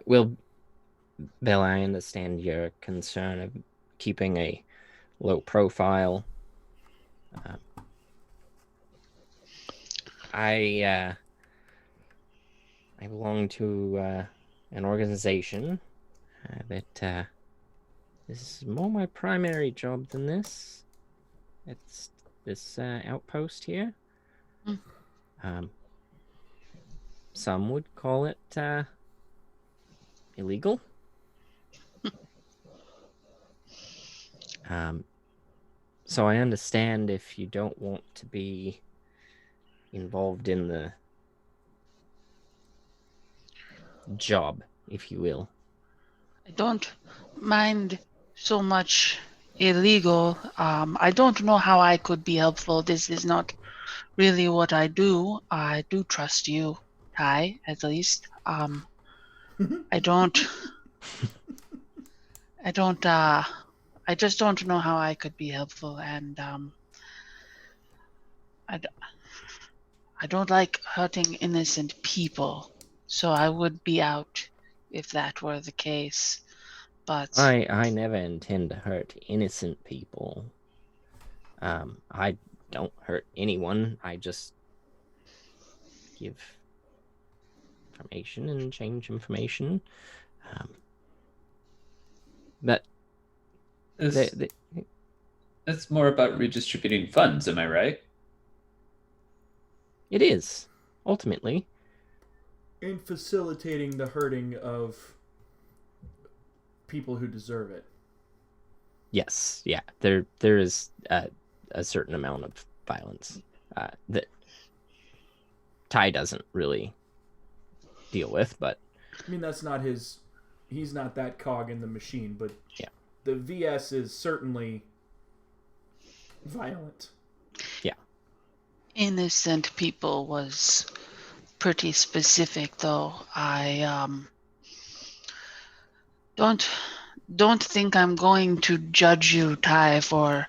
Well, Bella, I understand your concern of keeping a low profile. I belong to an organization that this is more my primary job than this. It's this outpost here. Some would call it illegal. So I understand if you don't want to be involved in the job, if you will. I don't mind so much illegal. I don't know how I could be helpful. This is not really what I do. I do trust you, Ty, at least. I just don't know how I could be helpful, and I don't like hurting innocent people, so I would be out if that were the case. But I never intend to hurt innocent people. I don't hurt anyone. I just give information and change information. But It's more about redistributing funds, am I right? it is, ultimately. And facilitating the hurting of people who deserve it. Yes, yeah. There is a certain amount of violence that Ty doesn't really deal with, but I mean, that's not his... He's not that cog in the machine, but yeah. The VS is certainly violent. Yeah. innocent people was pretty specific, though. I don't think I'm going to judge you, Ty, for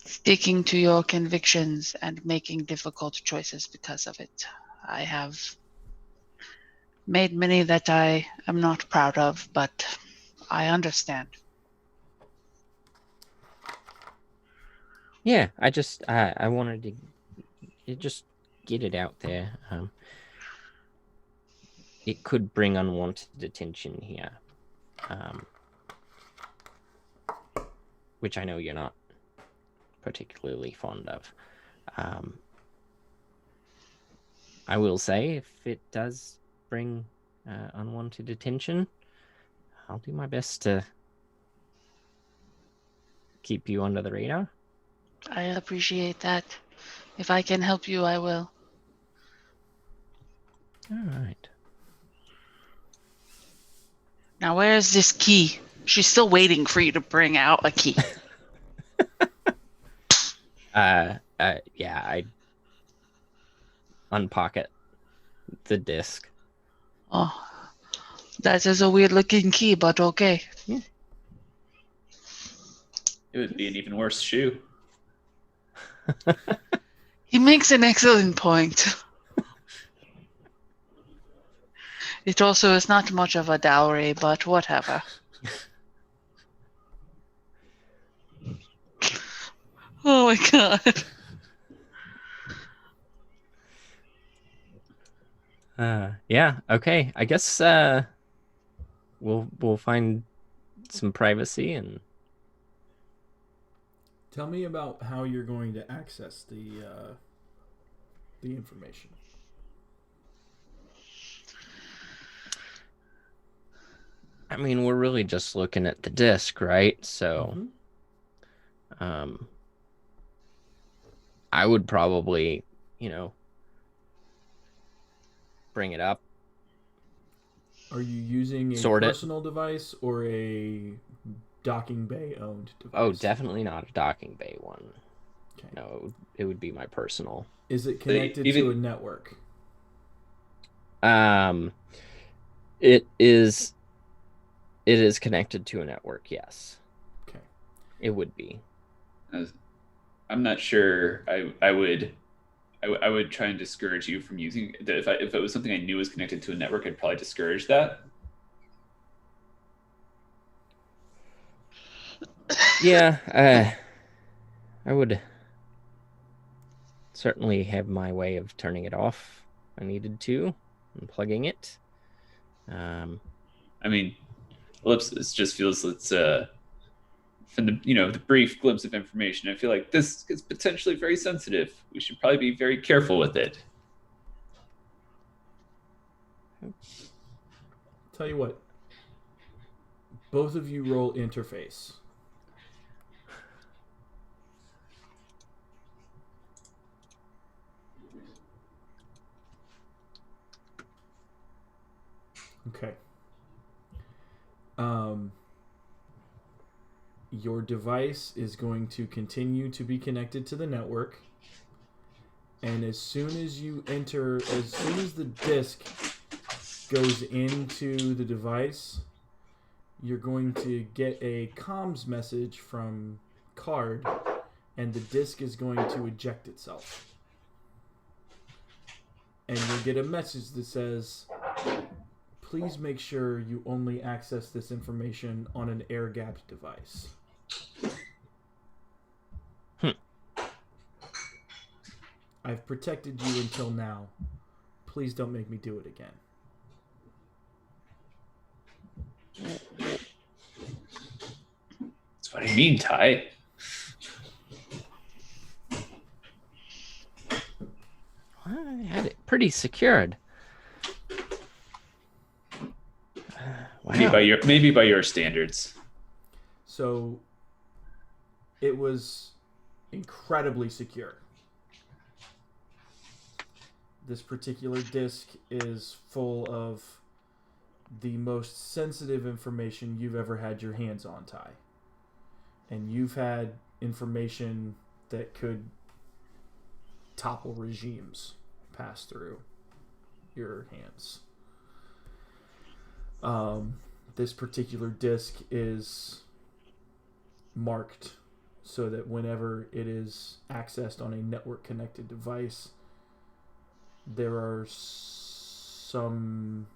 sticking to your convictions and making difficult choices because of it. I have made many that I am not proud of, but I understand. Yeah, I wanted to just get it out there. It could bring unwanted attention here, which I know you're not particularly fond of. I will say, if it does bring unwanted attention, I'll do my best to keep you under the radar. I appreciate that. If I can help you, I will. All right. Now, where is this key? She's still waiting for you to bring out a key. Yeah, I unpocket the disc. Oh, that is a weird looking key, but okay. Yeah. It would be an even worse shoe. He makes an excellent point. It also is not much of a dowry, but whatever. Oh my god. Yeah, okay. I guess we'll find some privacy and Tell me about how you're going to access the information. I mean, we're really just looking at the disc, right? So I would probably, bring it up. Are you using a Sort it. personal device or a docking bay owned device? Oh, definitely not a docking bay one. Okay. No, it would be my personal. Is it connected to a network? It is connected to a network, yes. Okay. It would be. I'm not sure. I would try and discourage you from using it. If it was something I knew was connected to a network, I'd probably discourage that. Yeah, I would certainly have my way of turning it off if I needed to, and plugging it. I mean, Ellipsis just feels it's from the brief glimpse of information, I feel like this is potentially very sensitive. We should probably be very careful with it. Tell you what. Both of you roll interface. Okay. Your device is going to continue to be connected to the network, and as soon as the disk goes into the device, you're going to get a comms message from card, and the disk is going to eject itself. And you'll get a message that says, please make sure you only access this information on an air-gapped device. I've protected you until now. Please don't make me do it again. That's what I mean, Ty. I had it pretty secured. Wow. Maybe by your standards. So it was incredibly secure. This particular disk is full of the most sensitive information you've ever had your hands on, Ty. And you've had information that could topple regimes pass through your hands. this particular disk is marked so that whenever it is accessed on a network connected device, there are some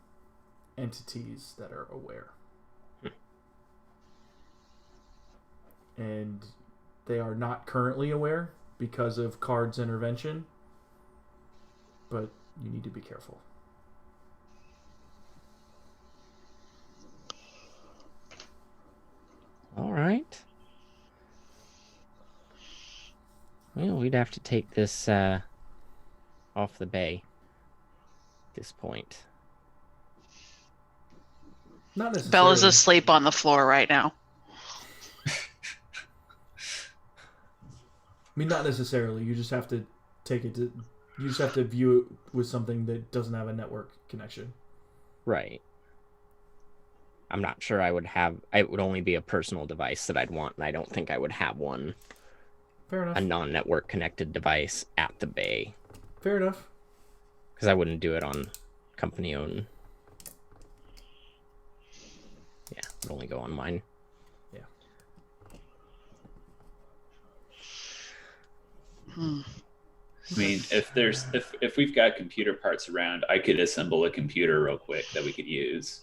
entities that are aware. And they are not currently aware because of Card's intervention, but you need to be careful. All right. Well, we'd have to take this off the bay at this point. Not necessarily. Bella's asleep on the floor right now. I mean, not necessarily. You just have to take it to. You just have to view it with something that doesn't have a network connection. Right. I'm not sure I would have. It would only be a personal device that I'd want, and I don't think I would have one. Fair enough. A non-network connected device at the bay. Fair enough. Because I wouldn't do it on company-owned. Yeah, it would only go on mine. Yeah. I mean, if we've got computer parts around, I could assemble a computer real quick that we could use.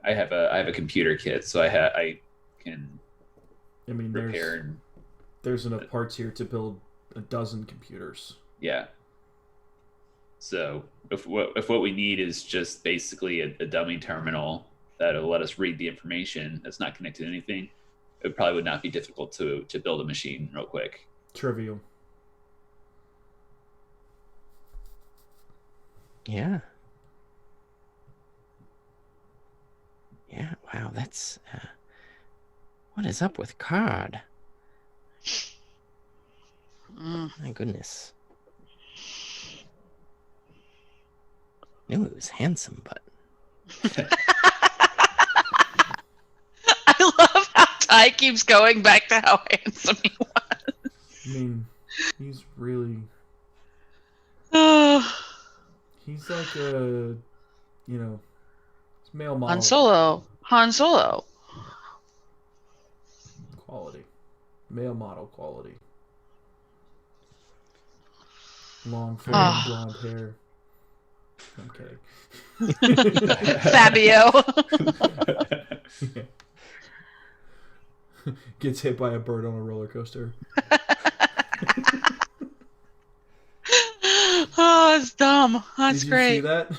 I have a computer kit, so I can I mean, repair. There's enough parts here to build a dozen computers. Yeah. So if what we need is just basically a dummy terminal that'll let us read the information that's not connected to anything, it probably would not be difficult to build a machine real quick. Trivial. Yeah. Yeah, wow, that's... what is up with Card? My goodness. Knew he was handsome, but... I love how Ty keeps going back to how handsome he was. I mean, he's really... He's like a... You know... It's male model. Han Solo. Quality. Male model quality. Long flowing blonde hair. I'm kidding. Fabio. Gets hit by a bird on a roller coaster. Oh, it's dumb. That's Did you great. see that?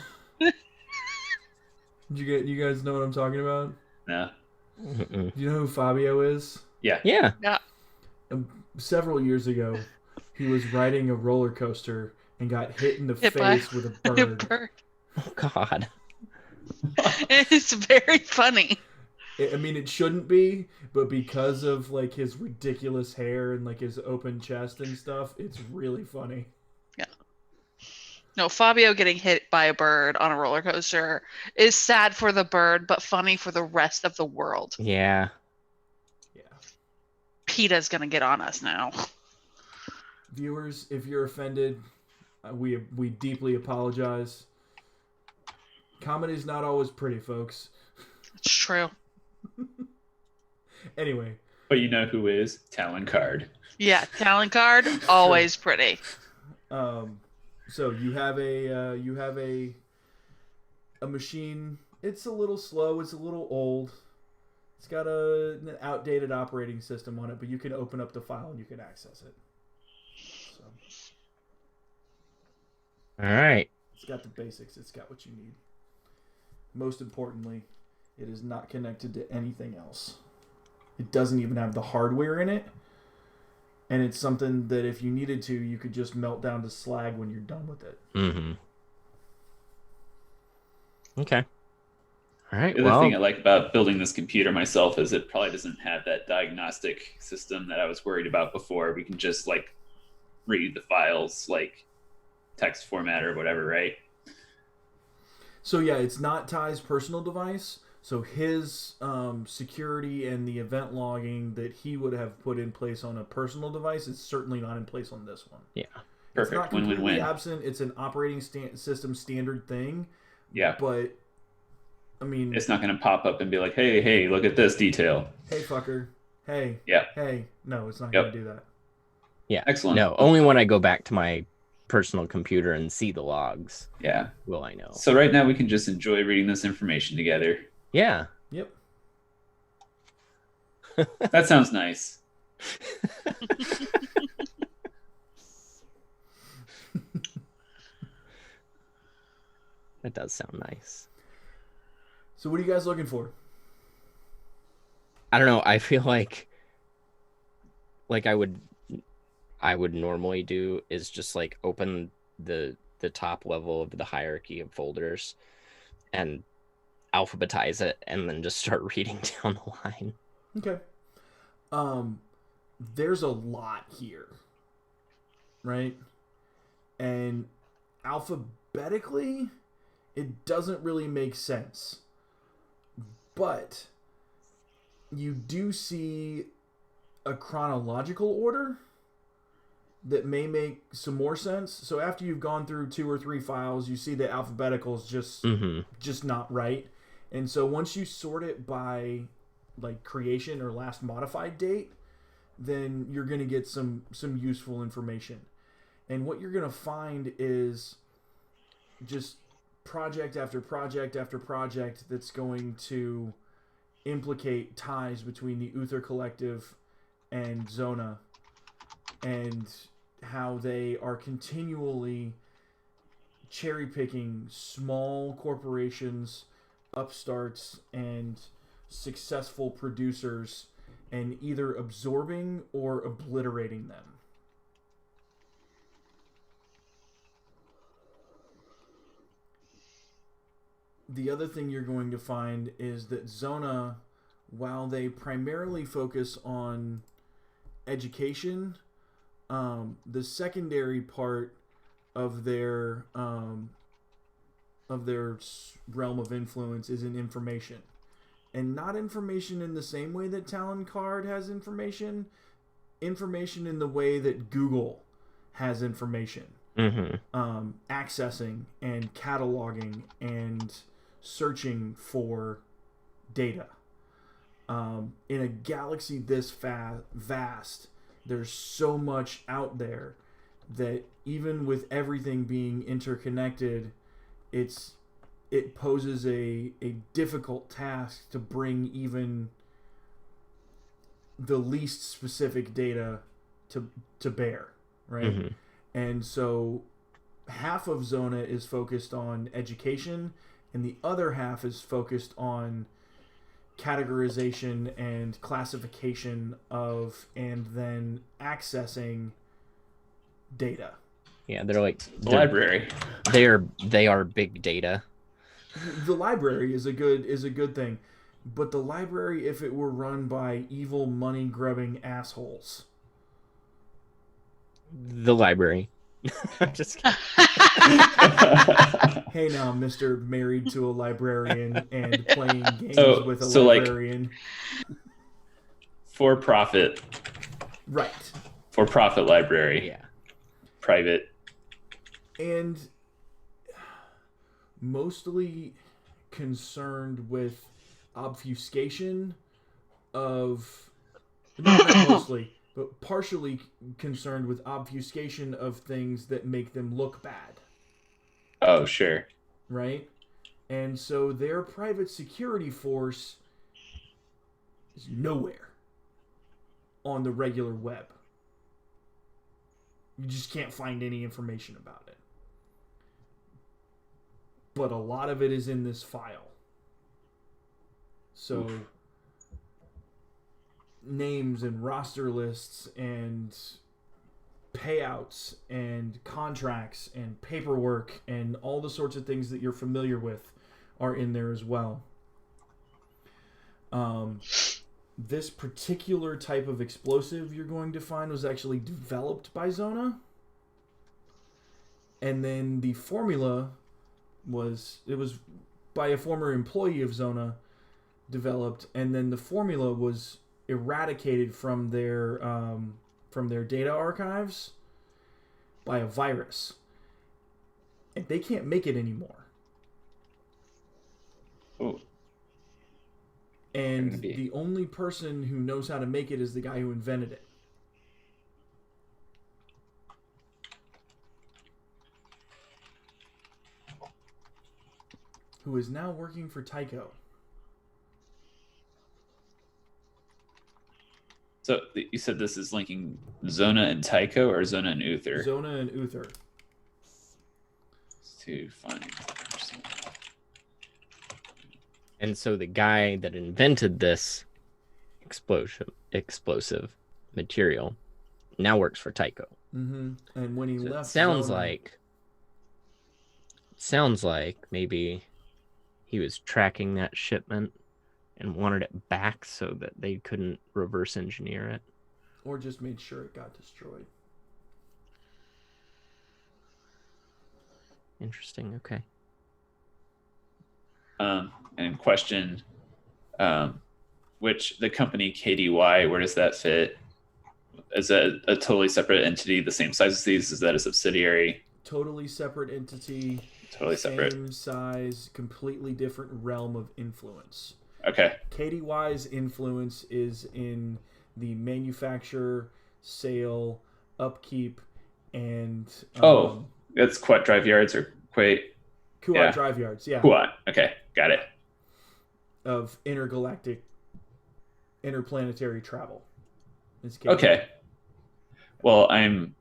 Did you guys know what I'm talking about? No. Mm-mm. Do you know who Fabio is? Yeah. Yeah. Several years ago, he was riding a roller coaster and got hit in the Hit by face with a A bird. bird. Oh, God. It's very funny. I mean, it shouldn't be, but because of like his ridiculous hair and like his open chest and stuff, it's really funny. No, Fabio getting hit by a bird on a roller coaster is sad for the bird, but funny for the rest of the world. Yeah. Yeah. PETA's gonna get on us now. Viewers, if you're offended, we deeply apologize. Comedy's not always pretty, folks. It's true. Anyway. But you know who is? Talon Card. Yeah, talent card, always pretty. So you have a machine. It's a little slow. It's a little old. It's got an outdated operating system on it, but you can open up the file and you can access it. So All right. it's got the basics. It's got what you need. Most importantly, it is not connected to anything else. It doesn't even have the hardware in it. And it's something that if you needed to, you could just melt down to slag when you're done with it. Mm-hmm. Okay. All right. The other thing I like about building this computer myself is it probably doesn't have that diagnostic system that I was worried about before. We can just like read the files like text format or whatever, right? So yeah, it's not Ty's personal device. So his security and the event logging that he would have put in place on a personal device is certainly not in place on this one. Yeah. Perfect. It's not Win, completely win, win. absent. It's an operating system standard thing. Yeah. But I mean, It's not going to pop up and be like, hey, look at this detail. hey, fucker. Hey. Yeah. Hey. No, it's not Yep. going to do that. Yeah. Excellent. No, only when I go back to my personal computer and see the logs Yeah. will I know. So right now we can just enjoy reading this information together. Yeah. Yep. That sounds nice. That does sound nice. So what are you guys looking for? I don't know. I feel like I would normally do is just like open the top level of the hierarchy of folders and alphabetize it and then just start reading down the line. Okay. There's a lot here, right? And alphabetically, it doesn't really make sense. But you do see a chronological order that may make some more sense. So after you've gone through 2 or 3 files, you see the alphabetical is just not right. And so once you sort it by like creation or last modified date, then you're going to get some useful information. And what you're going to find is just project after project after project that's going to implicate ties between the Uther Collective and Zona, and how they are continually cherry-picking small corporations, upstarts, and successful producers, and either absorbing or obliterating them. The other thing you're going to find is that Zona, while they primarily focus on education, the secondary part of their realm of influence is in information, and not information in the same way that Talon Card has information in the way that Google has information. Accessing and cataloging and searching for data. In a galaxy this vast, there's so much out there that even with everything being interconnected, it poses a difficult task to bring even the least specific data to bear, right? And so half of Zona is focused on education, and the other half is focused on categorization and classification of, and then accessing data. Yeah, they're like The library. They are big data. The library is a good thing, but the library, if it were run by evil money grubbing assholes. The library. I'm just kidding. Hey now, Mr. Married to a Librarian and playing games with a so librarian. Like, for profit library. Yeah. Private. And mostly concerned with obfuscation of, not mostly, but partially concerned with obfuscation of things that make them look bad. Oh, sure. Right? And so their private security force is nowhere on the regular web. You just can't find any information about it. But a lot of it is in this file. So names and roster lists and payouts and contracts and paperwork and all the sorts of things that you're familiar with are in there as well. This particular type of explosive you're going to find was actually developed by Zona. And then the formula was by a former employee of Zona developed, and then the formula was eradicated from their data archives by a virus. And they can't make it anymore. Oh, And gonna be- the only person who knows how to make it is the guy who invented it. Who is now working for Tycho. So you said this is linking Zona and Tycho, or Zona and Uther? Zona and Uther. To find. And so the guy that invented this explosive material now works for Tycho. Mm-hmm. And when he So left, it sounds like maybe he was tracking that shipment and wanted it back so that they couldn't reverse engineer it. Or just made sure it got destroyed. Interesting. Okay. And question, which the company KDY, where does that fit? Is that a totally separate entity, the same size as these? Is that a subsidiary? Totally separate entity. Totally separate. Same size, completely different realm of influence. Okay. KDY's influence is in the manufacture, sale, upkeep, and that's Quat Drive Yards or Kuwait. Kuwait Drive Yards, yeah. Kuwait. Okay, got it. Of intergalactic, interplanetary travel. Okay. Well, I'm.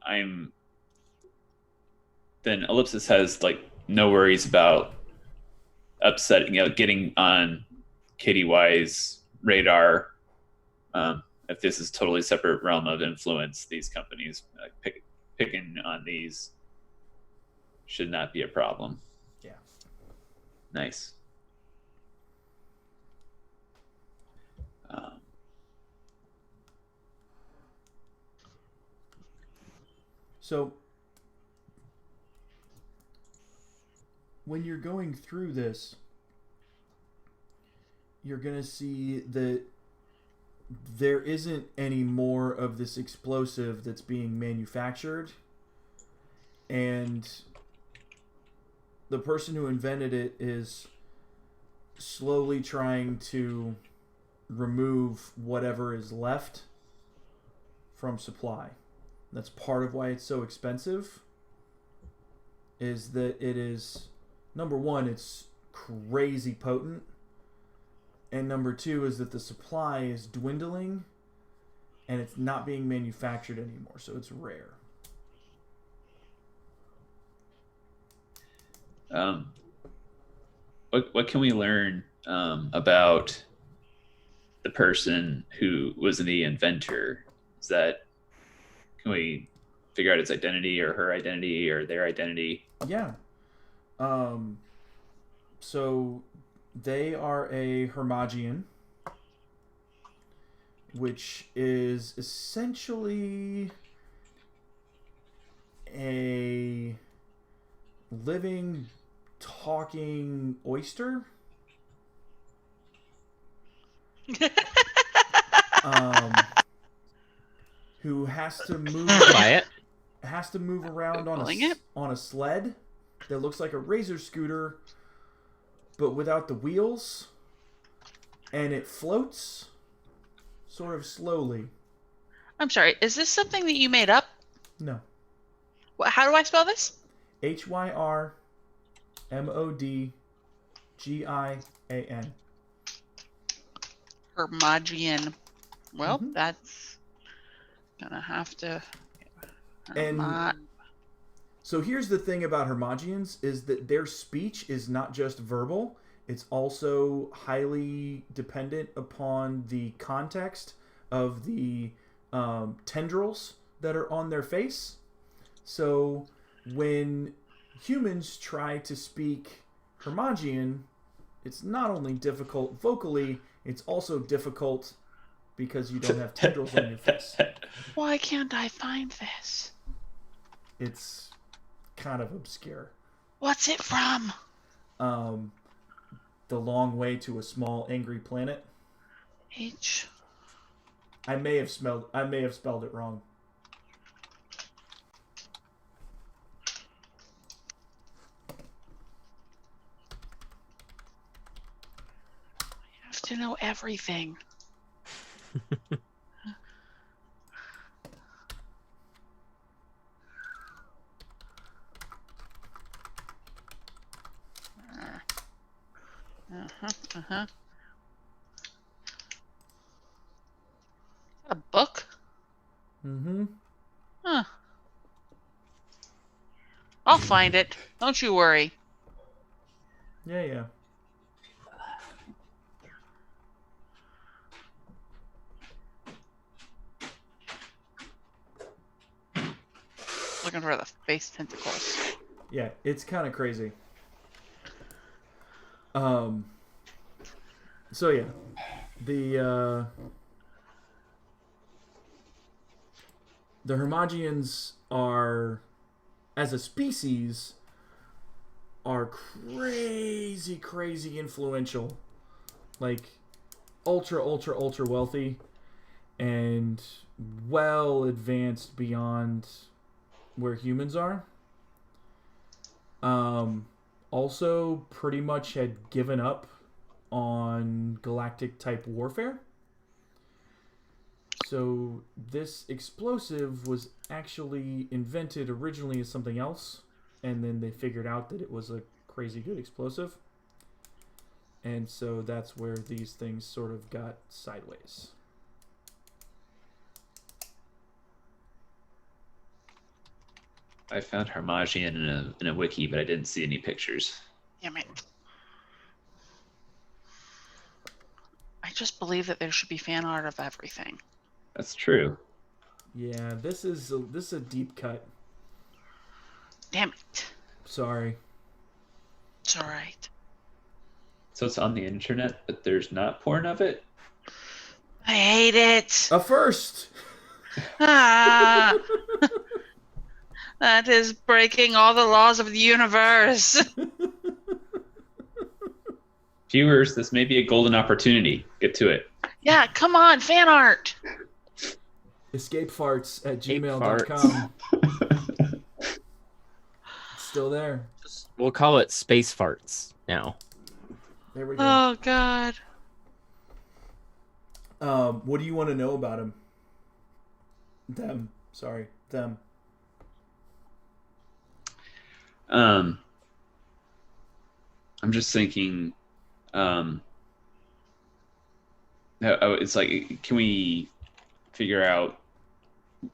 Then Ellipsis has like no worries about getting on KDY's radar. If this is totally separate realm of influence, these companies picking on these should not be a problem. Yeah. Nice. So when you're going through this, you're going to see that there isn't any more of this explosive that's being manufactured. And the person who invented it is slowly trying to remove whatever is left from supply. That's part of why it's so expensive, is that it is, number one, it's crazy potent, and number two is that the supply is dwindling and it's not being manufactured anymore, so it's rare. What can we learn about the person who was the inventor? Can we figure out its identity or her identity or their identity? Yeah. So they are a Hermogian, which is essentially a living, talking oyster. Who has to move around on a sled that looks like a razor scooter, but without the wheels, and it floats sort of slowly. I'm sorry, is this something that you made up? No. How do I spell this? HYRMODGIAN. Hermogian. Well, that's gonna have to. And so here's the thing about Hermogians is that their speech is not just verbal, it's also highly dependent upon the context of the tendrils that are on their face. So when humans try to speak Hermogian, it's not only difficult vocally, it's also difficult because you don't have tendrils on your face. Why can't I find this? It's kind of obscure. What's it from? The Long Way to a Small Angry Planet. I may have spelled it wrong. to know everything. Uh-huh. A book? Mm-hmm. Huh. I'll find it. Don't you worry. Yeah. Looking for the face tentacles. Yeah, it's kind of crazy. So yeah, the Hermogians are, as a species, are crazy influential, like ultra wealthy, and well advanced beyond where humans are. Also pretty much had given up on galactic type warfare. So this explosive was actually invented originally as something else, and then they figured out that it was a crazy good explosive. And so that's where these things sort of got sideways. I found Harmagian in a wiki, but I didn't see any pictures. Damn it. I just believe that there should be fan art of everything. That's true. Yeah, this is a deep cut. Damn it. Sorry. It's alright. So it's on the internet, but there's not porn of it? I hate it. A first! Ah, that is breaking all the laws of the universe. Viewers, this may be a golden opportunity. Get to it. Yeah, come on, fan art. Escapefarts@gmail.com. It's still there. We'll call it Space Farts now. There we go. Oh, God. What do you want to know about him? Them. I'm just thinking, it's like, can we figure out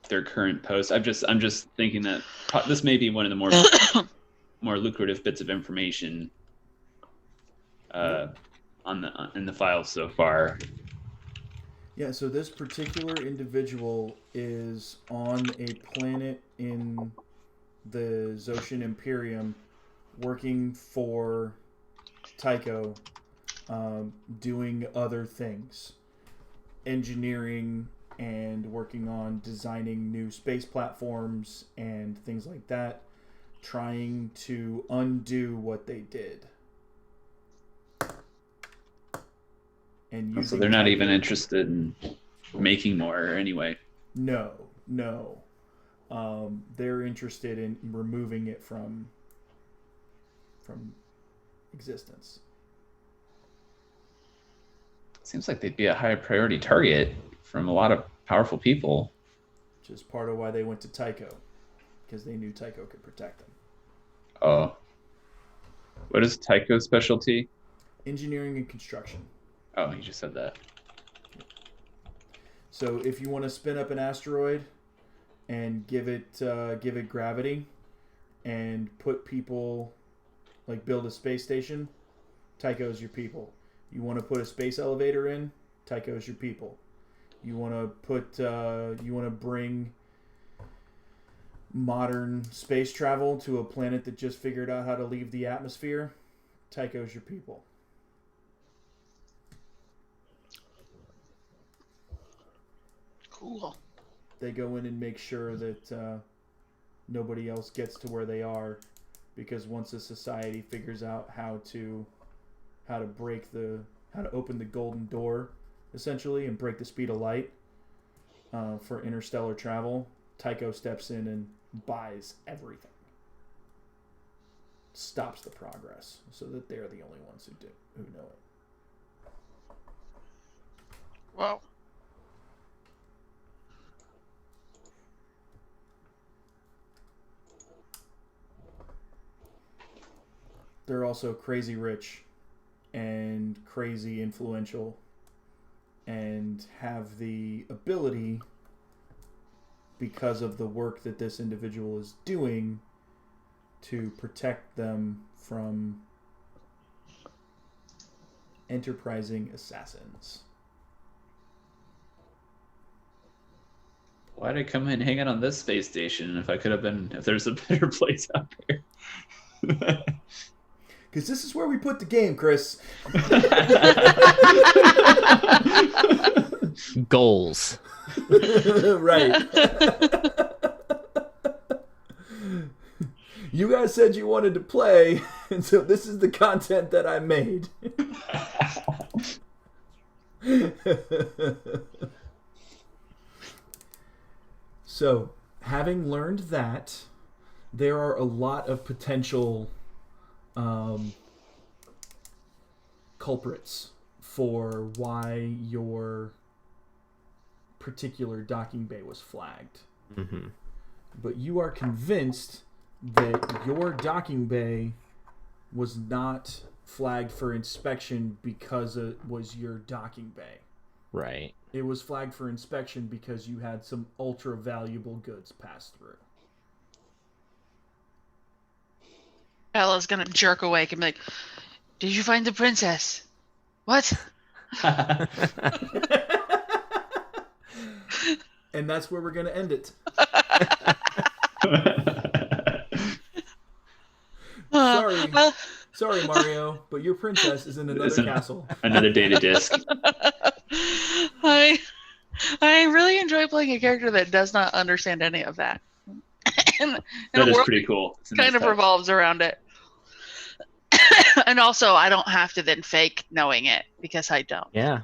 their current posts? I'm just thinking that this may be one of the more lucrative bits of information in the files so far. Yeah, so this particular individual is on a planet in the Zoshan Imperium working for Tycho, doing other things. Engineering and working on designing new space platforms and things like that. Trying to undo what they did. And So they're not Tycho. even interested in making more anyway. No. They're interested in removing it from existence. Seems like they'd be a high priority target from a lot of powerful people. Which is part of why they went to Tycho, because they knew Tycho could protect them. Oh. What is Tycho's specialty? Engineering and construction. Oh, he just said that. So if you want to spin up an asteroid and give it gravity and put people, like build a space station, Tycho's your people. You want to put a space elevator in, Tycho's your people. You want to bring modern space travel to a planet that just figured out how to leave the atmosphere, Tycho's your people. Cool. They go in and make sure that nobody else gets to where they are, because once a society figures out how to open the golden door, essentially, and break the speed of light for interstellar travel, Tycho steps in and buys everything, stops the progress, so that they're the only ones who know it. Whoa. They're also crazy rich and crazy influential and have the ability, because of the work that this individual is doing, to protect them from enterprising assassins. Why'd I come and hang out on this space station if there's a better place out there? Because this is where we put the game, Chris. Goals. Right. You guys said you wanted to play, and so this is the content that I made. So, having learned that, there are a lot of potential culprits for why your particular docking bay was flagged. Mm-hmm. But you are convinced that your docking bay was not flagged for inspection because it was your docking bay. Right. It was flagged for inspection because you had some ultra valuable goods pass through. Bella's gonna jerk awake and be like, "Did you find the princess? What?" And that's where we're going to end it. Sorry, Mario, but your princess is in another castle. Another data disk. I really enjoy playing a character that does not understand any of that. and That the is world pretty cool. It's a kind nice of touch. revolves around it. And also, I don't have to then fake knowing it because I don't. Yeah.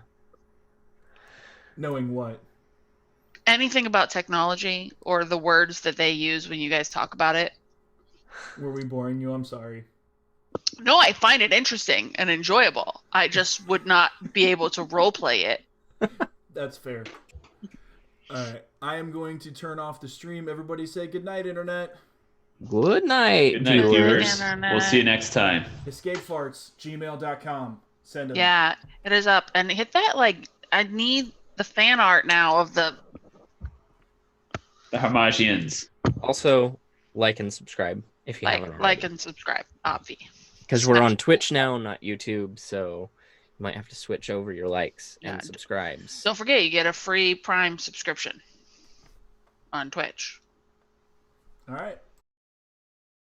Knowing what? Anything about technology or the words that they use when you guys talk about it. Were we boring you? I'm sorry. No, I find it interesting and enjoyable. I just would not be able to roleplay it. That's fair. All right. I am going to turn off the stream. Everybody say goodnight, Internet. Good night, Good night, viewers. viewers. We'll see you next time. Escapefarts@gmail.com. Send them. Yeah, it is up. And hit that, I need the fan art now of the... The Harmagians. Also, like and subscribe if you haven't already. Like and subscribe, obvi. Because we're on Twitch now, not YouTube, so you might have to switch over your likes and Yeah. subscribes. Don't forget, you get a free Prime subscription on Twitch. All right.